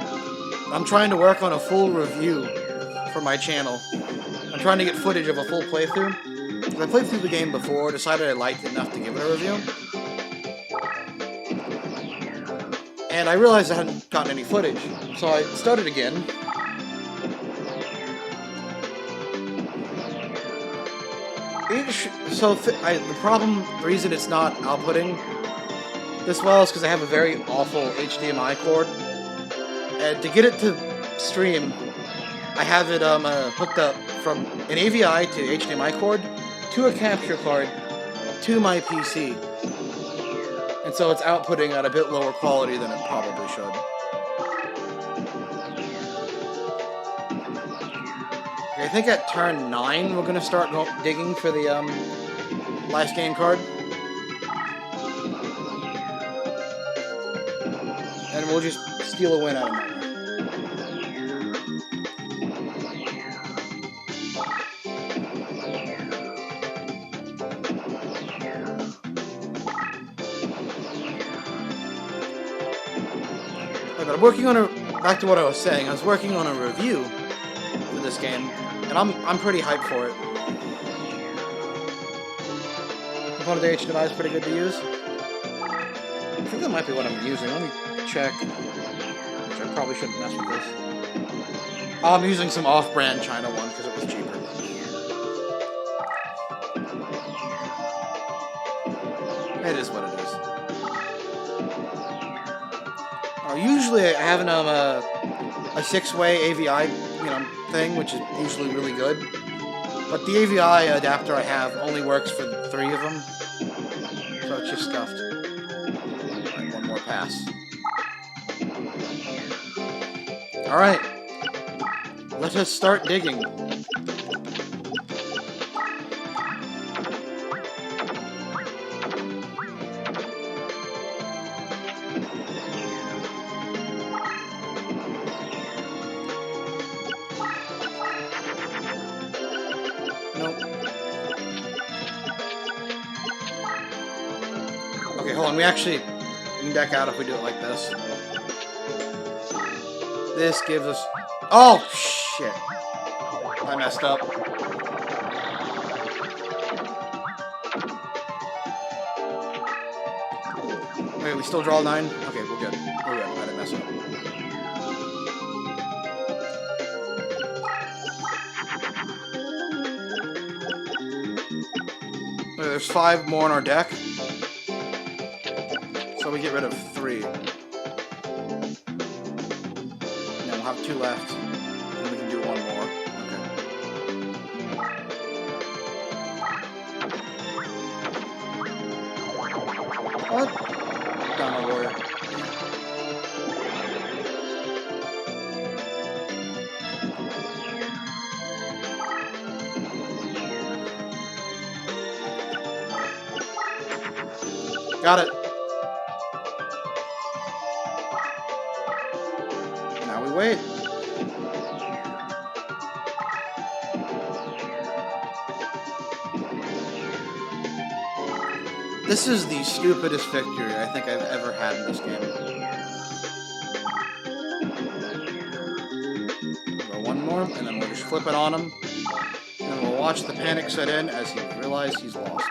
I'm trying to work on a full review for my channel. I'm trying to get footage of a full playthrough. I played through the game before, decided I liked it enough to give it a review. And I realized I hadn't gotten any footage, so I started again. The reason it's not outputting this well is because I have a very awful HDMI cord, and to get it to stream, I have it hooked up from an AVI to HDMI cord to a capture card to my PC. And so it's outputting at a bit lower quality than it probably should. Okay, I think at turn 9 we're gonna start digging for the last game card. And we'll just steal a win out of nowhere. But I'm working on back to what I was saying, I was working on a review for this game, and I'm pretty hyped for it. Component HDMI is pretty good to use. I think that might be what I'm using. Let me check. Which I probably shouldn't mess with this. Oh, I'm using some off-brand China one because it was cheaper. It is what it is. Usually I have a 6-way AVI, thing, which is usually really good. But the AVI adapter I have only works for 3 of them, so it's just scuffed. Alright, one more pass. Alright, let us start digging. Okay, hold on. We can deck out if we do it like this. This gives us... Oh, shit. I messed up. Wait, we still draw 9? Okay, we're good. We're good. I didn't mess up. Okay, there's 5 more in our deck. So we get rid of 3. And then we'll have 2 left. And we can do 1 more. Okay. What? Down a warrior. Got it. Now we wait. This is the stupidest victory I think I've ever had in this game. Go 1 more, and then we'll just flip it on him. And then we'll watch the panic set in as he realizes he's lost.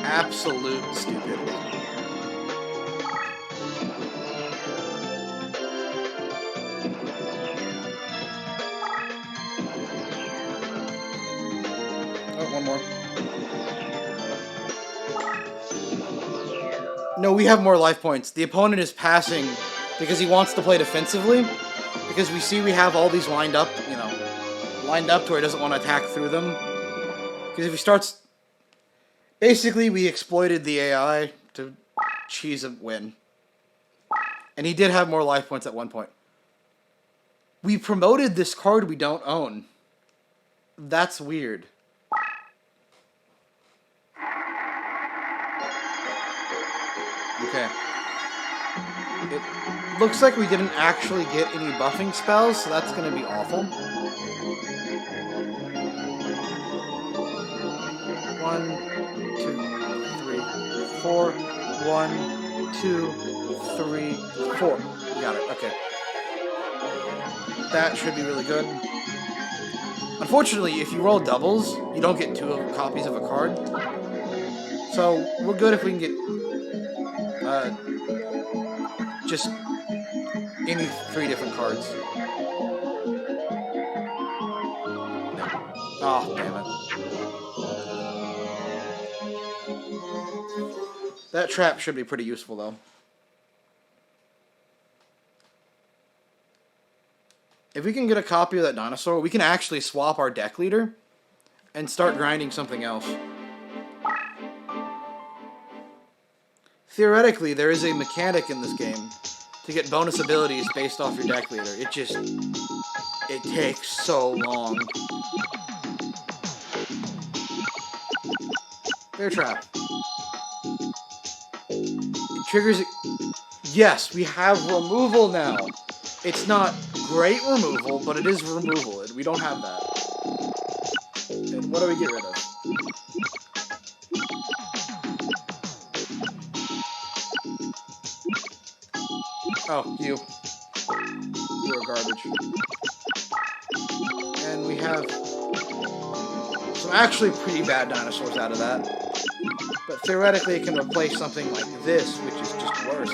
Absolute stupidity. Oh, 1 more. No, we have more life points. The opponent is passing because he wants to play defensively. Because we see we have all these lined up, lined up to where he doesn't want to attack through them. Because if he starts... Basically, we exploited the AI to cheese a win. And he did have more life points at one point. We promoted this card we don't own. That's weird. Okay. It looks like we didn't actually get any buffing spells, so that's going to be awful. 1, 2, 3, 4. 1, 2, 3, 4. Got it. Okay. That should be really good. Unfortunately, if you roll doubles, you don't get 2 copies of a card. So we're good if we can get just any 3 different cards. Oh, damn it. That trap should be pretty useful, though. If we can get a copy of that dinosaur, we can actually swap our deck leader and start grinding something else. Theoretically, there is a mechanic in this game to get bonus abilities based off your deck leader. It takes so long. Bear trap. It triggers it. Yes, we have removal now. It's not great removal, but it is removal. We don't have that. And what do we get rid of? Oh, you. You're garbage. And we have some actually pretty bad dinosaurs out of that. But theoretically it can replace something like this, which is just worse.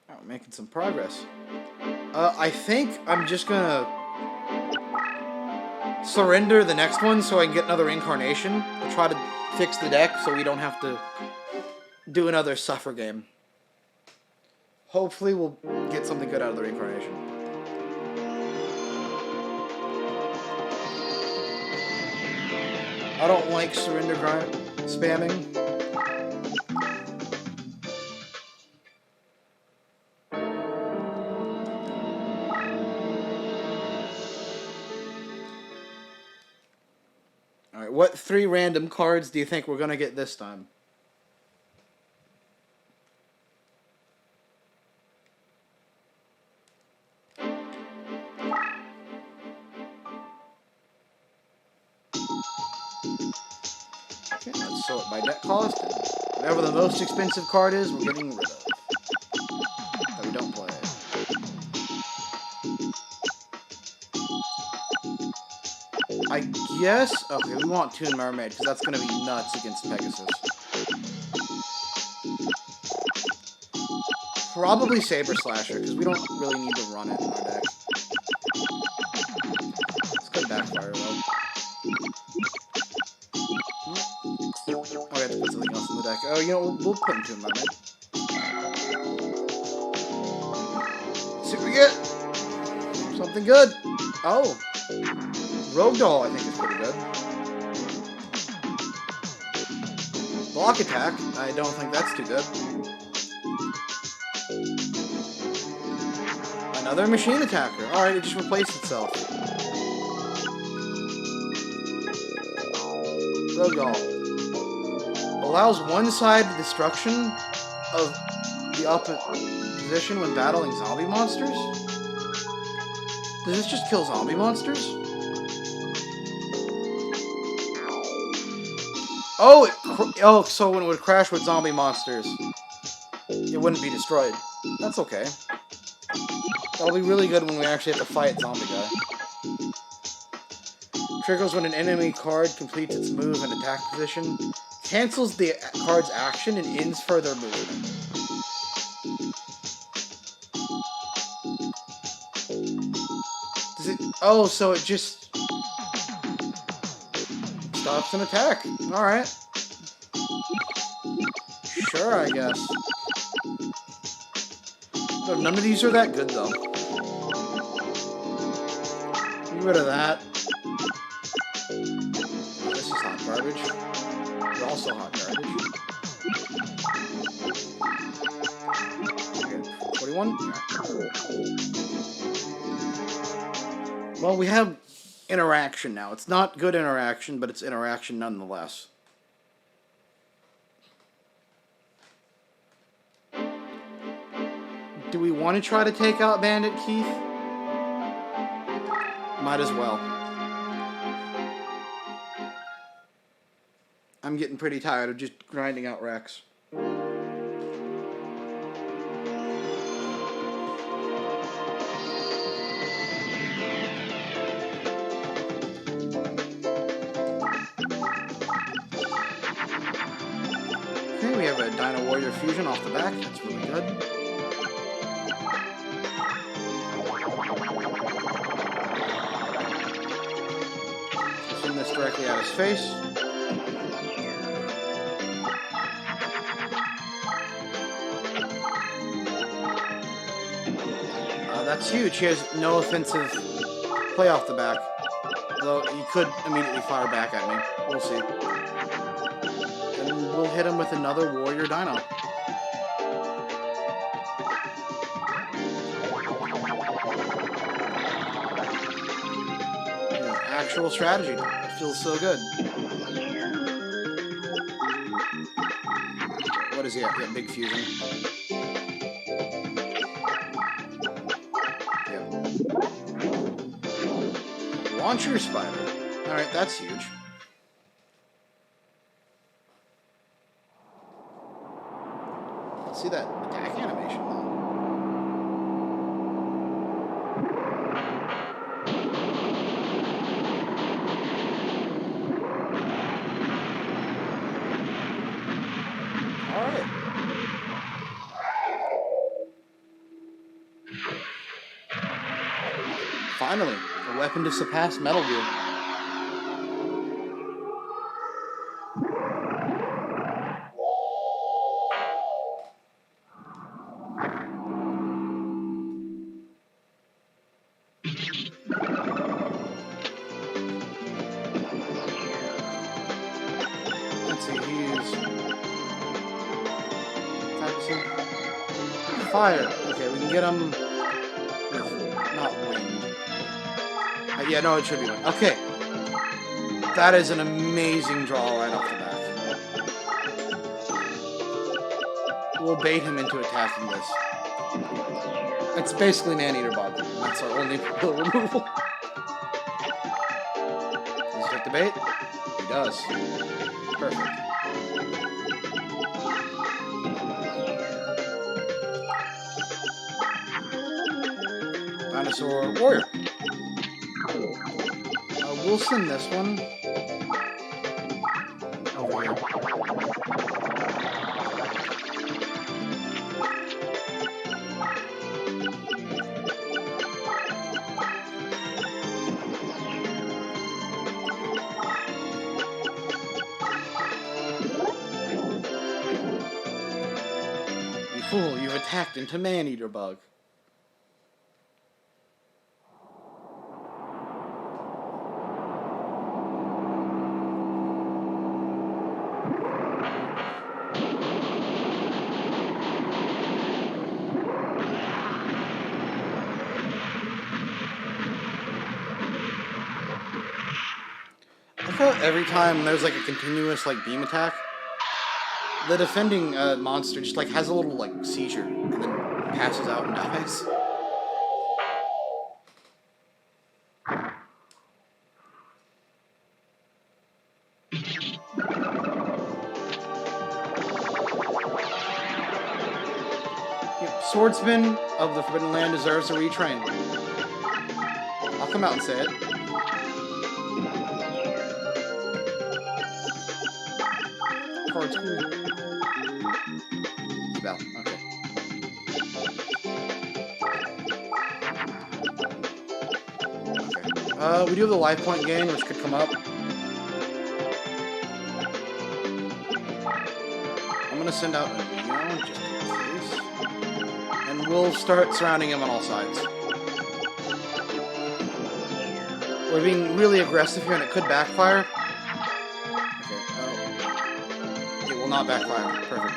Oh, making some progress. I think I'm just gonna surrender the next one so I can get another Reincarnation to try to fix the deck so we don't have to do another suffer game. Hopefully we'll get something good out of the Reincarnation. I don't like surrender grind spamming. Alright, what 3 random cards do you think we're gonna get this time? Okay, let's sort by deck cost. Whatever the most expensive card is, we're getting rid of. That we don't play. I guess... Okay, we want Toon Mermaid, because that's going to be nuts against Pegasus. Probably Saber Slasher, because we don't really need to run it in our deck. It's going to backfire, though. Oh, we have to put something else in the deck. Oh, you know, we'll put in Toon Mermaid. Let's see what we get. Something good. Oh. Rogue Doll, I think, is pretty good. Block attack, I don't think that's too good. Another machine attacker. Alright, it just replaced itself. Rogue Doll. Allows one-sided destruction of the opposition when battling zombie monsters? Does this just kill zombie monsters? Oh, so when it would crash with zombie monsters, it wouldn't be destroyed. That's okay. That'll be really good when we actually have to fight zombie guy. Triggers when an enemy card completes its move and attack position, cancels the card's action, and ends further movement. Does it... Oh, so it just... stops an attack. Alright. Sure, I guess. No, none of these are that good, though. Get rid of that. Oh, this is hot garbage. It's also hot garbage. Okay, 41? Yeah. Well, we have interaction now. It's not good interaction, but it's interaction nonetheless. Do we want to try to take out Bandit Keith? Might as well. I'm getting pretty tired of just grinding out Rex. Okay, we have a Dino Warrior Fusion off the back. That's really good. directly at his face. That's huge. He has no offensive play off the back. Though he could immediately fire back at me. We'll see. And we'll hit him with another Warrior Dino. Actual strategy. It feels so good. What is he at? Yeah, big fusion. Yep. Launcher spider. Alright, that's huge. Let's see that attack animation though. Finally, a weapon to surpass Metal Gear. Let's see, he's practicing fire. Okay, we can get him with not wind. Yeah, no, it should be one. Okay. That is an amazing draw right off the bat. We'll bait him into attacking this. It's basically Man-Eater Bug. That's our only real removal. Does he take the bait? He does. Perfect. Dinosaur Warrior. We'll send this one over here. You fool, you've attacked into Man-Eater Bug. Every time there's like a continuous like beam attack, the defending monster just like has a little like seizure and then passes out and dies. Swordsman of the Forbidden Land deserves a retrain. I'll come out and say it. Cards cool. Bell. Okay. Okay. We do have the life point gain, which could come up. I'm gonna send out a Yugioh just in case, and we'll start surrounding him on all sides. We're being really aggressive here, and it could backfire. Not backfire. Perfect.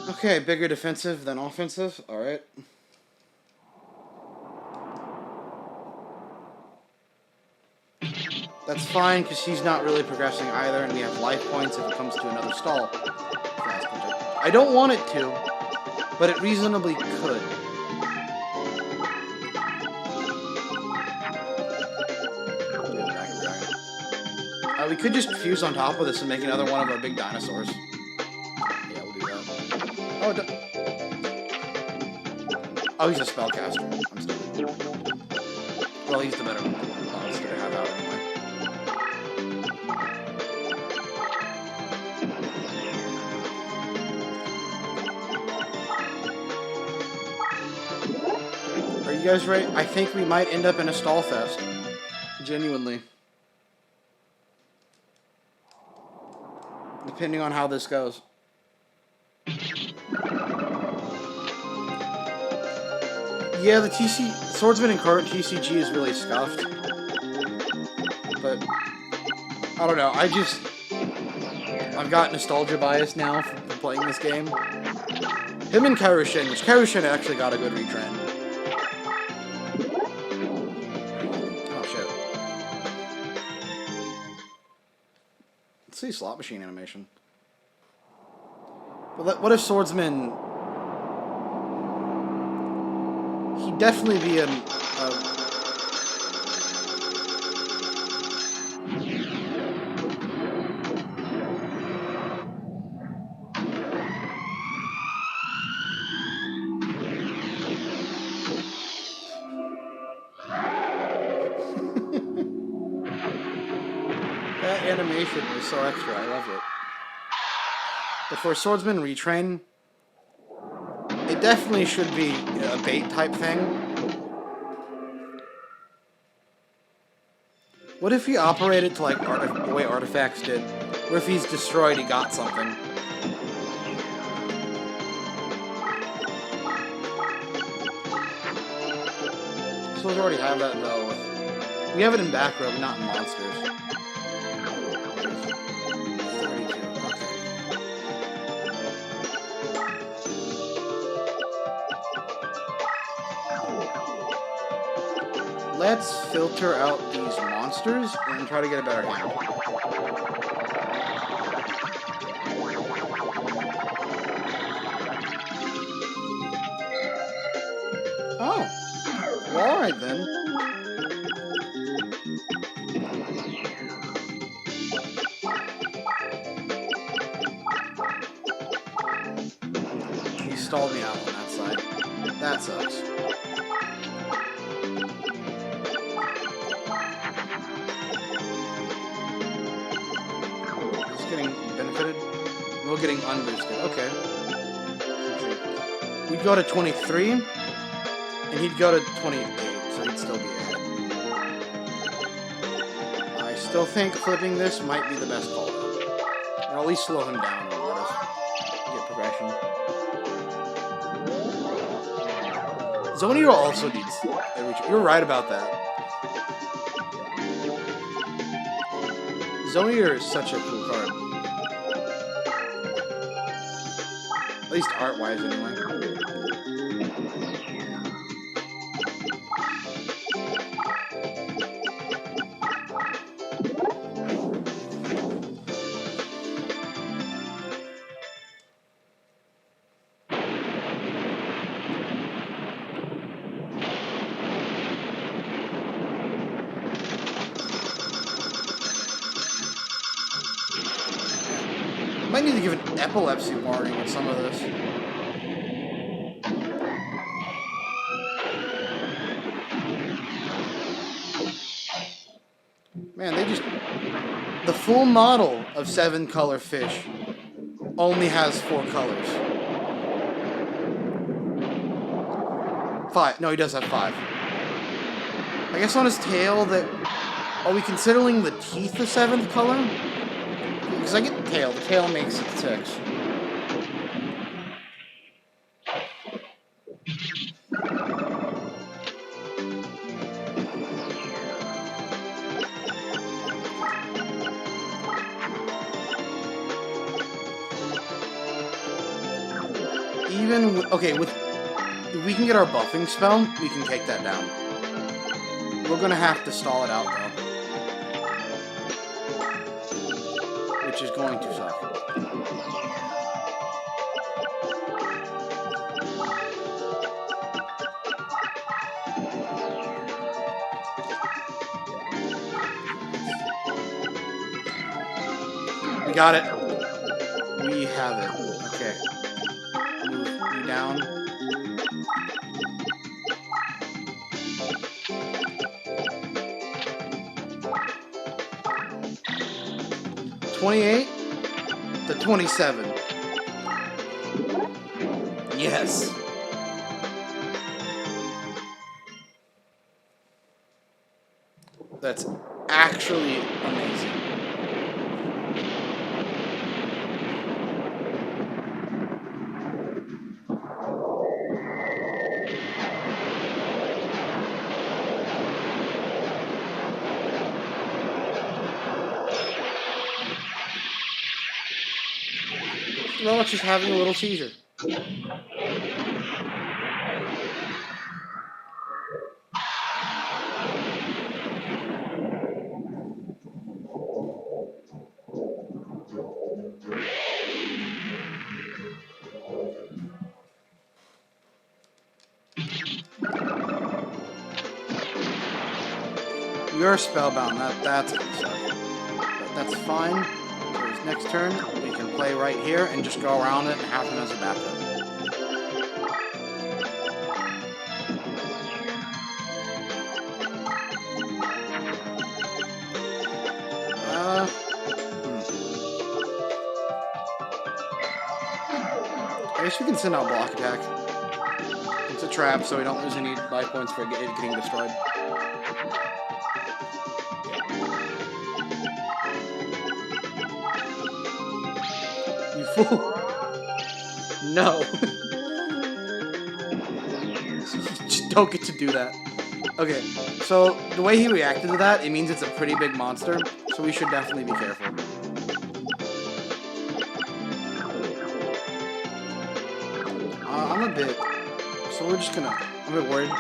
Okay, bigger defensive than offensive. Alright. That's fine, because she's not really progressing either, and we have life points if it comes to another stall. I don't want it to, but it reasonably could. We could just fuse on top of this and make another one of our big dinosaurs. Yeah, we'll do that. Oh, he's a spellcaster. I'm stupid. Well, he's the better monster to have out anyway. Are you guys ready? I think we might end up in a stall fest. Genuinely. Depending on how this goes. Yeah, the Swordsman and current TCG is really scuffed. But, I don't know, I've got nostalgia bias now from playing this game. Him and Kairyu-Shin, which Kairyu-Shin actually got a good retrend. Oh, shit. Let's see slot machine animation. But what if Swordsman... He'd definitely be that animation was so extra, I love it. But for a Swordsman retrain, it definitely should be a bait type thing. What if he operated to like the way Artifacts did? Or if he's destroyed, he got something. So we already have that though. We have it in back row, but not in monsters. Let's filter out these monsters and try to get a better hand. Oh. Well, alright then. He stalled me out on that side. That sucks. Benefited? We're getting unboosted. Okay. We'd go to 23, and he'd go to 28, so he'd still be ahead. I still think flipping this might be the best call, though. Or at least slow him down and let us get progression. Zonio also needs a reach. You're right about that. Zonio is such a cool card. At least art-wise, anyway. Might need to give an epilepsy warning with some of this. Man, they just... The full model of 7-color fish only has 4 colors. 5. No, he does have 5. I guess on his tail that... Are we considering the teeth the 7th color? Because I get the tail. The tail makes it 6. Even okay, if we can get our buffing spell, we can take that down. We're gonna have to stall it out though, which is going to suck. We got it. We have it. Okay. Move you down. $28 to $27. Yes. that's actually amazing. Robot's just having a little seizure. You're spellbound. That's gonna suck. But that's fine. For his next turn, we can play right here and just go around it and have him as a backup. I guess we can send out block attack. It's a trap, so we don't lose any life points for it getting destroyed. You fool! No! Just don't get to do that. Okay, so the way he reacted to that, it means it's a pretty big monster, so we should definitely be careful. I'm a bit... So we're just gonna... I'm a bit worried.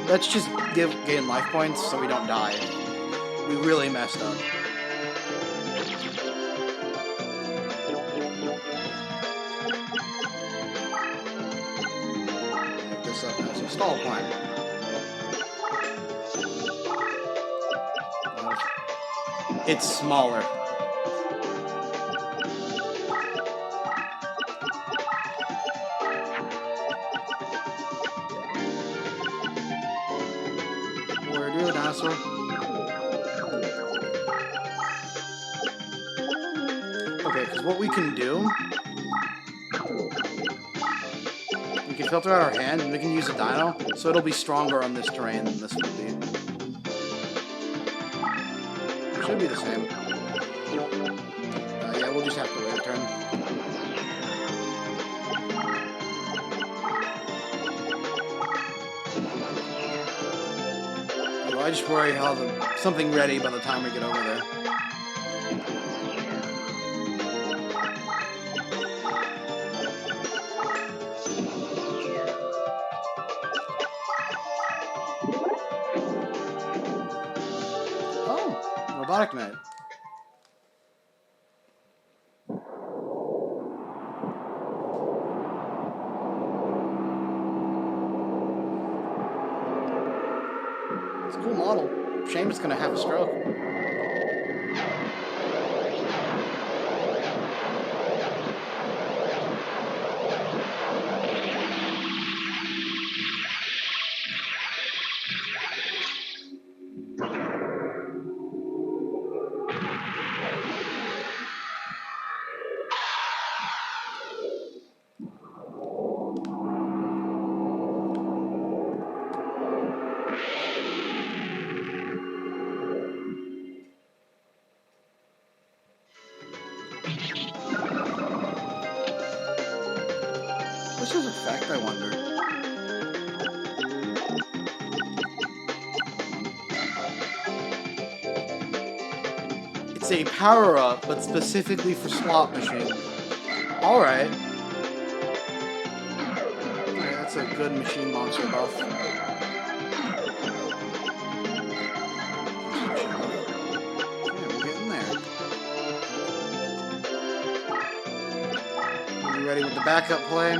Let's just gain life points so we don't die. We really messed up. Pick this up as a stall climb. It's smaller. Dinosaur. Okay, because what we can do, we can filter out our hand and we can use a dino, so it'll be stronger on this terrain than this would be. It should be the same. Yeah, we'll just have to wait a turn. I just worry I'll have something ready by the time we get over there. Oh, robotic knight. It's a cool model. Shame it's gonna have a stroke. What's his effect, I wonder? It's a power-up, but specifically for slot machines. Alright. Okay, that's a good machine monster buff. Yeah, we're getting there. Are you ready with the backup play?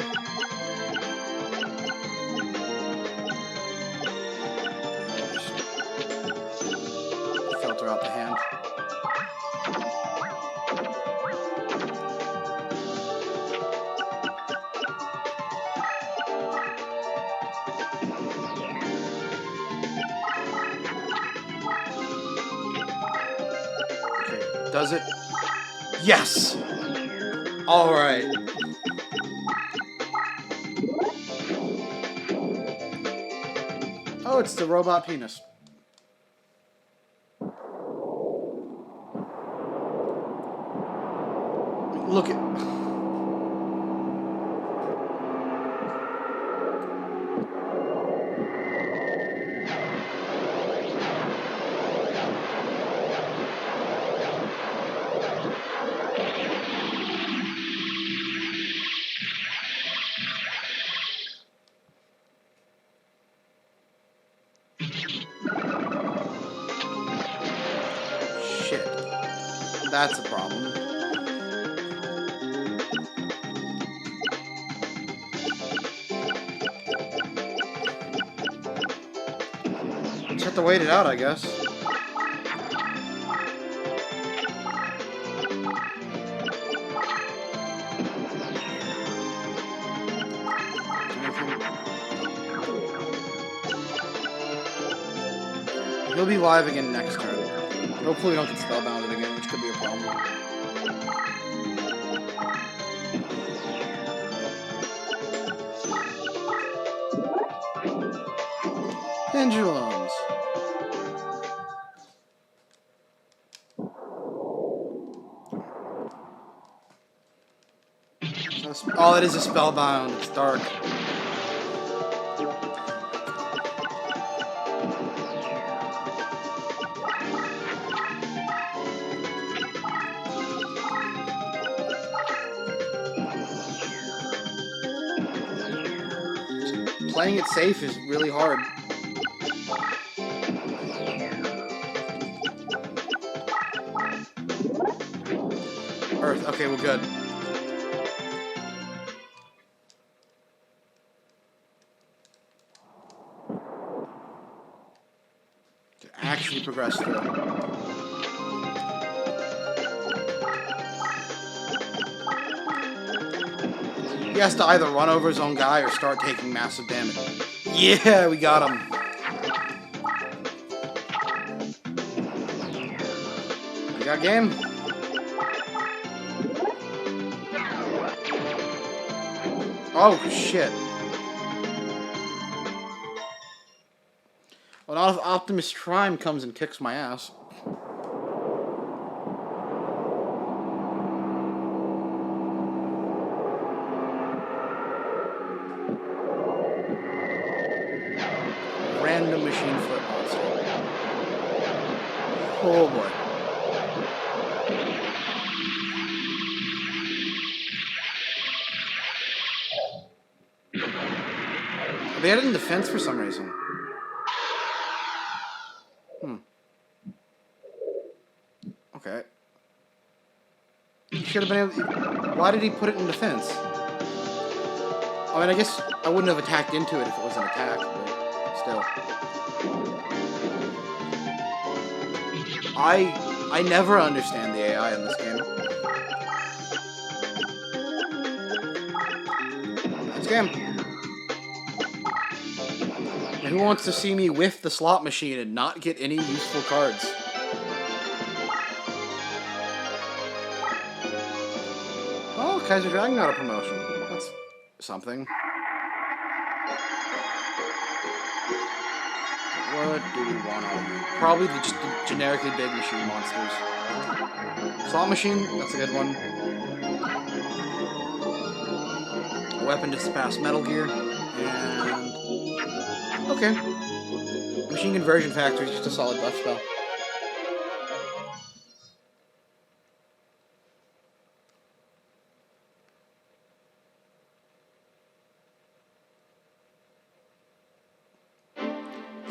Filter out the hand. Okay, does it? Yes! Alright. Oh, it's the robot penis. Look at... Shit. That's a problem. Just have to wait it out, I guess. He'll be live again next turn. Hopefully we don't get spellbounded again, which could be a problem. Pendulums. Oh, it is a spellbound. It's dark. Playing it safe is really hard. Earth. Okay, we're good. To actually progress through. He has to either run over his own guy or start taking massive damage. Yeah, we got him. We got game. Oh, shit. Well, not if Optimus Prime comes and kicks my ass. Random machine foot monster. Oh boy. They had it in defense for some reason. Okay. He should have been able to... Why did he put it in defense? I mean, I guess I wouldn't have attacked into it if it was an attack, but still. I never understand the AI in this game. That's game. Who wants to see me whiff the slot machine and not get any useful cards? Oh, Kaiser Dragon got a promotion. That's something. What do we want out of you? Probably just the generically big machine monsters. Slot machine, that's a good one. Weapon to surpass Metal Gear. And... okay. Machine Conversion Factory is just a solid buff spell.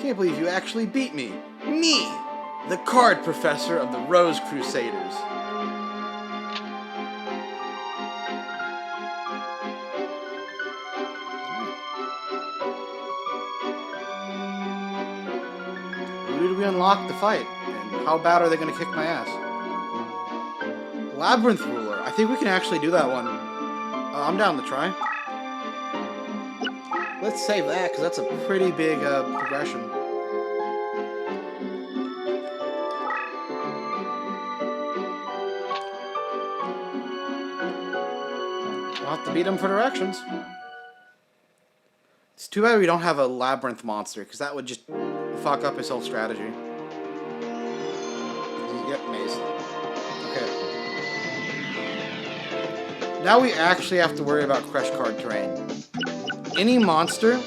Can't believe you actually beat me. Me! The card professor of the Rose Crusaders. Who did we unlock the fight? And how bad are they going to kick my ass? Labyrinth Ruler. I think we can actually do that one. I'm down to try. Let's save that, because that's a pretty big progression. We'll have to beat him for directions. It's too bad we don't have a Labyrinth monster, because that would just fuck up his whole strategy. Yep, maze. Okay. Now we actually have to worry about crush card terrain. Any monster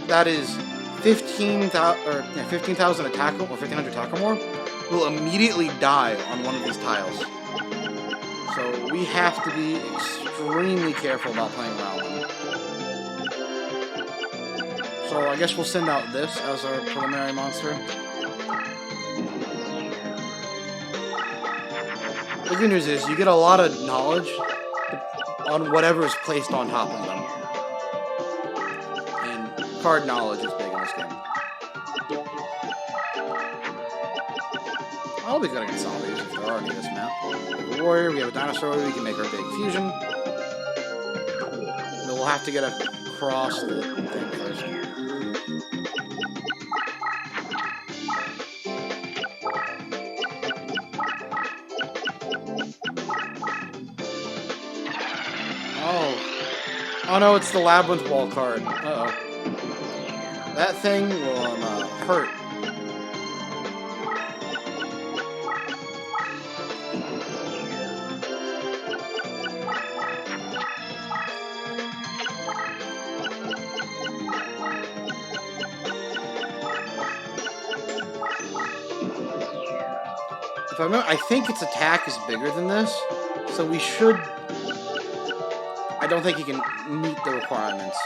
that is 15,000 attack or 1,500 attack or more will immediately die on one of these tiles. So we have to be extremely careful about playing around them. So I guess we'll send out this as our preliminary monster. The good news is you get a lot of knowledge on whatever is placed on top of them. And card knowledge is big in this game. I'll be good against some of these if there are any in this map. We have a warrior, we have a dinosaur, we can make our big fusion. Then we'll have to get across the thing first. Oh no, it's the Labyrinth Wall card. Uh-oh. That thing will hurt. If I remember, I think its attack is bigger than this, so we should... I don't think he can meet the requirements.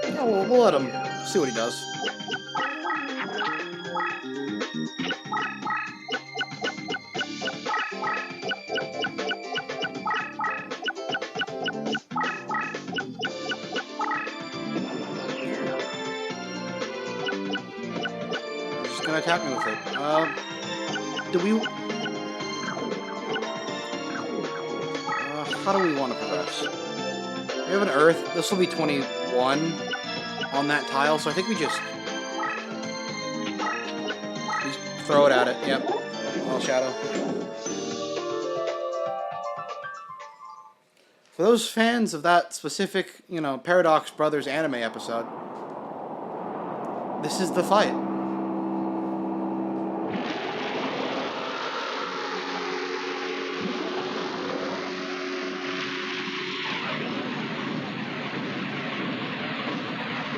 Yeah, we'll let him see what he does. He's gonna attack me with it. Do we... how do we want to progress? We have an Earth. This will be 21 on that tile, so I think we just throw it at it. Yep. All shadow. For those fans of that specific, Paradox Brothers anime episode, this is the fight.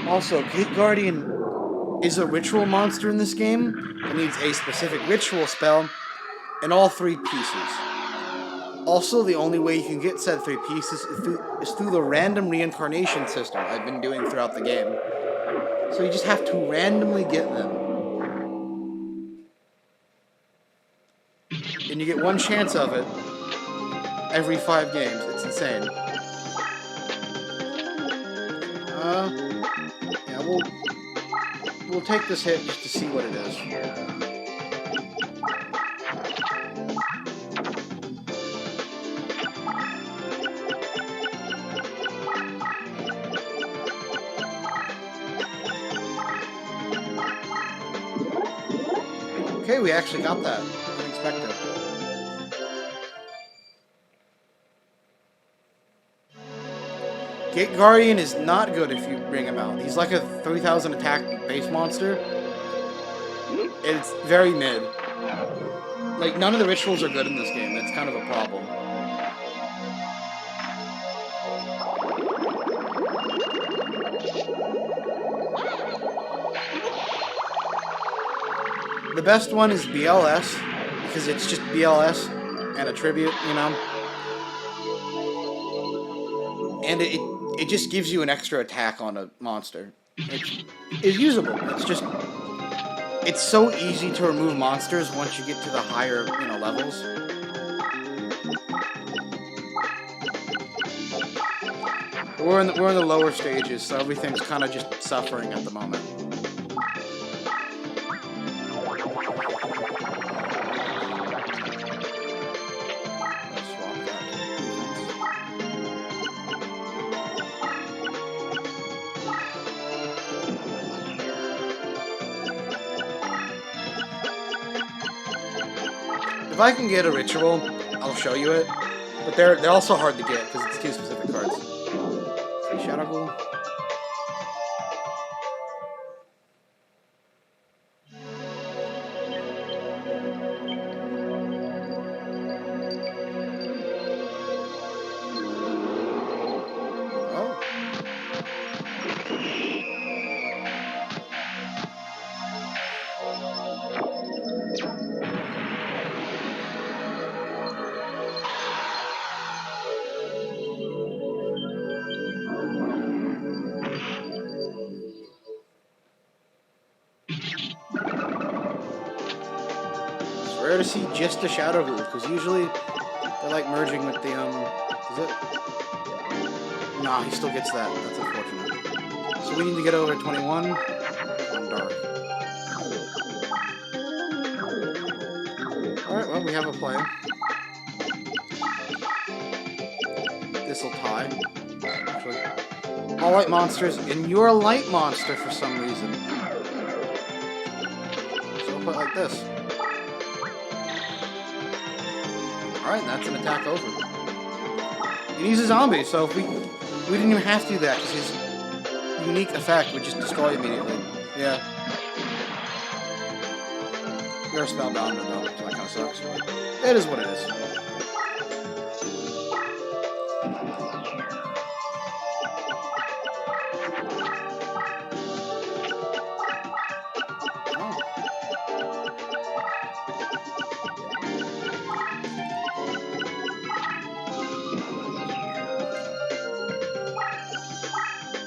Also, Gate Guardian is a ritual monster in this game that needs a specific ritual spell and all 3 pieces. Also, the only way you can get said 3 pieces is through the random reincarnation system I've been doing throughout the game. So you just have to randomly get them. And you get 1 chance of it every 5 games. It's insane. Yeah, we'll take this hit just to see what it is. Okay, we actually got that. Unexpected. Gate Guardian is not good if you bring him out. He's like a 3,000 attack base monster. It's very mid. Like, none of the rituals are good in this game. That's kind of a problem. The best one is BLS, because it's just BLS and a tribute, And it just gives you an extra attack on a monster. It's usable. It's so easy to remove monsters once you get to the higher, levels. We're in the lower stages, so everything's kind of just suffering at the moment. If I can get a ritual, I'll show you it. But they're also hard to get because it's 2 specific cards. Shadow Ghoul. rare to see just a Shadow Groove, because usually they like merging with the, is it? Nah, he still gets that. That's unfortunate. So we need to get over 21 on Dark. Alright, well, we have a play. This'll tie, actually. All light monsters, and you're a light monster for some reason. So we'll put it like this. Alright, that's an attack over. And he's a zombie, so if we didn't even have to do that, because his unique effect would just destroy immediately. Yeah. You're a spellbounder, though, so that kind of sucks. It is what it is.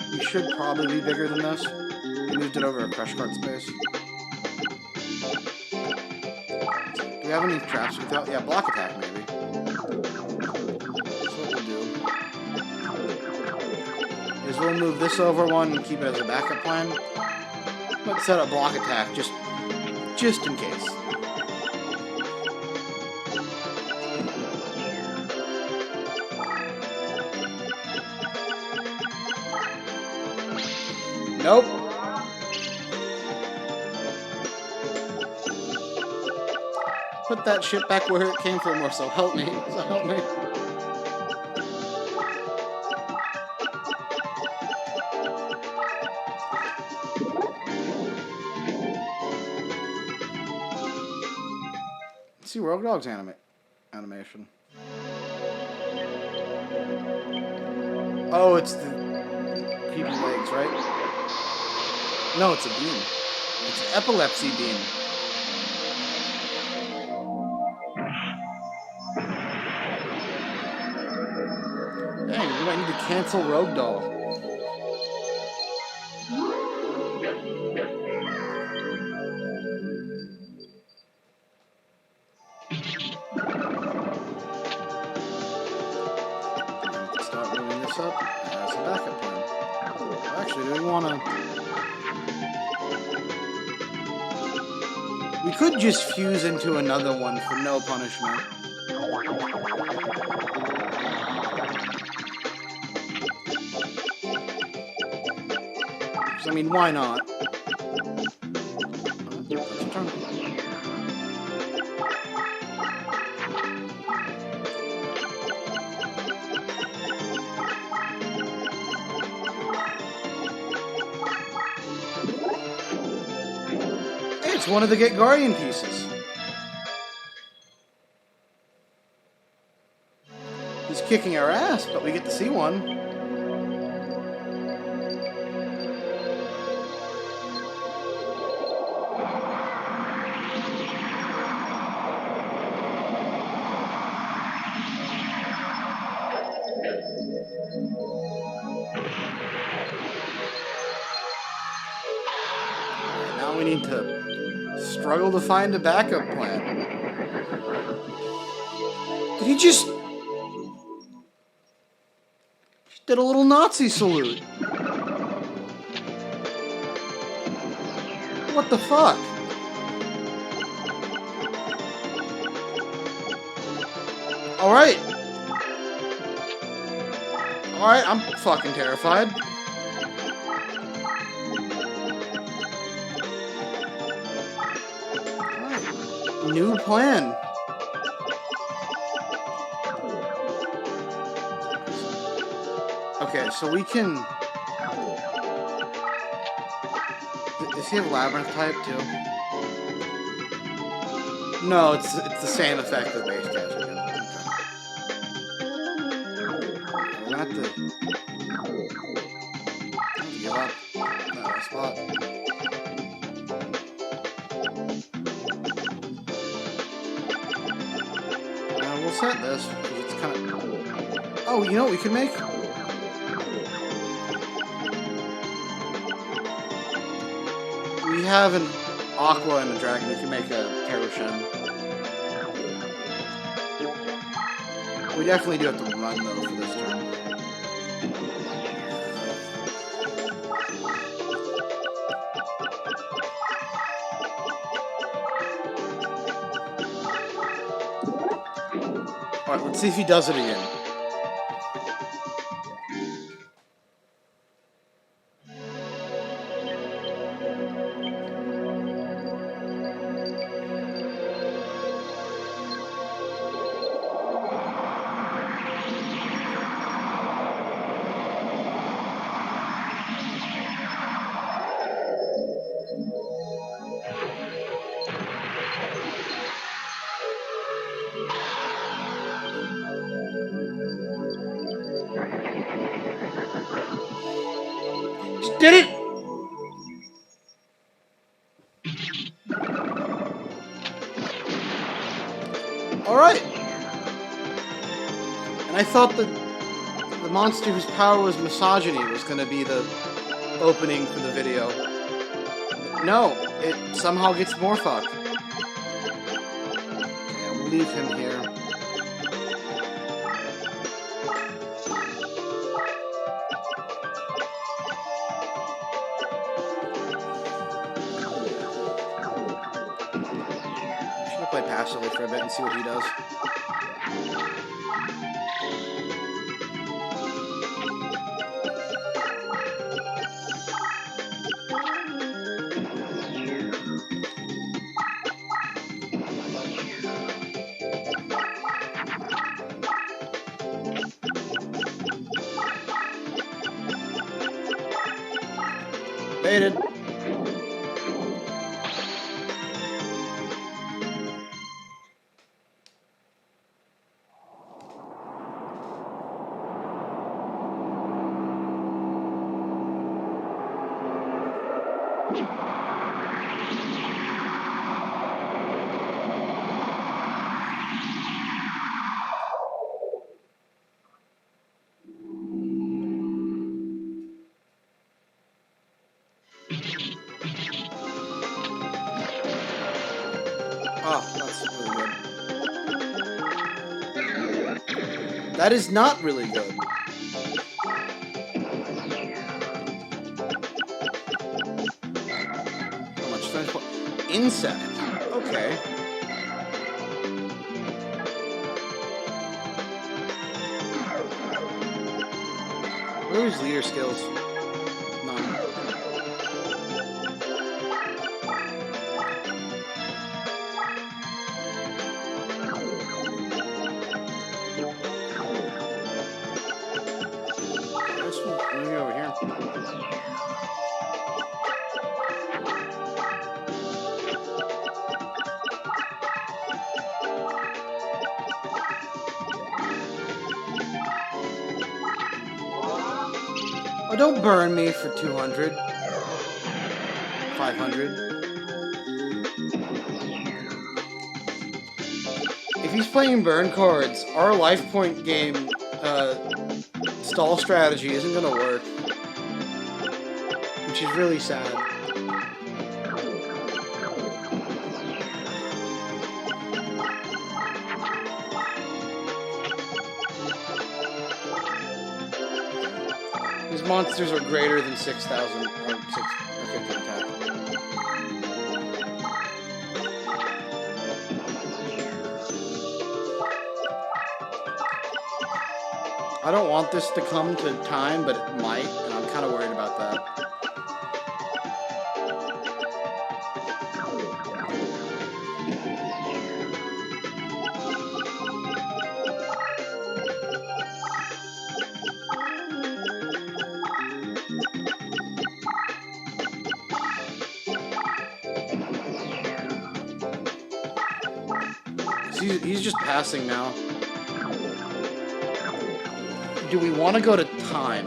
We should probably be bigger than this. We moved it over a crush card space. Do we have any traps without? Yeah, block attack maybe. That's what we'll do. Is we'll move this over one and keep it as a backup plan. Let's set up block attack just in case. Nope. Put that shit back where it came from, or so help me. So help me. Let's see Rogue Dog's animation. Oh, it's the creepy legs, right? No, it's a beam. It's an epilepsy beam. Dang, we might need to cancel Rogue Doll. Start moving this up as a backup plan. Actually, do we want to... We could just fuse into another one for no punishment. I mean, why not? It's one of the Get Guardian pieces. He's kicking our ass, but we get to see one. Now we need to struggle to find a backup plan. Did he just did a little Nazi salute? What the fuck? Alright. Alright, I'm fucking terrified. Alright. New plan. Okay, so we can... Does he have Labyrinth type too? No, it's the same effect as base cast. Okay. We're gonna have to give up that spot. We'll set this because it's kind of... Oh, you know what we can make? We have an Aqua and a Dragon. We can make a Terror Shen. We definitely do have to run, though, for this turn. Alright, let's see if he does it again. Did it! Alright. And I thought that the monster whose power was misogyny was going to be the opening for the video. No, it somehow gets more fucked. Okay, we'll leave him here. Play passively for a bit and see what he does. Baited. Oh, that's really good. That is not really good. How much French point? Insect. Okay. What are his leader skills? None. Maybe over here. Oh, don't burn me for 200. 500. If he's playing burn cards, our life point game stall strategy isn't gonna work, which is really sad. His monsters are greater than 6,000 or 50 attack. I don't want this to come to time, but it might, and I'm kind of worried about that. He's just passing now. Do we want to go to time?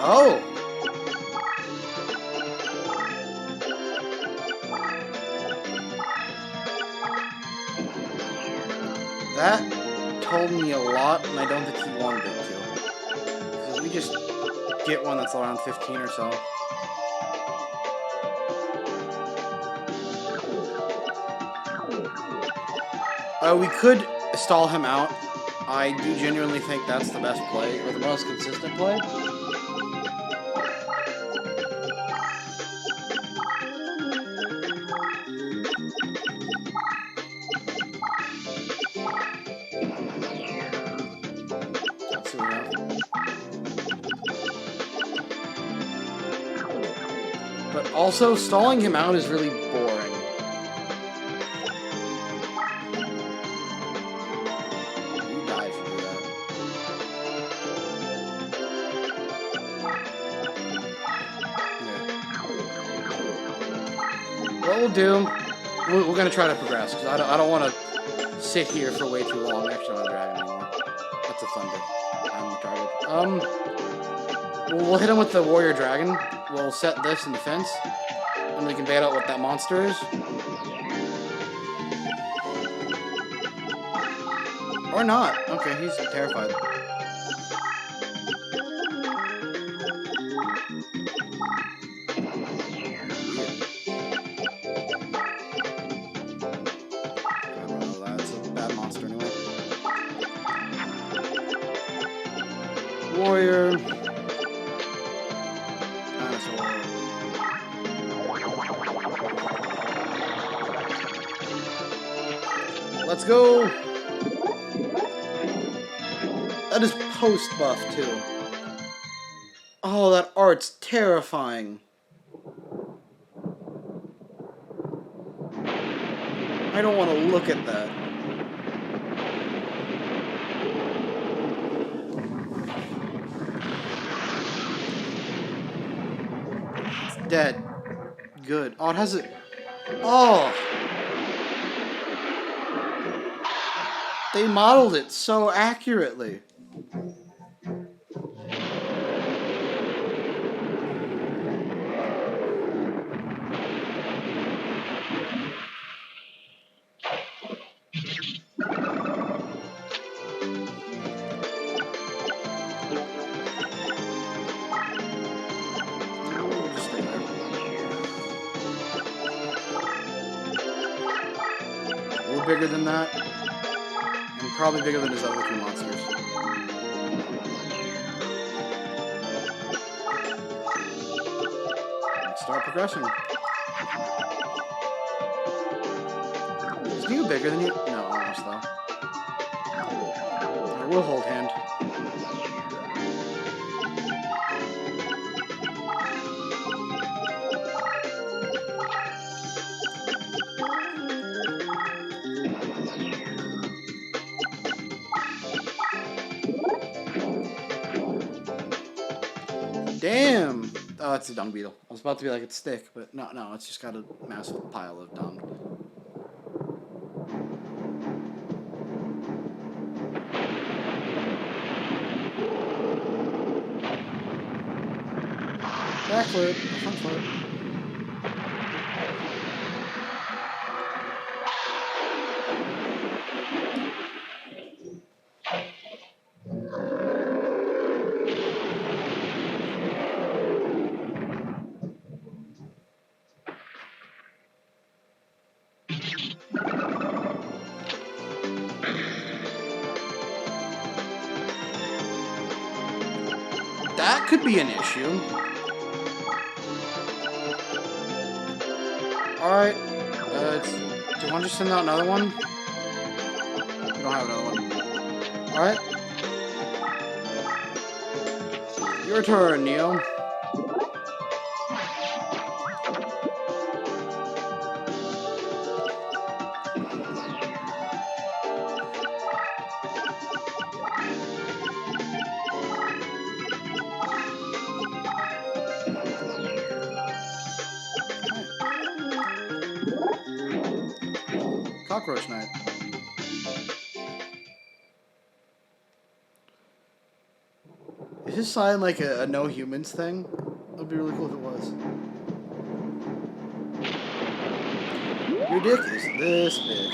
Oh! That told me a lot, and I don't think he wanted it to. Because we just get one that's around 15 or so. We could stall him out. I do genuinely think that's the best play, or the most consistent play. Let's see what we have. But also, stalling him out is really boring. You die if you do that. Okay. What we'll do, we're gonna try to progress, because I don't want to sit here for way too long. Actually, not a dragon anymore. That's a thunder. I'm retarded. We'll hit him with the warrior dragon. We'll set this in the fence, and we can bait out what that monster is. Or not. Okay, he's terrified. That's a bad monster anyway. Warrior. Dinosaur. Let's go. That is post buff too. Oh, that art's terrifying. I don't want to look at that. It's dead. Good. Oh, it has it. Oh! They modeled it so accurately. We're bigger than that. And probably bigger than his other two monsters. Let's start progressing. Is you bigger than you? No, almost though. Right, we'll hold hand. Damn! Oh, it's a dung beetle. I was about to be like, it's thick, but no, it's just got a massive pile of dung. Backflip, front flip. That could be an issue. Alright. Do you want to just send out another one? We don't have another one. Alright. Your turn, Neo. Cockroach Knight. Is this sign like a no humans thing? That would be really cool if it was. Your dick is this big.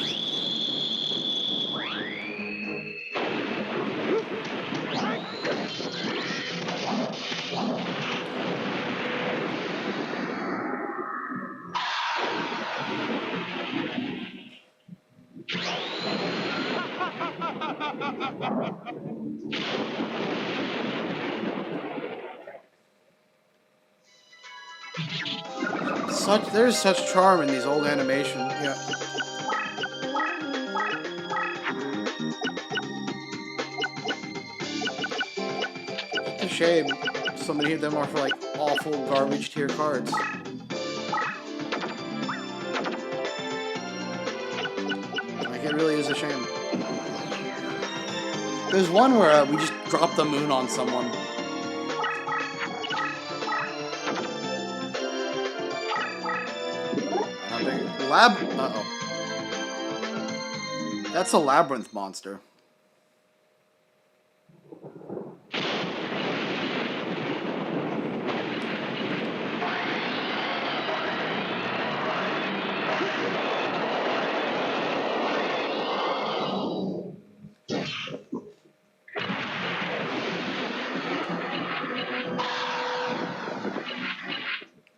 There's such charm in these old animations. Yeah. It's a shame so many of them are for like awful garbage tier cards. Like it really is a shame. There's one where we just dropped the moon on someone. Uh-oh. That's a labyrinth monster.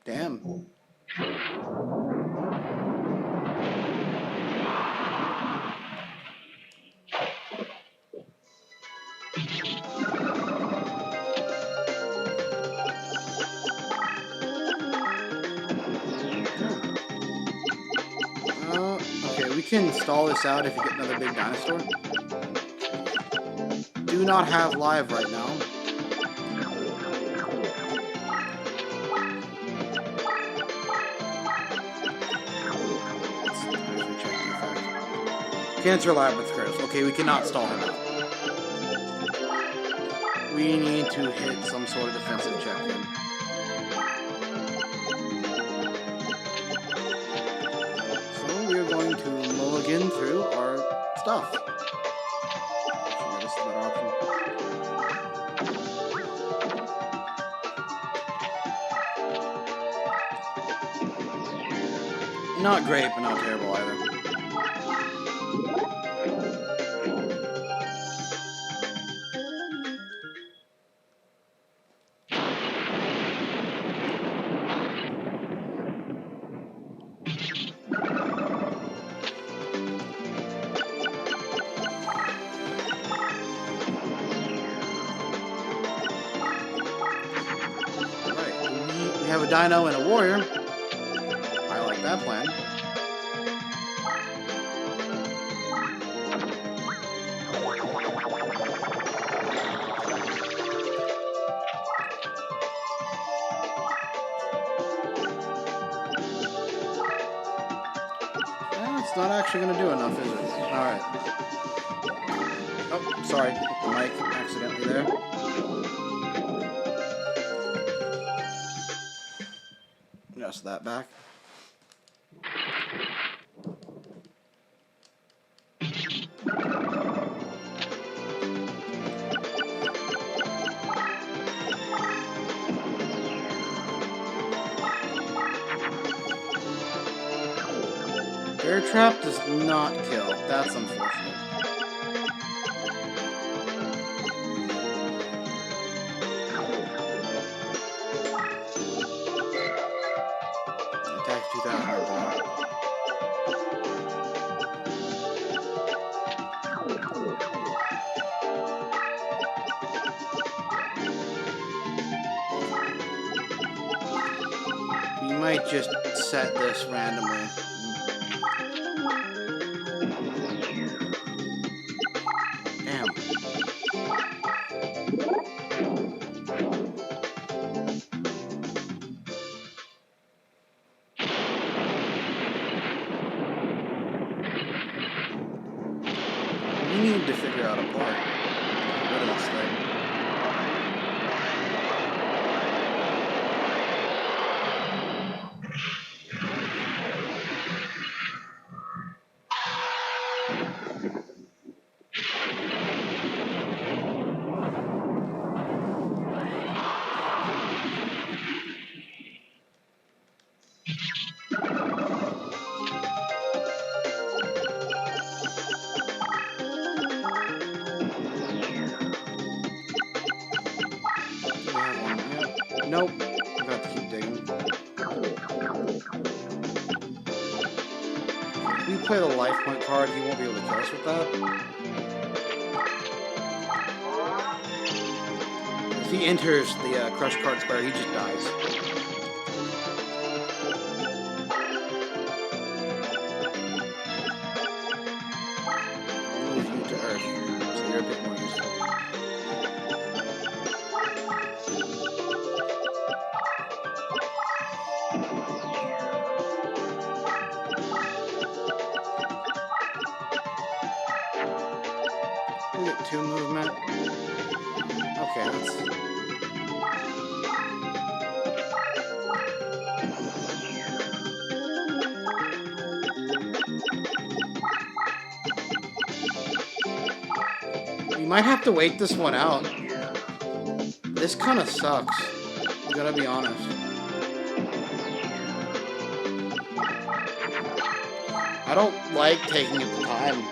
Damn. Okay, we can stall this out if you get another big dinosaur. Do not have live right now. Cancer Labyrinth Curse. Okay, we cannot stall him out. We need to hit some sort of defensive check in. So we're going to mulligan through our stuff. Actually, this is a better option. Not great, but not terrible either. We have a dino and a warrior. I like that plan. It's not actually going to do enough, is it? Alright. Oh, sorry. Hit the mic accidentally there. Adjust that back. Bear Trap does not kill. That's unfortunate. Attack 2000. We might just set this randomly. Damn. We need to figure out a play. Get rid of this thing. Nope. I got to keep digging. If we play the life point card, he won't be able to kill us with that. he enters the crush card square, he just dies. Move you to Earth, so you're a bit more useful. We get 2 movement. Okay, that's... You might have to wait this one out. This kind of sucks. I'm gonna be honest. I don't like taking the time.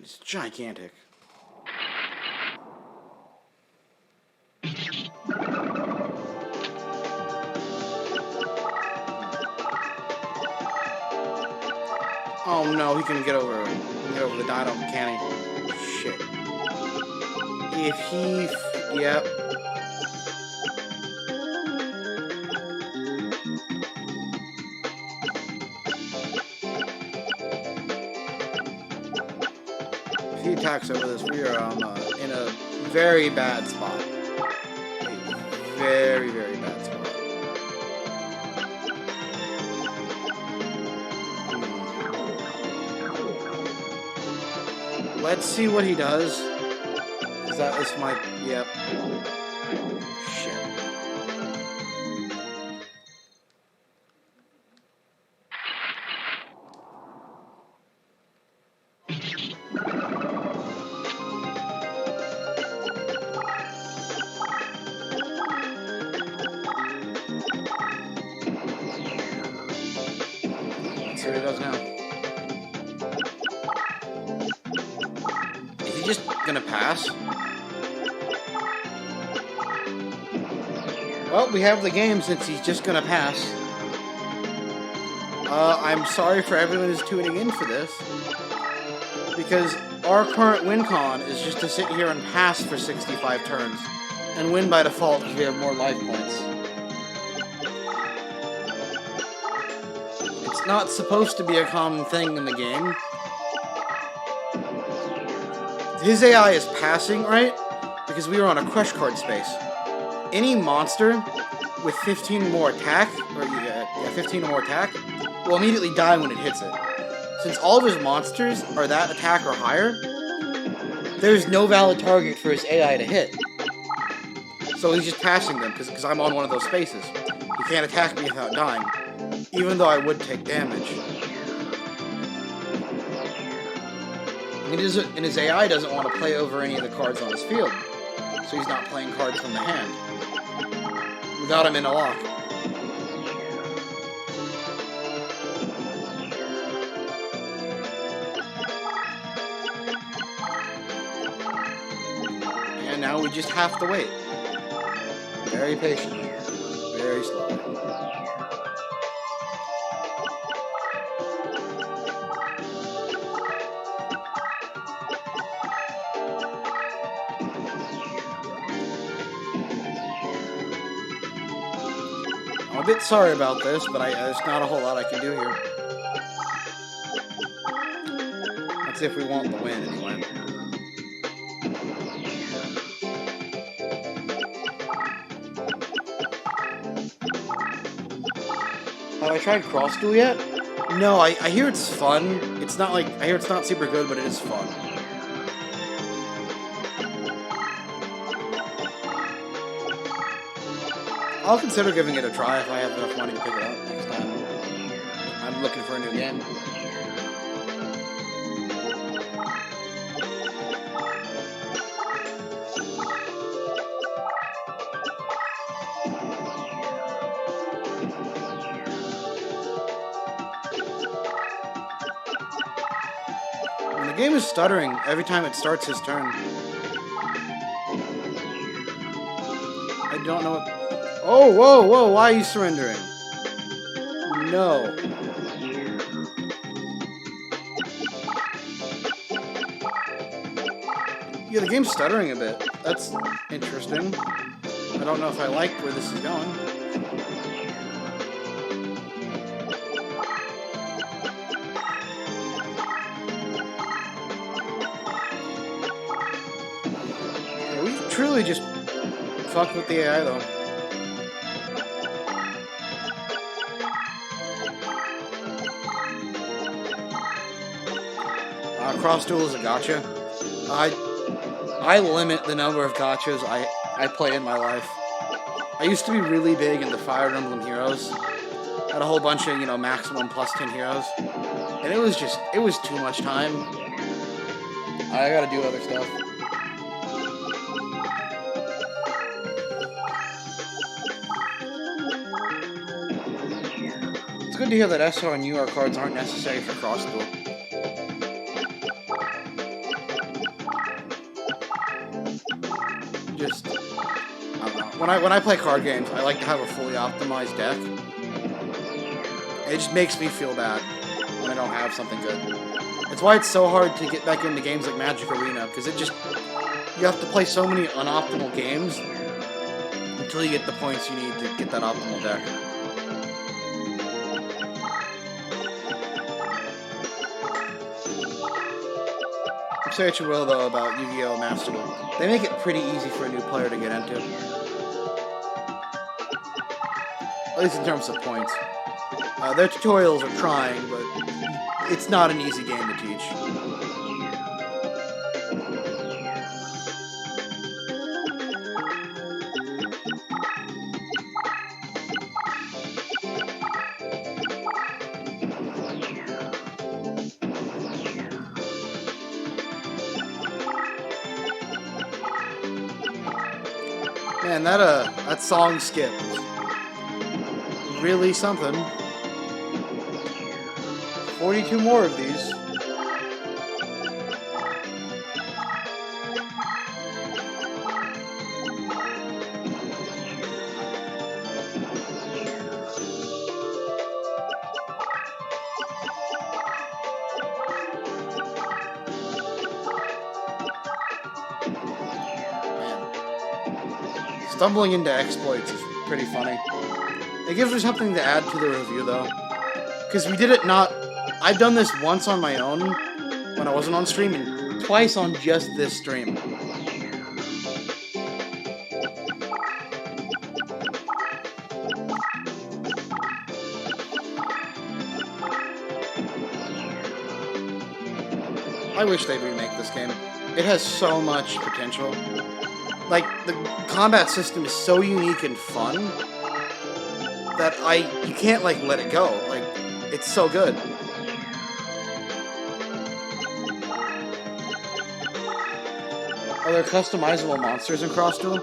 It's gigantic. Oh no, he can get over the dino, can he? Shit. If he... Yep. If he attacks over this, we are in a very bad spot. A very, very bad spot. Let's see what he does. Is that this might... Yep. Shit. Let's see what he does now. Is he just gonna pass? Well, we have the game since he's just gonna pass. I'm sorry for everyone who's tuning in for this, because our current win con is just to sit here and pass for 65 turns and win by default because we have more life points. It's not supposed to be a common thing in the game. His AI is passing, right? Because we were on a crush card space. Any monster with 15 more attack, or 15 or more attack, will immediately die when it hits it. Since all of his monsters are that attack or higher, there's no valid target for his AI to hit. So he's just passing them, because I'm on one of those spaces. He can't attack me without dying, even though I would take damage. And his AI doesn't want to play over any of the cards on his field, so he's not playing cards from the hand. We got him in a lock. And now we just have to wait. Very patiently. Very slowly. I'm a bit sorry about this, but there's not a whole lot I can do here. That's if we want the win, anyway. Have I tried Cross Duel yet? No, I hear it's fun. It's not like... I hear it's not super good, but it is fun. I'll consider giving it a try if I have enough money to pick it up next time. I'm looking for a new game. When the game is stuttering every time it starts his turn. I don't know what... Oh, whoa, whoa, why are you surrendering? No. Yeah, the game's stuttering a bit. That's interesting. I don't know if I like where this is going. Yeah, we truly just fucked with the AI, though. Cross Duel is a gacha. I limit the number of gachas I play in my life. I used to be really big into Fire Emblem Heroes. Had a whole bunch of, maximum plus 10 heroes. And it was too much time. I gotta do other stuff. It's good to hear that SR and UR cards aren't necessary for Cross Duel. Just, I don't know. When I play card games, I like to have a fully optimized deck. It just makes me feel bad when I don't have something good. It's why it's so hard to get back into games like Magic Arena, because you have to play so many unoptimal games until you get the points you need to get that optimal deck. Say what you will, though, about Yu-Gi-Oh! Master Duel. They make it pretty easy for a new player to get into. At least in terms of points. Their tutorials are trying, but it's not an easy game to teach. Man, that song skip was really something. 42 more of these. Stumbling into exploits is pretty funny. It gives me something to add to the review, though. Because we did it not... I've done this once on my own, when I wasn't on stream, and twice on just this stream. I wish they'd remake this game. It has so much potential. Like, the combat system is so unique and fun that you can't, like, let it go. Like, it's so good. Are there customizable monsters in Cross Duel?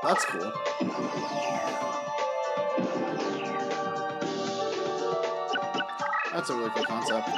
That's cool. That's a really cool concept.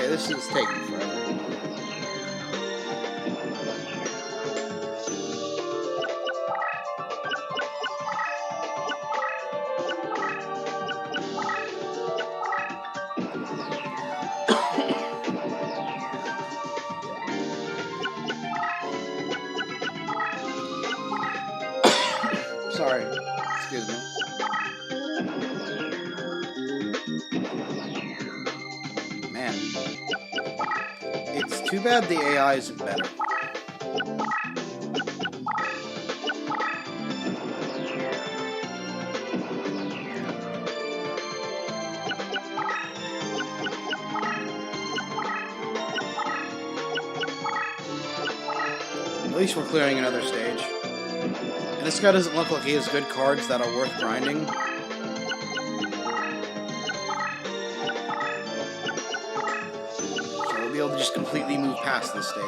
Okay, this is taking forever. Sorry. Excuse me. Man. It's too bad the AI isn't better. At least we're clearing another stage. And this guy doesn't look like he has good cards that are worth grinding. So we'll be able to just completely move past this stage.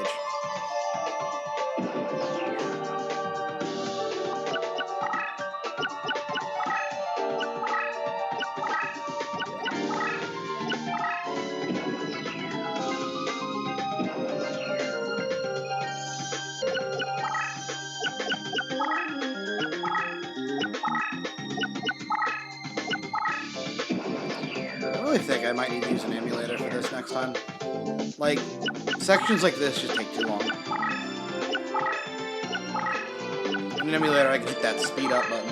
I really think I might need to use an emulator for this next time. Like, sections like this just take too long. In an emulator, I can hit that speed up button.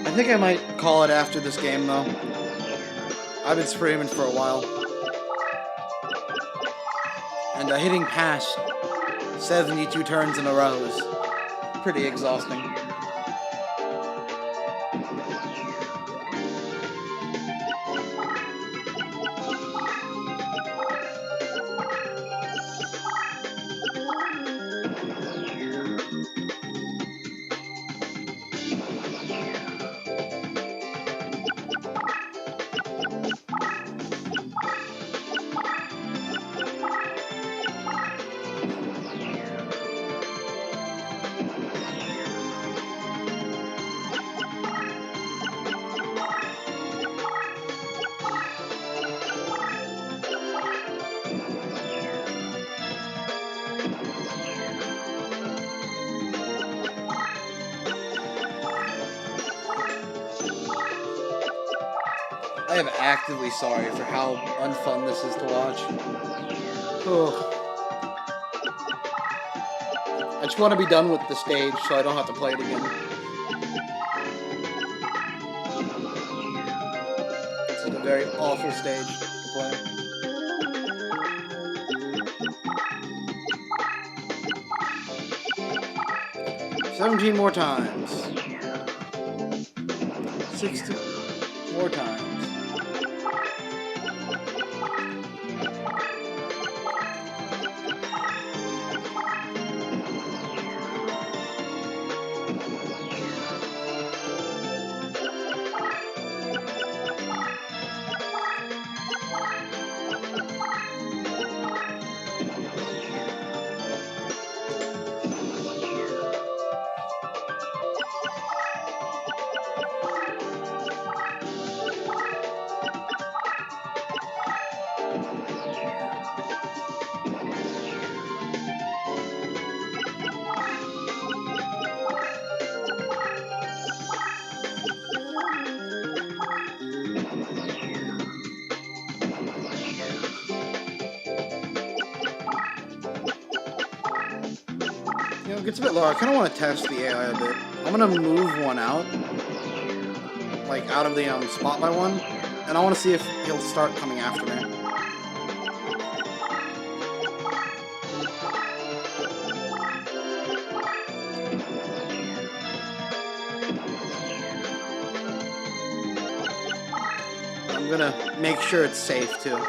I think I might call it after this game, though. I've been streaming for a while. And hitting past 72 turns in a row is pretty exhausting. I am actively sorry for how unfun this is to watch. Oh. I just want to be done with the stage so I don't have to play it again. This is a very awful stage to play. "17 more times. 60 more times. You know, it gets a bit lower. I kind of want to test the AI a bit. I'm going to move one out. Like, out of the spotlight one. And I want to see if he'll start coming after me. I'm going to make sure it's safe, too.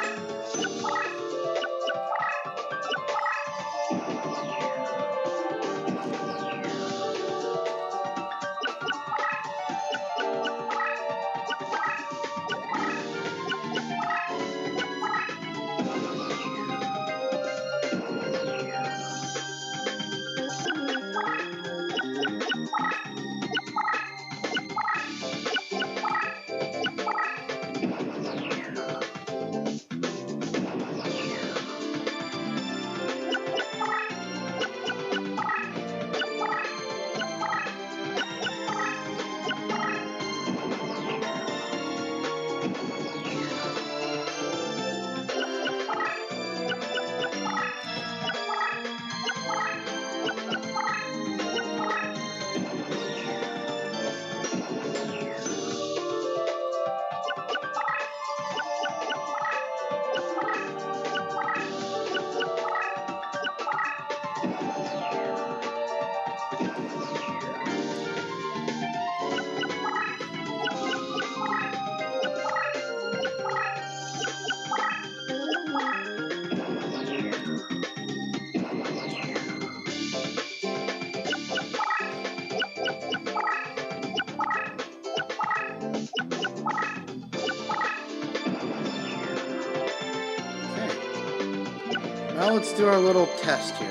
Now let's do our little test here.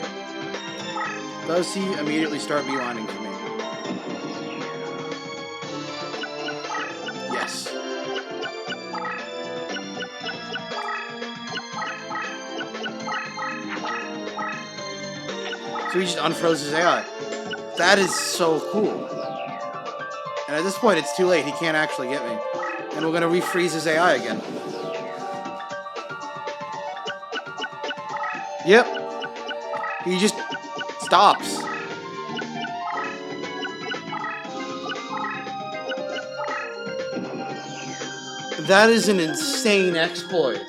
Does he immediately start beelining for me? Yes. So he just unfroze his AI. That is so cool. And at this point, it's too late. He can't actually get me. And we're going to refreeze his AI again. Yep. He just stops. That is an insane exploit.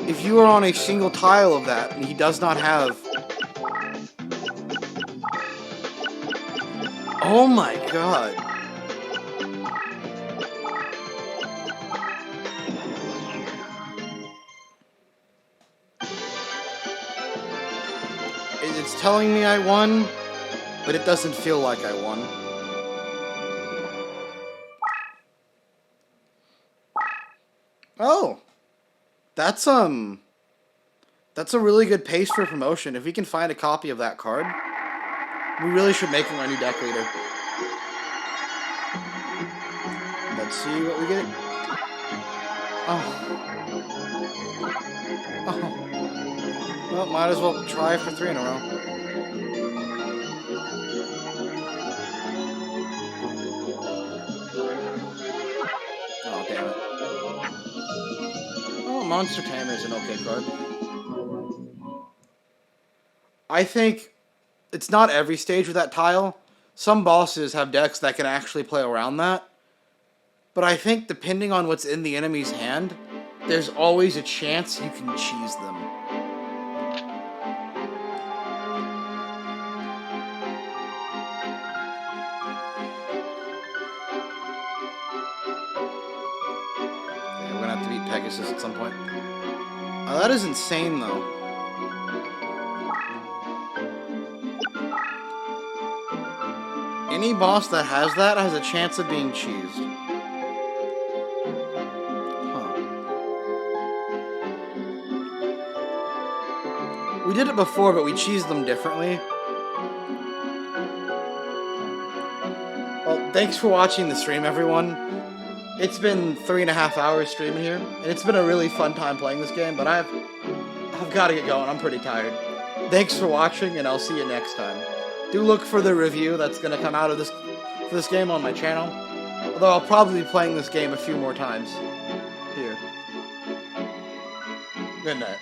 If you are on a single tile of that and he does not have... Oh my god. It's telling me I won, but it doesn't feel like I won. Oh. That's a really good pace for promotion. If we can find a copy of that card, we really should make him our new deck leader. Let's see what we get. Oh. Oh. Well, might as well try for 3 in a row. Oh, damn it. Oh, Monster Tamer is an okay card. I think it's not every stage with that tile. Some bosses have decks that can actually play around that. But I think depending on what's in the enemy's hand, there's always a chance you can cheese them. Okay, we're gonna have to beat Pegasus at some point. Oh, that is insane, though. Any boss that has that has a chance of being cheesed. Huh. We did it before, but we cheesed them differently. Well, thanks for watching the stream, everyone. It's been 3.5 hours streaming here, and it's been a really fun time playing this game, but I've got to get going. I'm pretty tired. Thanks for watching, and I'll see you next time. Do look for the review that's going to come out of this game on my channel. Although I'll probably be playing this game a few more times. Here. Good night.